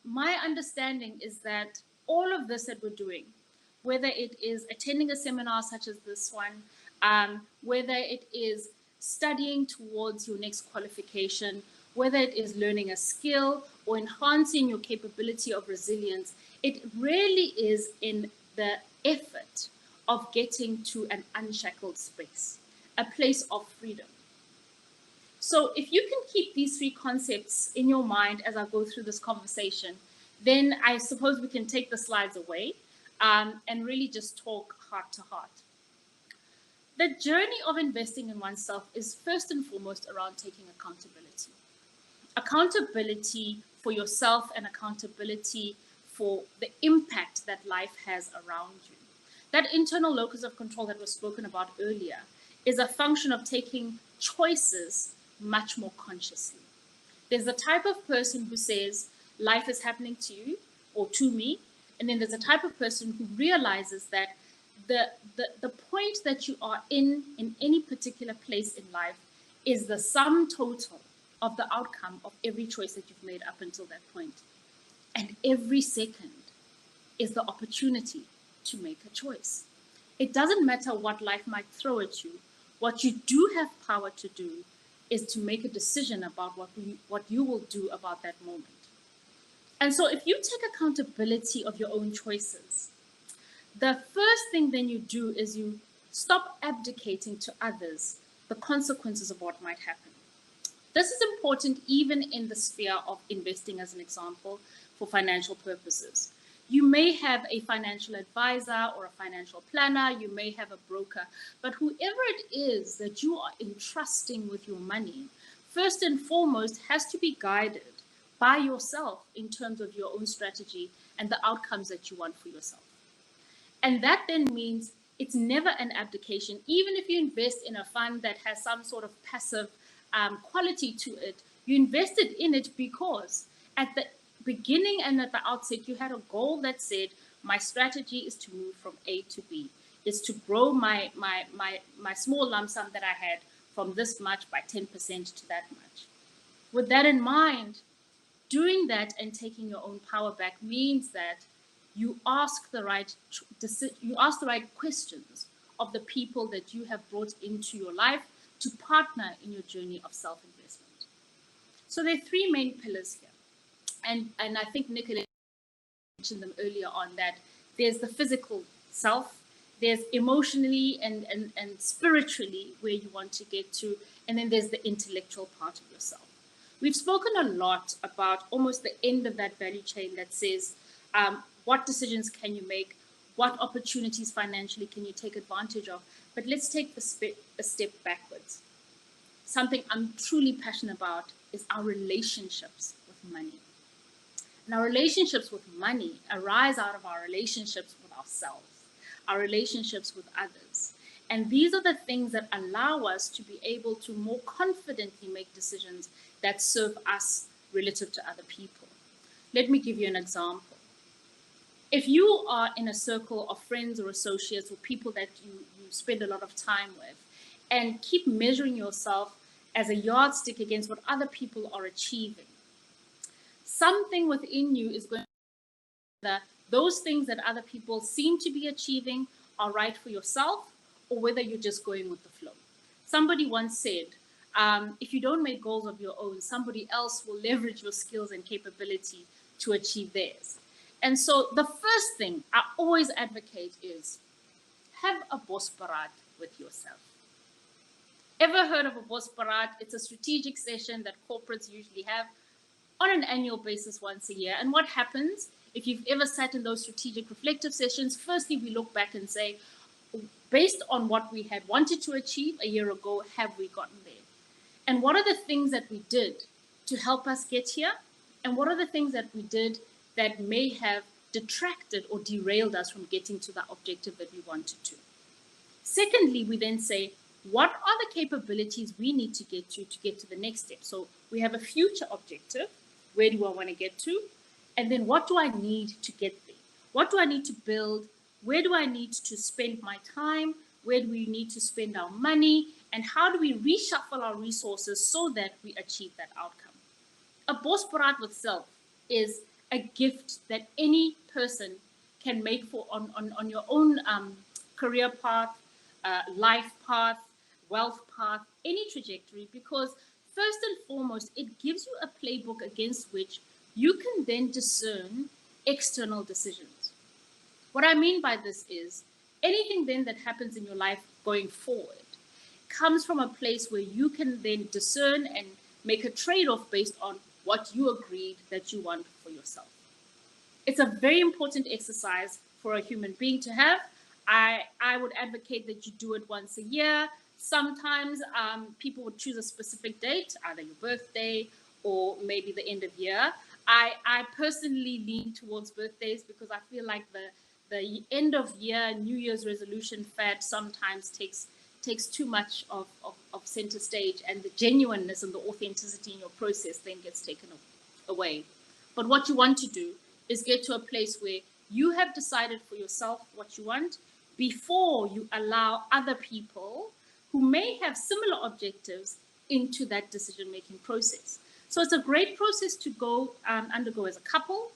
My understanding is that all of this that we're doing, whether it is attending a seminar such as this one, whether it is studying towards your next qualification, whether it is learning a skill or enhancing your capability of resilience, it really is in the effort of getting to an unshackled space, a place of freedom. So if you can keep these three concepts in your mind as I go through this conversation, then I suppose we can take the slides away and really just talk heart to heart. The journey of investing in oneself is first and foremost around taking accountability. Accountability for yourself and accountability for the impact that life has around you. That internal locus of control that was spoken about earlier is a function of taking choices much more consciously. There's a type of person who says life is happening to you or to me, and then there's a type of person who realizes that the point that you are in any particular place in life is the sum total of the outcome of every choice that you've made up until that point. And every second is the opportunity to make a choice. It doesn't matter what life might throw at you. What you do have power to do is to make a decision about what you will do about that moment. And so if you take accountability of your own choices, the first thing then you do is you stop abdicating to others the consequences of what might happen. This is important even in the sphere of investing, as an example, for financial purposes. You may have a financial advisor or a financial planner, you may have a broker, but whoever it is that you are entrusting with your money, first and foremost has to be guided by yourself in terms of your own strategy and the outcomes that you want for yourself. And that then means it's never an abdication. Even if you invest in a fund that has some sort of passive quality to it, you invested in it because at the beginning and at the outset, you had a goal that said, my strategy is to move from A to B, is to grow my small lump sum that I had from this much by 10% to that much. With that in mind, doing that and taking your own power back means that you ask the right questions of the people that you have brought into your life to partner in your journey of self-investment. So there are three main pillars here. And I think Nicola mentioned them earlier on, that there's the physical self, there's emotionally and spiritually where you want to get to, and then there's the intellectual part of yourself. We've spoken a lot about almost the end of that value chain that says, what decisions can you make? What opportunities financially can you take advantage of? But let's take a step backwards. Something I'm truly passionate about is our relationships with money. And our relationships with money arise out of our relationships with ourselves, our relationships with others. And these are the things that allow us to be able to more confidently make decisions that serve us relative to other people. Let me give you an example. If you are in a circle of friends or associates or people that you spend a lot of time with and keep measuring yourself as a yardstick against what other people are achieving, something within you is going to that those things that other people seem to be achieving are right for yourself, or whether you're just going with the flow. Somebody once said, if you don't make goals of your own, somebody else will leverage your skills and capability to achieve theirs. And so the first thing I always advocate is have a bosparat with yourself. Ever heard of a bosparat? It's a strategic session that corporates usually have on an annual basis once a year. And what happens if you've ever sat in those strategic reflective sessions? Firstly, we look back and say, based on what we had wanted to achieve a year ago, have we gotten there? And what are the things that we did to help us get here? And what are the things that we did that may have detracted or derailed us from getting to the objective that we wanted to? Secondly, we then say, what are the capabilities we need to get to the next step? So we have a future objective. Where do I want to get to? And then what do I need to get there? What do I need to build? Where do I need to spend my time? Where do we need to spend our money? And how do we reshuffle our resources so that we achieve that outcome? A bosparat with self is a gift that any person can make for on your own career path, life path, wealth path, any trajectory, because first and foremost, it gives you a playbook against which you can then discern external decisions. What I mean by this is anything then that happens in your life going forward comes from a place where you can then discern and make a trade-off based on what you agreed that you want for yourself. It's a very important exercise for a human being to have. I would advocate that you do it once a year. Sometimes people would choose a specific date, either your birthday or maybe the end of year. I personally lean towards birthdays because I feel like the end of year, New Year's resolution fad sometimes takes too much of center stage, and the genuineness and the authenticity in your process then gets taken away. But what you want to do is get to a place where you have decided for yourself what you want before you allow other people who may have similar objectives into that decision-making process. So it's a great process to go undergo as a couple,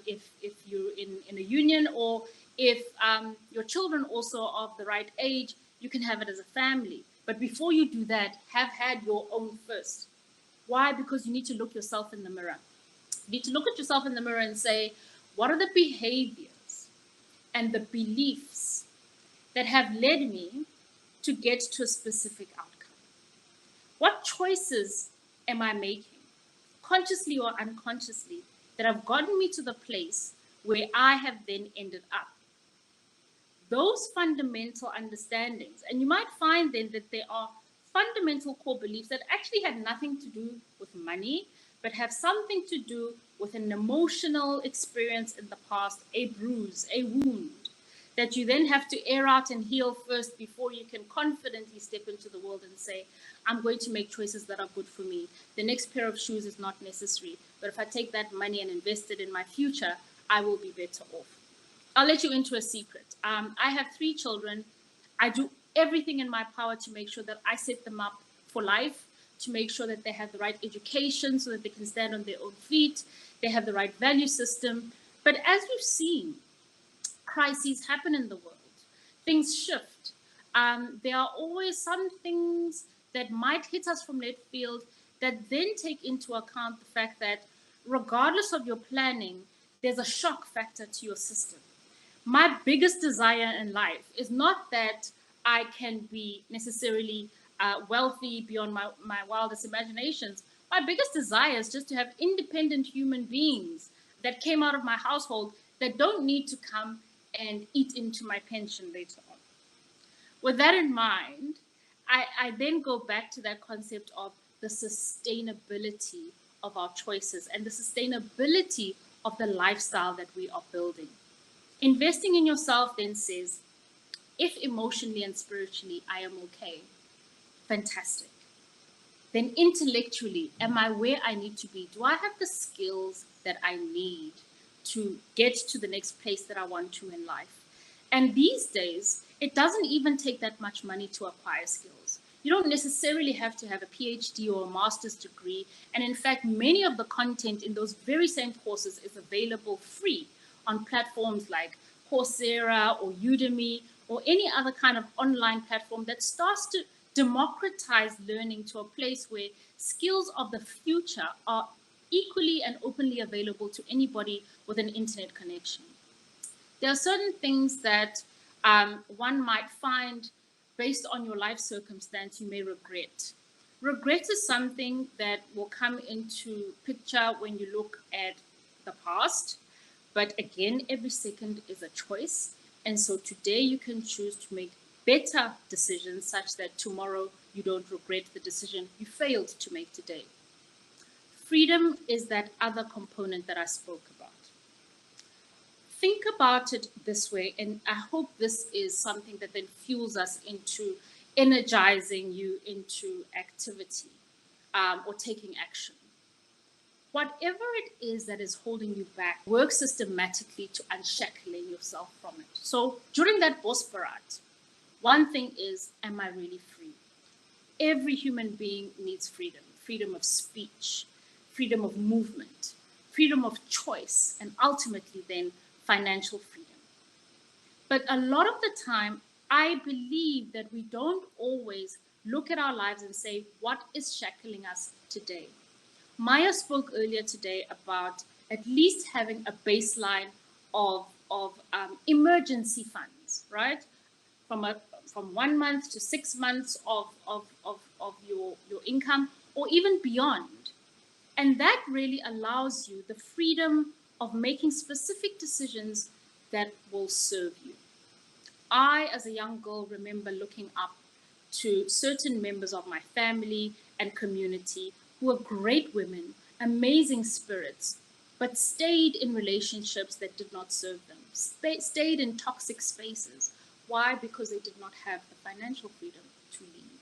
if you're in a union, or if your children also are of the right age, you can have it as a family. But before you do that, have had your own first. Why? Because you need to look yourself in the mirror. You need to look at yourself in the mirror and say, what are the behaviors and the beliefs that have led me to get to a specific outcome? What choices am I making, consciously or unconsciously, that have gotten me to the place where I have then ended up? Those fundamental understandings, and you might find then that there are fundamental core beliefs that actually had nothing to do with money, but have something to do with an emotional experience in the past, a bruise, a wound, that you then have to air out and heal first before you can confidently step into the world and say, I'm going to make choices that are good for me. The next pair of shoes is not necessary, but if I take that money and invest it in my future, I will be better off. I'll let you into a secret. I have 3 children. I do everything in my power to make sure that I set them up for life, to make sure that they have the right education so that they can stand on their own feet, they have the right value system. But as we've seen, crises happen in the world. Things shift. There are always some things that might hit us from left field that then take into account the fact that regardless of your planning, there's a shock factor to your system. My biggest desire in life is not that I can be necessarily wealthy beyond my wildest imaginations. My biggest desire is just to have independent human beings that came out of my household that don't need to come and eat into my pension later on. With that in mind, I then go back to that concept of the sustainability of our choices and the sustainability of the lifestyle that we are building. Investing in yourself then says, if emotionally and spiritually I am okay, fantastic. Then intellectually, am I where I need to be? Do I have the skills that I need to get to the next place that I want to in life? And these days, it doesn't even take that much money to acquire skills. You don't necessarily have to have a PhD or a master's degree. And in fact, many of the content in those very same courses is available free on platforms like Coursera or Udemy or any other kind of online platform that starts to democratize learning to a place where skills of the future are equally and openly available to anybody with an internet connection. There are certain things that one might find based on your life circumstance you may regret. Regret is something that will come into picture when you look at the past. But again, every second is a choice. And so today you can choose to make better decisions such that tomorrow you don't regret the decision you failed to make today. Freedom is that other component that I spoke about. Think about it this way, and I hope this is something that then fuels us into energizing you into activity or taking action. Whatever it is that is holding you back, work systematically to unshackling yourself from it. So during that Bosbarat, one thing is, am I really free? Every human being needs freedom, freedom of speech, freedom of movement, freedom of choice, and ultimately then financial freedom. But a lot of the time, I believe that we don't always look at our lives and say, what is shackling us today? Maya spoke earlier today about at least having a baseline of emergency funds, right? From 1 month to 6 months of your income or even beyond. And that really allows you the freedom of making specific decisions that will serve you. I, as a young girl, remember looking up to certain members of my family and community who were great women, amazing spirits, but stayed in relationships that did not serve them, stayed in toxic spaces. Why? Because they did not have the financial freedom to leave.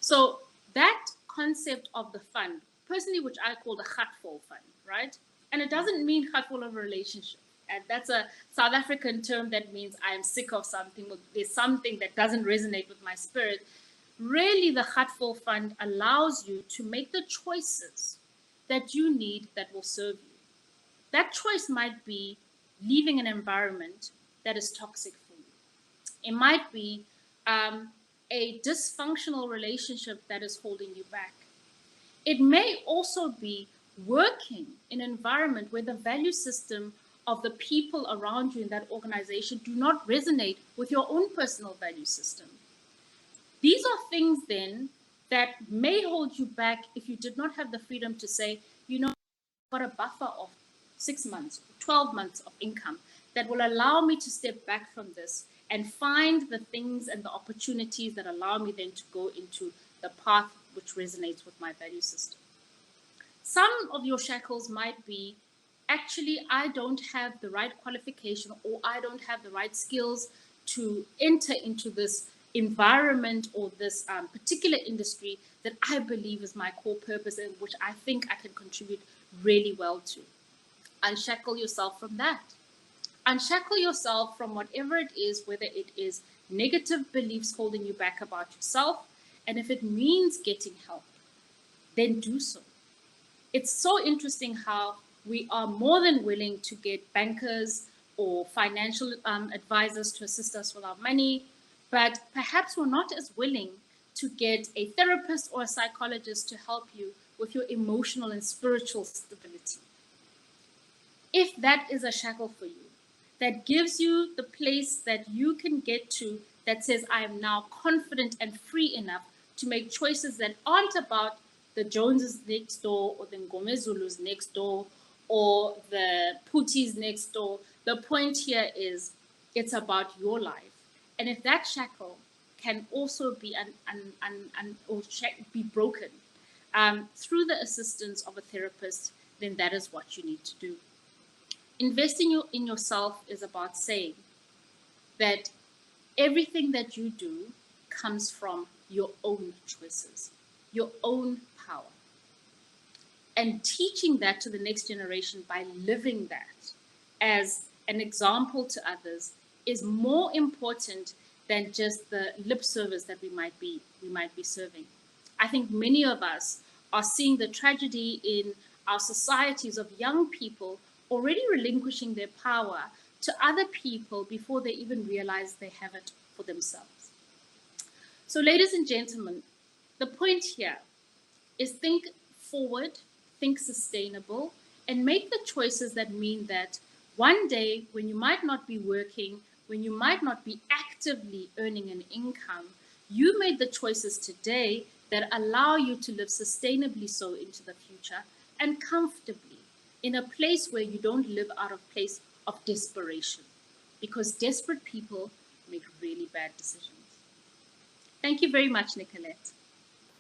So that concept of the fund, personally, which I call the Gatvol fund, right? And it doesn't mean Gatvol of a relationship. And that's a South African term that means I am sick of something, or there's something that doesn't resonate with my spirit. really the Gatful Fund allows you to make the choices that you need that will serve you. That choice might be leaving an environment that is toxic for you. It might be a dysfunctional relationship that is holding you back. It may also be working in an environment where the value system of the people around you in that organization do not resonate with your own personal value system. These are things then that may hold you back if you did not have the freedom to say, you know, I've got a buffer of 6 months, 12 months of income that will allow me to step back from this and find the things and the opportunities that allow me then to go into the path which resonates with my value system. Some of your shackles might be, actually, I don't have the right qualification or I don't have the right skills to enter into this environment or this particular industry that I believe is my core purpose and which I think I can contribute really well to. Unshackle yourself from that. Unshackle yourself from whatever it is, whether it is negative beliefs holding you back about yourself, and if it means getting help, then do so. It's so interesting how we are more than willing to get bankers or financial advisors to assist us with our money, but perhaps we're not as willing to get a therapist or a psychologist to help you with your emotional and spiritual stability. If that is a shackle for you, that gives you the place that you can get to that says, I am now confident and free enough to make choices that aren't about the Joneses next door or the Ngomezulus next door or the Putis next door. The point here is it's about your life. And if that shackle can also be be broken through the assistance of a therapist, then that is what you need to do. Investing in yourself is about saying that everything that you do comes from your own choices, your own power. And teaching that to the next generation by living that as an example to others is more important than just the lip service that we might be serving. I think many of us are seeing the tragedy in our societies of young people already relinquishing their power to other people before they even realize they have it for themselves. So, ladies and gentlemen, the point here is think forward, think sustainable, and make the choices that mean that one day when you might not be working, when you might not be actively earning an income, you made the choices today that allow you to live sustainably so into the future and comfortably in a place where you don't live out of place of desperation, because desperate people make really bad decisions. Thank you very much, Nicolette.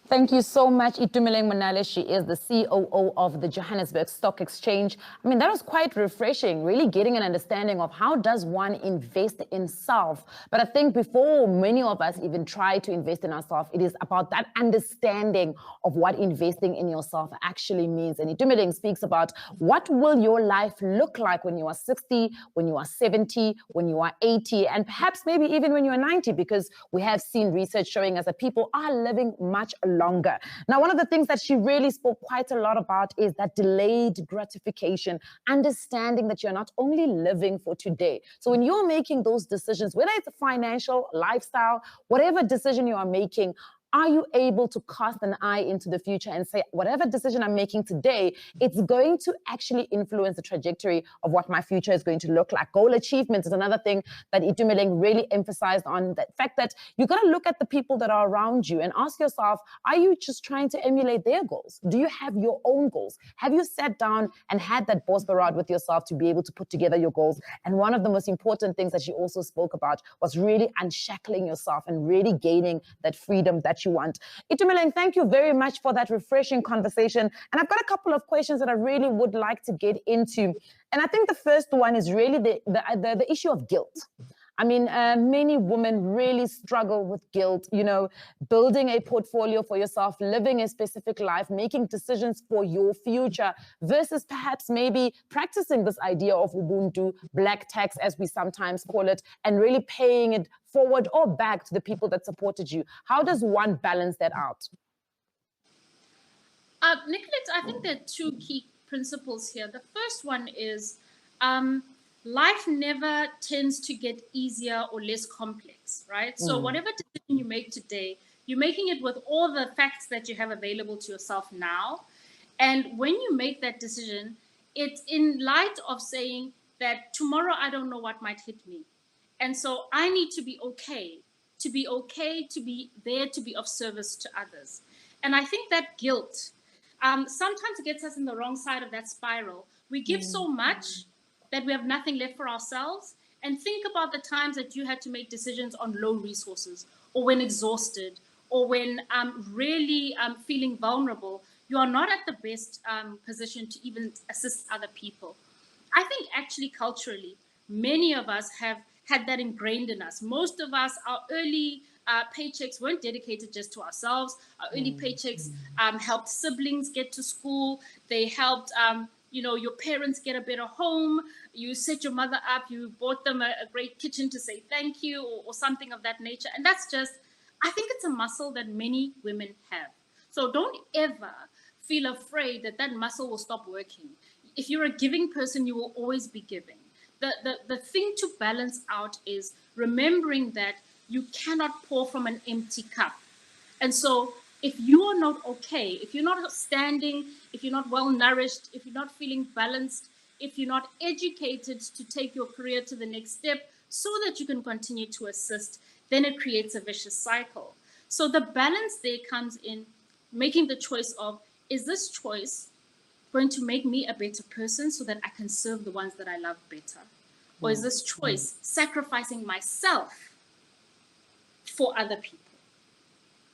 Thank you so much, Itumeleng Manale. She is the COO of the Johannesburg Stock Exchange. I mean, that was quite refreshing, really getting an understanding of how does one invest in self. But I think before many of us even try to invest in ourselves, it is about that understanding of what investing in yourself actually means. And Itumeleng speaks about what will your life look like when you are 60, when you are 70, when you are 80, and perhaps maybe even when you are 90, because we have seen research showing us that people are living much longer. Now, one of the things that she really spoke quite a lot about is that delayed gratification, understanding that you're not only living for today. So when you're making those decisions, whether it's a financial, lifestyle, whatever decision you are making, are you able to cast an eye into the future and say, whatever decision I'm making today, it's going to actually influence the trajectory of what my future is going to look like? Goal achievement is another thing that Itumeleng really emphasized on, the fact that you got to look at the people that are around you and ask yourself, are you just trying to emulate their goals? Do you have your own goals? Have you sat down and had that boss barad with yourself to be able to put together your goals? And one of the most important things that she also spoke about was really unshackling yourself and really gaining that freedom that you want. Itumeleng, thank you very much for that refreshing conversation. And I've got a couple of questions that I really would like to get into. And I think the first one is really the issue of guilt. I mean, many women really struggle with guilt, you know, building a portfolio for yourself, living a specific life, making decisions for your future versus perhaps maybe practicing this idea of Ubuntu, black tax, as we sometimes call it, and really paying it forward or back to the people that supported you. How does one balance that out? Nicolette, I think there are two key principles here. The first one is life never tends to get easier or less complex, right? So whatever decision you make today, you're making it with all the facts that you have available to yourself now. And when you make that decision, it's in light of saying that tomorrow I don't know what might hit me. And so I need to be okay, to be there, to be of service to others. And I think that guilt sometimes gets us in the wrong side of that spiral. We give so much that we have nothing left for ourselves. And think about the times that you had to make decisions on low resources, or when exhausted, or when really feeling vulnerable. You are not at the best position to even assist other people. I think actually culturally, many of us have had that ingrained in us. Most of us, our early paychecks weren't dedicated just to ourselves. Our early paychecks helped siblings get to school. They helped, you know, your parents get a better home. You set your mother up. You bought them a great kitchen to say thank you, or something of that nature. And that's just, I think it's a muscle that many women have. So don't ever feel afraid that that muscle will stop working. If you're a giving person, you will always be giving. The thing to balance out is remembering that you cannot pour from an empty cup. And so if you are not okay, if you're not standing, if you're not well nourished, if you're not feeling balanced, if you're not educated to take your career to the next step so that you can continue to assist, then it creates a vicious cycle. So the balance there comes in making the choice of, is this choice going to make me a better person so that I can serve the ones that I love better? Or is this choice sacrificing myself for other people?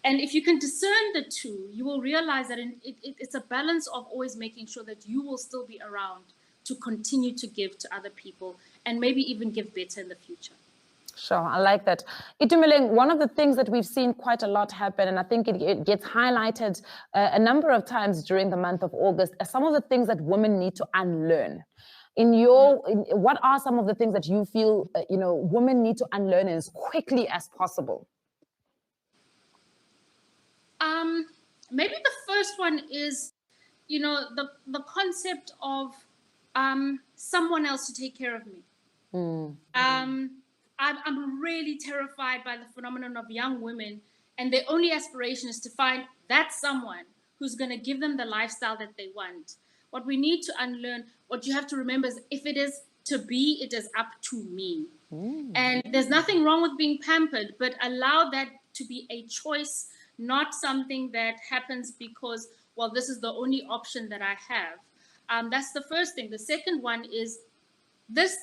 And if you can discern the two, you will realize that it's a balance of always making sure that you will still be around to continue to give to other people and maybe even give better in the future. Sure, I like that. Itumeleng, one of the things that we've seen quite a lot happen, and I think it gets highlighted a number of times during the month of August, are some of the things that women need to unlearn. What are some of the things that you feel, women need to unlearn as quickly as possible? Maybe the first one is, the concept of someone else to take care of me. I'm really terrified by the phenomenon of young women, and their only aspiration is to find that someone who's going to give them the lifestyle that they want. What we need to unlearn, what you have to remember is, if it is to be, it is up to me. And there's nothing wrong with being pampered, but allow that to be a choice, not something that happens because, well, this is the only option that I have. That's the first thing. The second one is this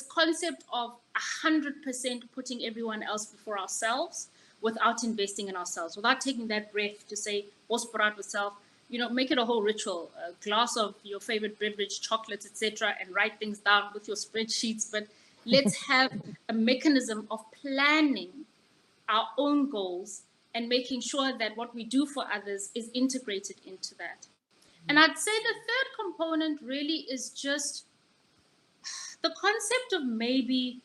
concept of 100% putting everyone else before ourselves without investing in ourselves, without taking that breath to say, "Bosprat with self," make it a whole ritual, a glass of your favorite beverage, chocolates, etc., and write things down with your spreadsheets. But let's have a mechanism of planning our own goals and making sure that what we do for others is integrated into that. And I'd say the third component really is just the concept of maybe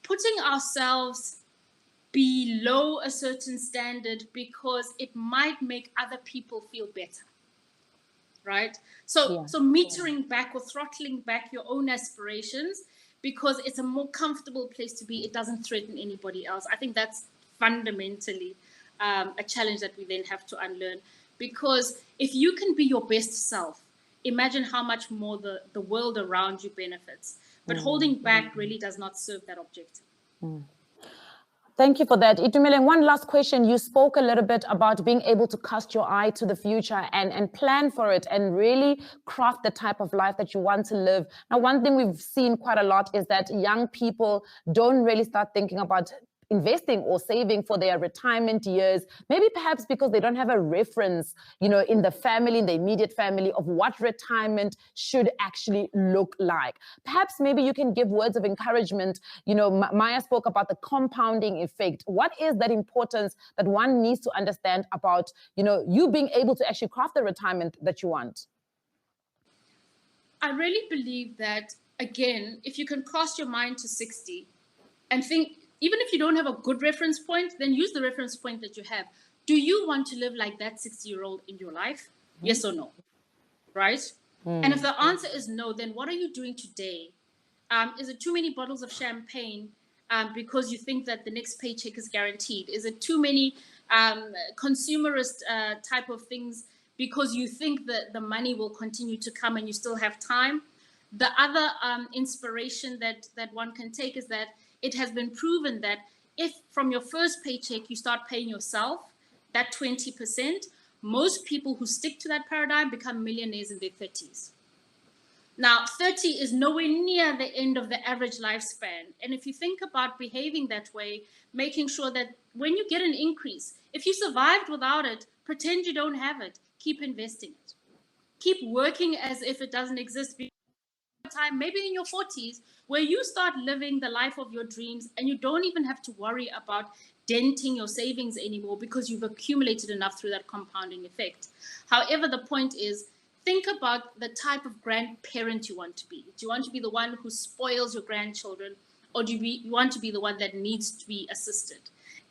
putting ourselves below a certain standard because it might make other people feel better, right? So metering back or throttling back your own aspirations because it's a more comfortable place to be. It doesn't threaten anybody else. I think that's fundamentally a challenge that we then have to unlearn, because if you can be your best self, imagine how much more the world around you benefits. But holding back really does not serve that objective. Thank you for that. Itumeleng, one last question. You spoke a little bit about being able to cast your eye to the future and plan for it and really craft the type of life that you want to live. Now, one thing we've seen quite a lot is that young people don't really start thinking about investing or saving for their retirement years, maybe perhaps because they don't have a reference, in the family, in the immediate family, of what retirement should actually look like. Perhaps maybe you can give words of encouragement. Maya spoke about the compounding effect. What is that importance that one needs to understand about, you being able to actually craft the retirement that you want? I really believe that, again, if you can cast your mind to 60 and think, even if you don't have a good reference point, then use the reference point that you have. Do you want to live like that 60-year-old in your life? Yes or no? Right? And if the answer is no, then what are you doing today? Is it too many bottles of champagne because you think that the next paycheck is guaranteed? Is it too many consumerist type of things because you think that the money will continue to come and you still have time? The other inspiration that one can take is that it has been proven that if from your first paycheck you start paying yourself that 20%, most people who stick to that paradigm become millionaires in their 30s. Now, 30 is nowhere near the end of the average lifespan. And if you think about behaving that way, making sure that when you get an increase, if you survived without it, pretend you don't have it, keep investing it. Keep working as if it doesn't exist. Time, maybe in your 40s, where you start living the life of your dreams and you don't even have to worry about denting your savings anymore because you've accumulated enough through that compounding effect. However, the point is, think about the type of grandparent you want to be. Do you want to be the one who spoils your grandchildren, or do you want to be the one that needs to be assisted?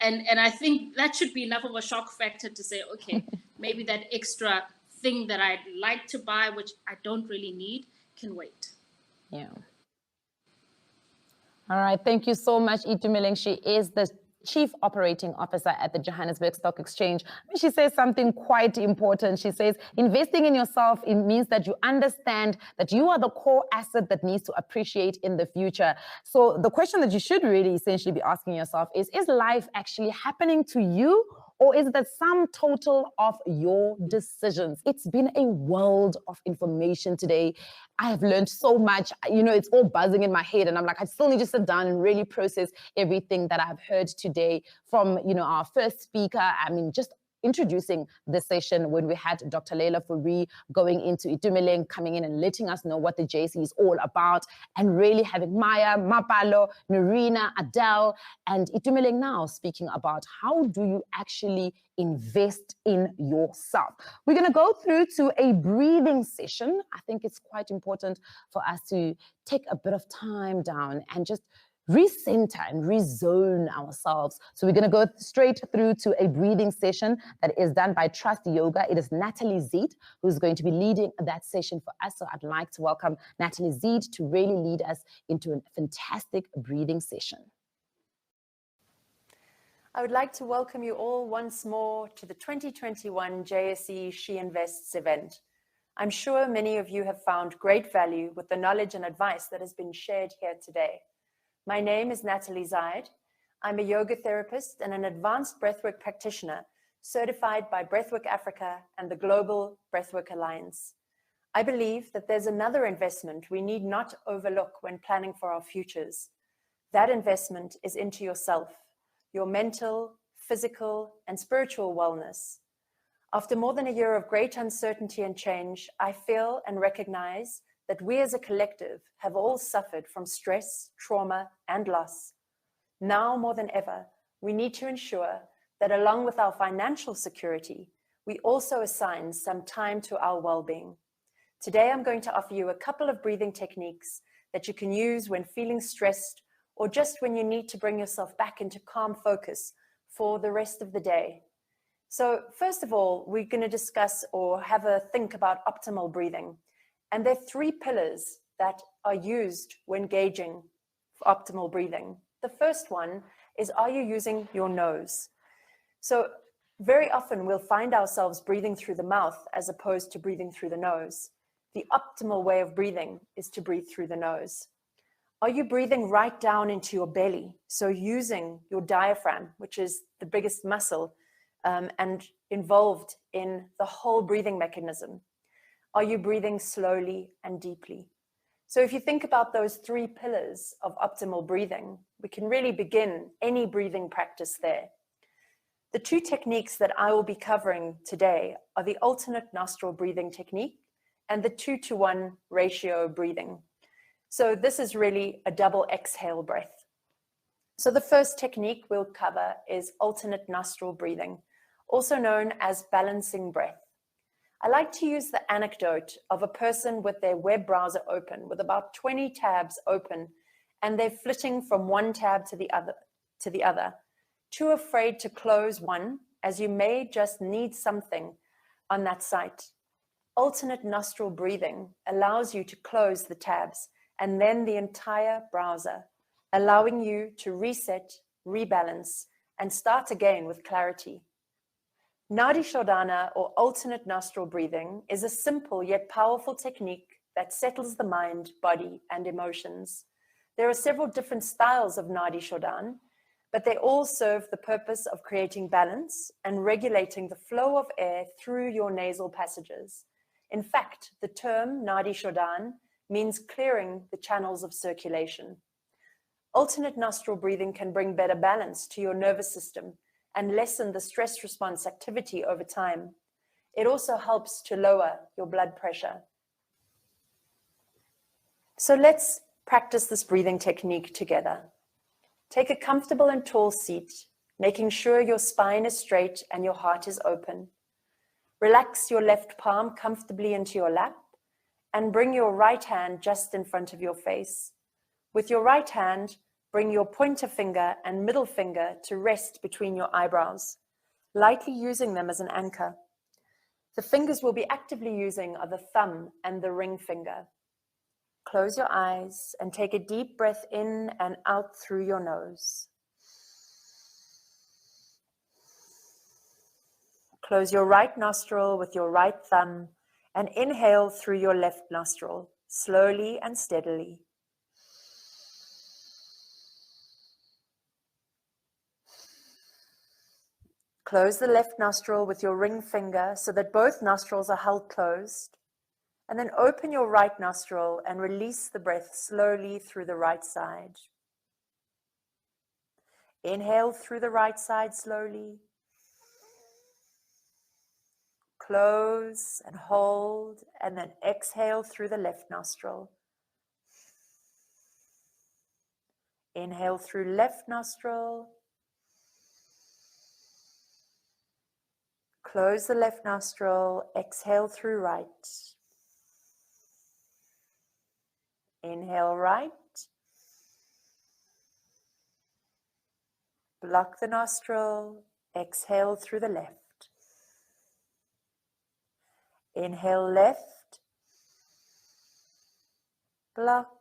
And I think that should be enough of a shock factor to say, okay, maybe that extra thing that I'd like to buy, which I don't really need, can wait. Yeah. All right. Thank you so much, Itumeleng. She is the Chief Operating Officer at the Johannesburg Stock Exchange. She says something quite important. She says, investing in yourself, it means that you understand that you are the core asset that needs to appreciate in the future. So the question that you should really essentially be asking yourself is life actually happening to you? Or is that sum total of your decisions? It's been a world of information today. I have learned so much. It's all buzzing in my head. And I'm like, I still need to sit down and really process everything that I've heard today from, our first speaker. Just introducing the session when we had Dr. Leila Fourie going into Itumeleng, coming in and letting us know what the JSE is all about, and really having Maya, Mapalo, Narina, Adele, and Itumeleng now speaking about how do you actually invest in yourself. We're going to go through to a breathing session. I think it's quite important for us to take a bit of time down and just recenter and rezone ourselves. So we're going to go straight through to a breathing session that is done by Trust Yoga. It is Natalie Zeet who's going to be leading that session for us. So I'd like to welcome Natalie Zeet to really lead us into a fantastic breathing session. I would like to welcome you all once more to the 2021 JSE She Invests event. I'm sure many of you have found great value with the knowledge and advice that has been shared here today. My name is Natalie Zeet. I'm a yoga therapist and an advanced breathwork practitioner certified by Breathwork Africa and the Global Breathwork Alliance. I believe that there's another investment we need not overlook when planning for our futures. That investment is into yourself, your mental, physical, and spiritual wellness. After more than a year of great uncertainty and change, I feel and recognize that we as a collective have all suffered from stress, trauma, and loss. Now more than ever, we need to ensure that along with our financial security, we also assign some time to our well-being. Today, I'm going to offer you a couple of breathing techniques that you can use when feeling stressed or just when you need to bring yourself back into calm focus for the rest of the day. So first of all, we're going to discuss or have a think about optimal breathing. And there are three pillars that are used when gauging optimal breathing. The first one is, are you using your nose? So very often we'll find ourselves breathing through the mouth as opposed to breathing through the nose. The optimal way of breathing is to breathe through the nose. Are you breathing right down into your belly? So using your diaphragm, which is the biggest muscle and involved in the whole breathing mechanism. Are you breathing slowly and deeply? So if you think about those 3 pillars of optimal breathing, we can really begin any breathing practice there. The 2 techniques that I will be covering today are the alternate nostril breathing technique and the 2-to-1 ratio breathing. So this is really a double exhale breath. So the first technique we'll cover is alternate nostril breathing, also known as balancing breath. I like to use the anecdote of a person with their web browser open, with about 20 tabs open, and they're flitting from one tab to the other, too afraid to close one, as you may just need something on that site. Alternate nostril breathing allows you to close the tabs and then the entire browser, allowing you to reset, rebalance, and start again with clarity. Nadi Shodhana, or alternate nostril breathing, is a simple yet powerful technique that settles the mind, body, and emotions. There are several different styles of Nadi Shodhana, but they all serve the purpose of creating balance and regulating the flow of air through your nasal passages. In fact, the term Nadi Shodhana means clearing the channels of circulation. Alternate nostril breathing can bring better balance to your nervous system and lessen the stress response activity over time. It also helps to lower your blood pressure. So let's practice this breathing technique together. Take a comfortable and tall seat, making sure your spine is straight and your heart is open. Relax your left palm comfortably into your lap and bring your right hand just in front of your face. With your right hand, bring your pointer finger and middle finger to rest between your eyebrows, lightly using them as an anchor. The fingers we'll be actively using are the thumb and the ring finger. Close your eyes and take a deep breath in and out through your nose. Close your right nostril with your right thumb and inhale through your left nostril, slowly and steadily. Close the left nostril with your ring finger so that both nostrils are held closed. And then open your right nostril and release the breath slowly through the right side. Inhale through the right side slowly. Close and hold, and then exhale through the left nostril. Inhale through left nostril. Close the left nostril, exhale through right. Inhale right. Block the nostril, exhale through the left. Inhale left. Block,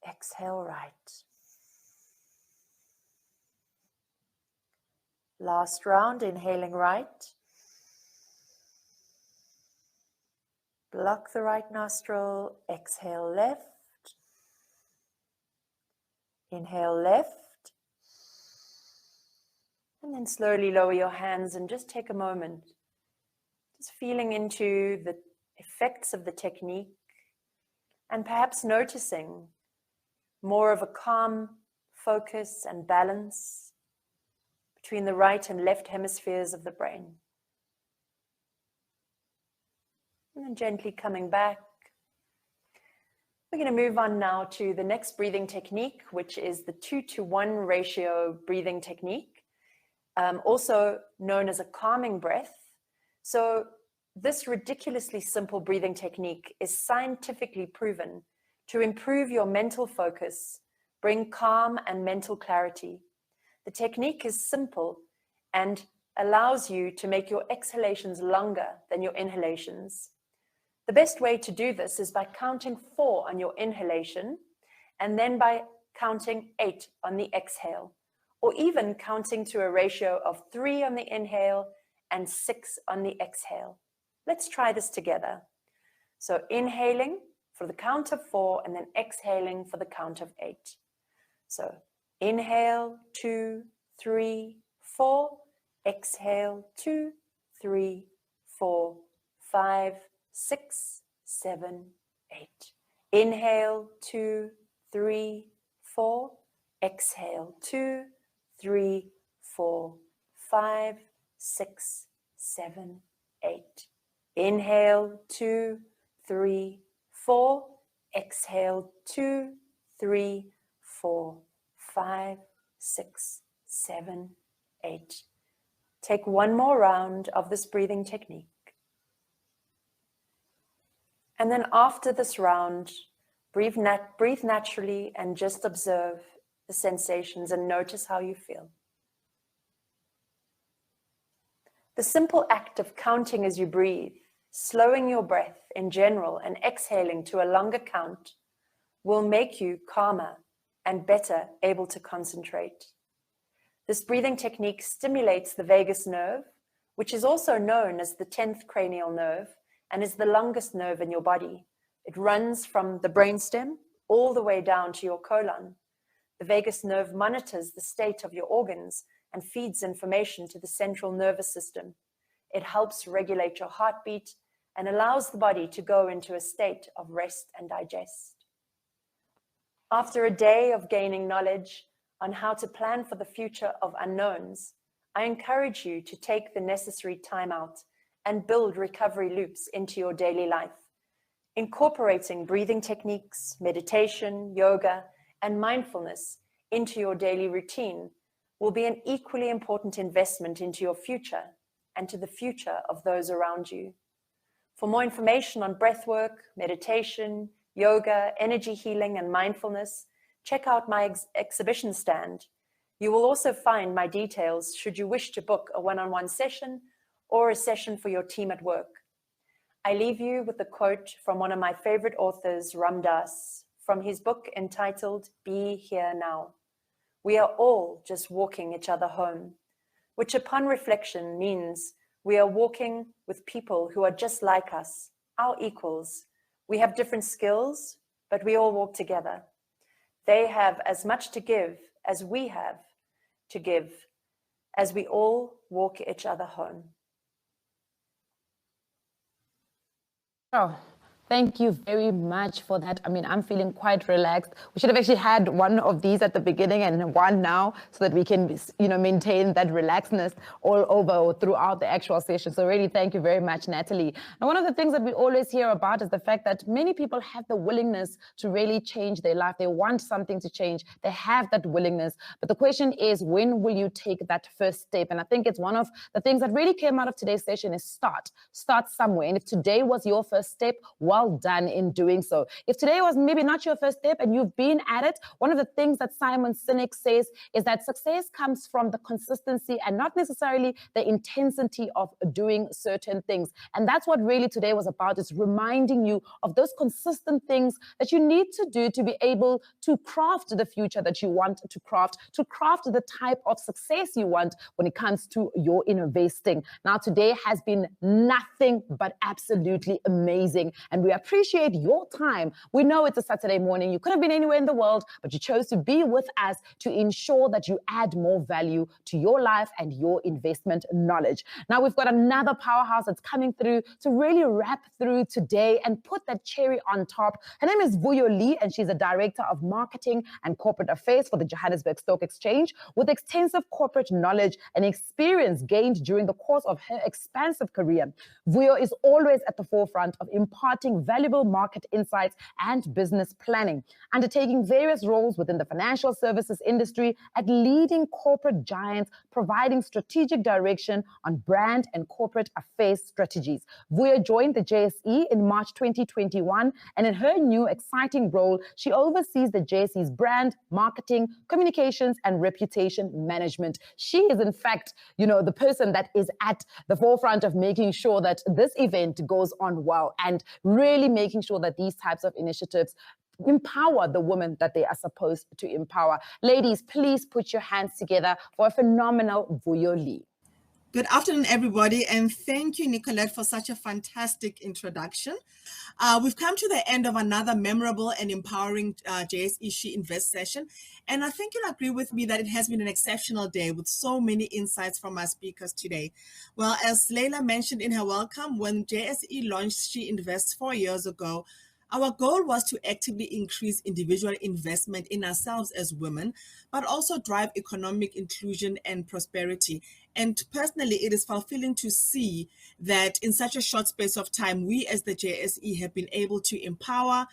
exhale right. Last round, inhaling right. Block the right nostril, exhale left. Inhale left. And then slowly lower your hands and just take a moment. Just feeling into the effects of the technique and perhaps noticing more of a calm focus and balance between the right and left hemispheres of the brain. And then gently coming back. We're going to move on now to the next breathing technique, which is the 2-to-1 ratio breathing technique, also known as a calming breath. So this ridiculously simple breathing technique is scientifically proven to improve your mental focus, bring calm and mental clarity. The technique is simple and allows you to make your exhalations longer than your inhalations. The best way to do this is by counting 4 on your inhalation and then by counting 8 on the exhale, or even counting to a ratio of 3 on the inhale and 6 on the exhale. Let's try this together. So inhaling for the count of 4 and then exhaling for the count of 8. So inhale, 2, 3, 4. Exhale, 2, 3, 4, 5, 6, 7, 8. Inhale, 2, 3, 4. Exhale, 2, 3, 4, 5, 6, 7, 8. Inhale, 2, 3, 4. Exhale, 2, 3, 4, 5, 6, 7, 8. Take one more round of this breathing technique. And then after this round, breathe naturally and just observe the sensations and notice how you feel. The simple act of counting as you breathe, slowing your breath in general and exhaling to a longer count will make you calmer and better able to concentrate. This breathing technique stimulates the vagus nerve, which is also known as the 10th cranial nerve and is the longest nerve in your body. It runs from the brainstem all the way down to your colon. The vagus nerve monitors the state of your organs and feeds information to the central nervous system. It helps regulate your heartbeat and allows the body to go into a state of rest and digest. After a day of gaining knowledge on how to plan for the future of unknowns, I encourage you to take the necessary time out and build recovery loops into your daily life. Incorporating breathing techniques, meditation, yoga, and mindfulness into your daily routine will be an equally important investment into your future and to the future of those around you. For more information on breathwork, meditation, yoga, energy healing, and mindfulness, check out my exhibition stand. You will also find my details should you wish to book a one-on-one session or a session for your team at work. I leave you with a quote from one of my favorite authors, Ram Dass, from his book entitled Be Here Now. We are all just walking each other home, which upon reflection means we are walking with people who are just like us, our equals. We have different skills, but we all walk together. They have as much to give as we have to give, as we all walk each other home. Oh, thank you very much for that. I mean, I'm feeling quite relaxed. We should have actually had one of these at the beginning and one now so that we can, maintain that relaxedness all over or throughout the actual session. So really, thank you very much, Natalie. And one of the things that we always hear about is the fact that many people have the willingness to really change their life. They want something to change. They have that willingness. But the question is, when will you take that first step? And I think it's one of the things that really came out of today's session is start. Start somewhere. And if today was your first step, well done in doing so. If today was maybe not your first step and you've been at it, one of the things that Simon Sinek says is that success comes from the consistency and not necessarily the intensity of doing certain things. And that's what really today was about, is reminding you of those consistent things that you need to do to be able to craft the future that you want to craft the type of success you want when it comes to your investing. Now, today has been nothing but absolutely amazing. And we appreciate your time. We know it's a Saturday morning. You could have been anywhere in the world, but you chose to be with us to ensure that you add more value to your life and your investment knowledge. Now, we've got another powerhouse that's coming through to really wrap through today and put that cherry on top. Her name is Vuyo Lee, and she's a director of marketing and corporate affairs for the Johannesburg Stock Exchange, with extensive corporate knowledge and experience gained during the course of her expansive career. Vuyo is always at the forefront of imparting valuable market insights and business planning, undertaking various roles within the financial services industry at leading corporate giants, providing strategic direction on brand and corporate affairs strategies. Vuyo joined the JSE in March 2021, and in her new exciting role, she oversees the JSE's brand, marketing, communications, and reputation management. She is, in fact, the person that is at the forefront of making sure that this event goes on well and really making sure that these types of initiatives empower the women that they are supposed to empower. Ladies, please put your hands together for a phenomenal Vuyo Lee. Good afternoon, everybody, and thank you, Nicolette, for such a fantastic introduction. We've come to the end of another memorable and empowering JSE She Invests session, and I think you'll agree with me that it has been an exceptional day with so many insights from our speakers today. Well, as Leila mentioned in her welcome, when JSE launched She Invests 4 years ago, Our goal was to actively increase individual investment in ourselves as women, but also drive economic inclusion and prosperity. And personally, it is fulfilling to see that in such a short space of time, we as the JSE have been able to empower,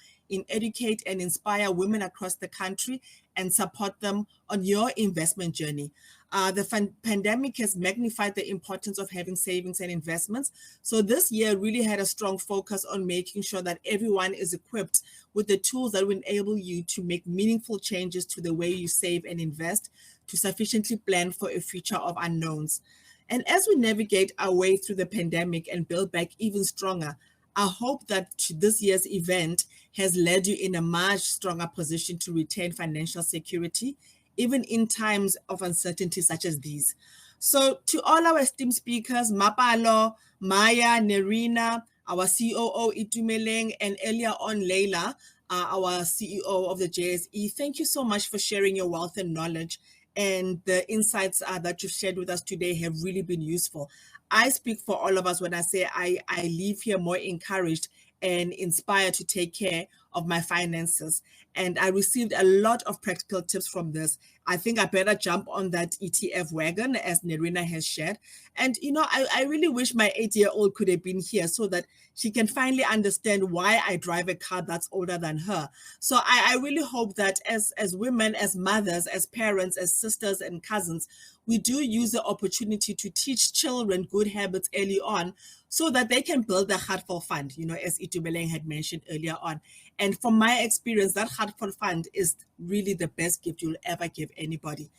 educate, and inspire women across the country and support them on your investment journey. The pandemic has magnified the importance of having savings and investments. So this year really had a strong focus on making sure that everyone is equipped with the tools that will enable you to make meaningful changes to the way you save and invest, to sufficiently plan for a future of unknowns. And as we navigate our way through the pandemic and build back even stronger, I hope that this year's event has led you in a much stronger position to retain financial security, even in times of uncertainty such as these. So to all our esteemed speakers, Mapalo, Maya, Nerina, our COO Itumeleng, and earlier on Leila, our CEO of the JSE, thank you so much for sharing your wealth and knowledge. And the insights that you've shared with us today have really been useful. I speak for all of us when I say I leave here more encouraged and inspired to take care of my finances. And I received a lot of practical tips from this. I think I better jump on that ETF wagon, as Nerina has shared. And, you know, I really wish my 8-year-old could have been here so that she can finally understand why I drive a car that's older than her. So I really hope that as women, as mothers, as parents, as sisters and cousins, we do use the opportunity to teach children good habits early on so that they can build a heartful fund, you know, as Itumeleng had mentioned earlier on. And from my experience, that heartful fund is really the best gift you'll ever give anybody.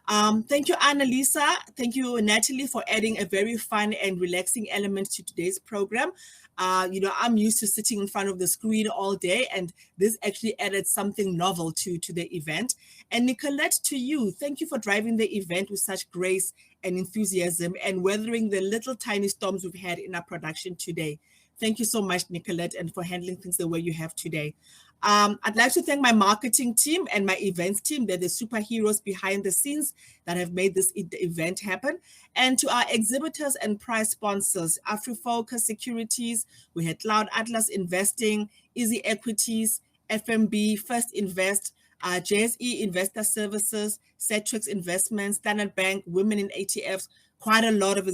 Thank you, Annalisa. Thank you, Natalie, for adding a very fun and relaxing element to today's program. You know, I'm used to sitting in front of the screen all day, and this actually added something novel to the event. And Nicolette, to you, thank you for driving the event with such grace and enthusiasm and weathering the little tiny storms we've had in our production today. Thank you so much, Nicolette, and for handling things the way you have today. I'd like to thank my marketing team and my events team. They're the superheroes behind the scenes that have made this event happen. And to our exhibitors and prize sponsors, AfriFocus Securities, we had Cloud Atlas Investing, Easy Equities, FMB, First Invest, JSE Investor Services, Cetrix Investments, Standard Bank, Women in ETFs, quite a lot of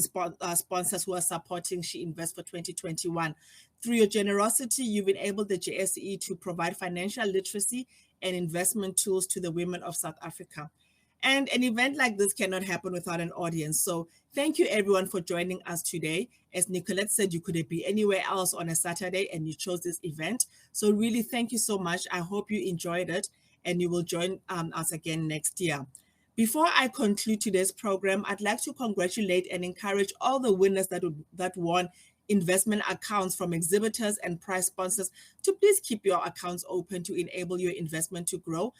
sponsors who are supporting She Invests for 2021. Through your generosity, you've enabled the JSE to provide financial literacy and investment tools to the women of South Africa. And an event like this cannot happen without an audience. So thank you everyone for joining us today. As Nicolette said, you couldn't be anywhere else on a Saturday and you chose this event. So really, thank you so much. I hope you enjoyed it and you will join us again next year. Before I conclude today's program, I'd like to congratulate and encourage all the winners that won investment accounts from exhibitors and prize sponsors to please keep your accounts open to enable your investment to grow.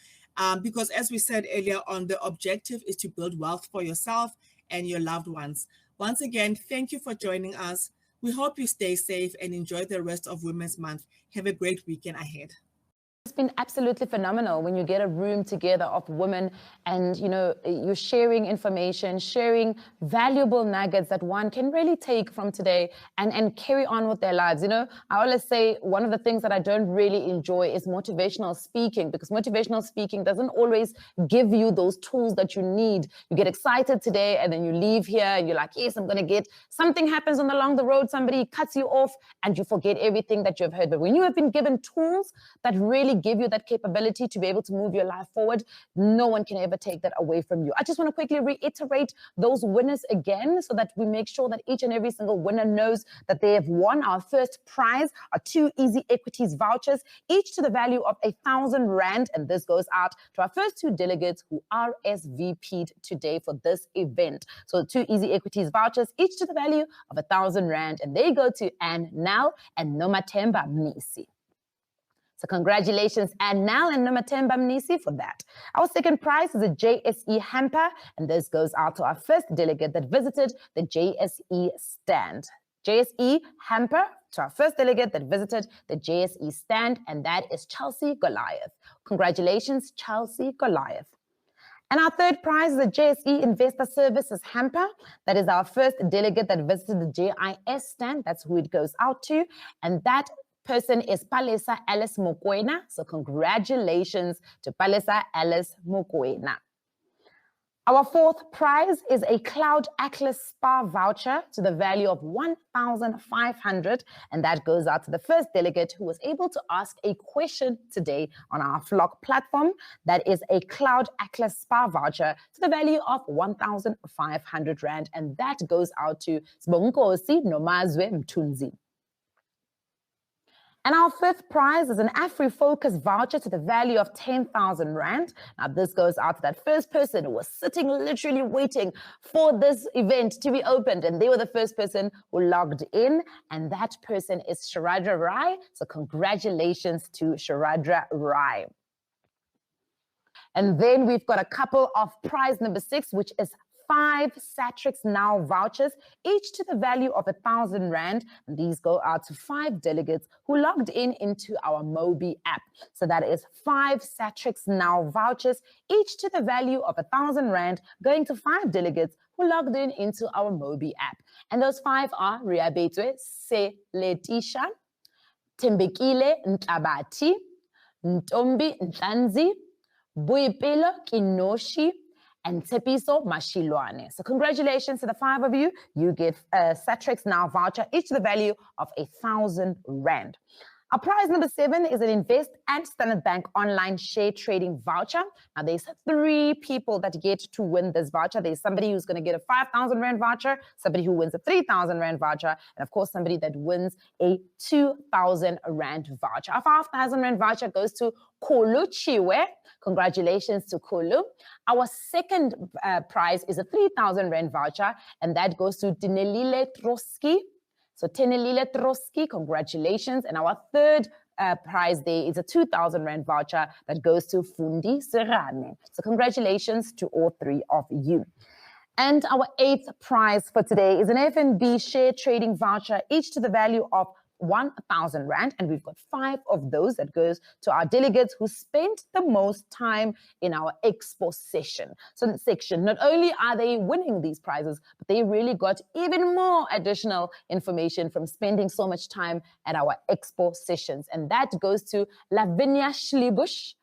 Because as we said earlier on, the objective is to build wealth for yourself and your loved ones. Once again, thank you for joining us. We hope you stay safe and enjoy the rest of Women's Month. Have a great weekend ahead. It's been absolutely phenomenal when you get a room together of women and, you know, you're sharing information, sharing valuable nuggets that one can really take from today and carry on with their lives. You know, I always say one of the things that I don't really enjoy is motivational speaking, because motivational speaking doesn't always give you those tools that you need. You get excited today and then you leave here and you're like, yes, I'm going to get, something happens along the road, somebody cuts you off and you forget everything that you've heard. But when you have been given tools that really give you that capability to be able to move your life forward, no one can ever take that away from you. I just want to quickly reiterate those winners again so that we make sure that each and every single winner knows that they have won. Our first prize are 2 Easy Equities vouchers, each to the value of 1,000 Rand. And this goes out to our first 2 delegates who RSVP'd today for this event. So 2 Easy Equities vouchers, each to the value of 1,000 Rand. And they go to Ann Nal and Nomathemba Mnisi. So congratulations, Ann Nal and Nomathemba Mnisi, for that. Our second prize is a JSE hamper, and this goes out to our first delegate that visited the JSE stand. JSE hamper to our first delegate that visited the JSE stand, and that is Chelsea Goliath. Congratulations, Chelsea Goliath. And our third prize is a JSE Investor Services hamper. That is our first delegate that visited the JIS stand. That's who it goes out to. And that person is Palesa Alice Mokoena. So congratulations to Palesa Alice Mokoena. Our fourth prize is a Cloud Atlas Spa voucher to the value of 1,500, and that goes out to the first delegate who was able to ask a question today on our Flock platform. That is a Cloud Atlas Spa voucher to the value of 1,500 Rand, and that goes out to Sibonkosi Nomazwe Mtunzi. And our fifth prize is an AfriFocus voucher to the value of 10,000 Rand. Now, this goes out to that first person who was sitting literally waiting for this event to be opened. And they were the first person who logged in. And that person is Sharadra Rai. So congratulations to Sharadra Rai. And then we've got a couple of prize number 6, which is 5 Satrix Now vouchers, each to the value of 1,000 Rand. And these go out to 5 delegates who logged in into our Mobi app. So that is 5 Satrix Now vouchers, each to the value of 1,000 Rand, going to 5 delegates who logged in into our Mobi app. And those 5 are Riabetwe Seletisha, Tembekile Ntabati, Ntombi Ntlanzi, Buipelo Kinoshi, and Tepiso Mashilwane. So congratulations to the 5 of you. You get a Satrix Now voucher, each to the value of 1,000 Rand. Our prize number 7 is an Invest and Standard Bank online share trading voucher. Now, there's 3 people that get to win this voucher. There's somebody who's going to get a 5,000 Rand voucher, somebody who wins a 3,000 Rand voucher, and of course, somebody that wins a 2,000 Rand voucher. Our 5,000 Rand voucher goes to Kulu Chiwe. Congratulations to Kulu. Our second prize is a 3,000 Rand voucher, and that goes to Dinelile Troski. So Tenelile Troski, congratulations. And our third prize there is a 2,000 Rand voucher that goes to Fundi Serrane. So congratulations to all 3 of you. And our 8th prize for today is an FNB share trading voucher, each to the value of 1,000 Rand, and we've got 5 of those that goes to our delegates who spent the most time in our expo session. So in the section, not only are they winning these prizes, but they really got even more additional information from spending so much time at our expo sessions. And that goes to Lavinia Schlibush.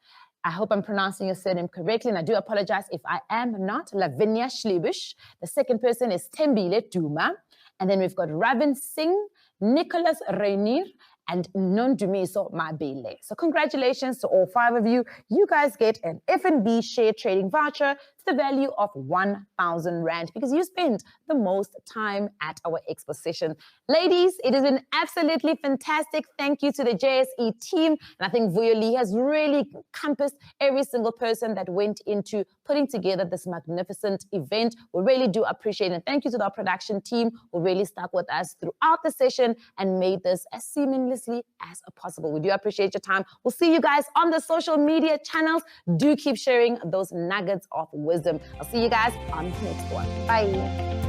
I hope I'm pronouncing your surname correctly, and I do apologize if I am not. Lavinia Schlibush. The second person is Tembile Duma. And then we've got Ravin Singh, Nicholas Rainier, and Nondumiso Mabele. So congratulations to all 5 of you. You guys get an FNB share trading voucher to the value of 1,000 Rand because you spent the most time at our expo session. Ladies, it has been absolutely fantastic. Thank you to the JSE team. And I think Vuyoli has really encompassed every single person that went into putting together this magnificent event. We really do appreciate it. And thank you to our production team who really stuck with us throughout the session and made this as seamlessly as possible. We do appreciate your time. We'll see you guys on the social media channels. Do keep sharing those nuggets of wisdom. I'll see you guys on the next one. Bye.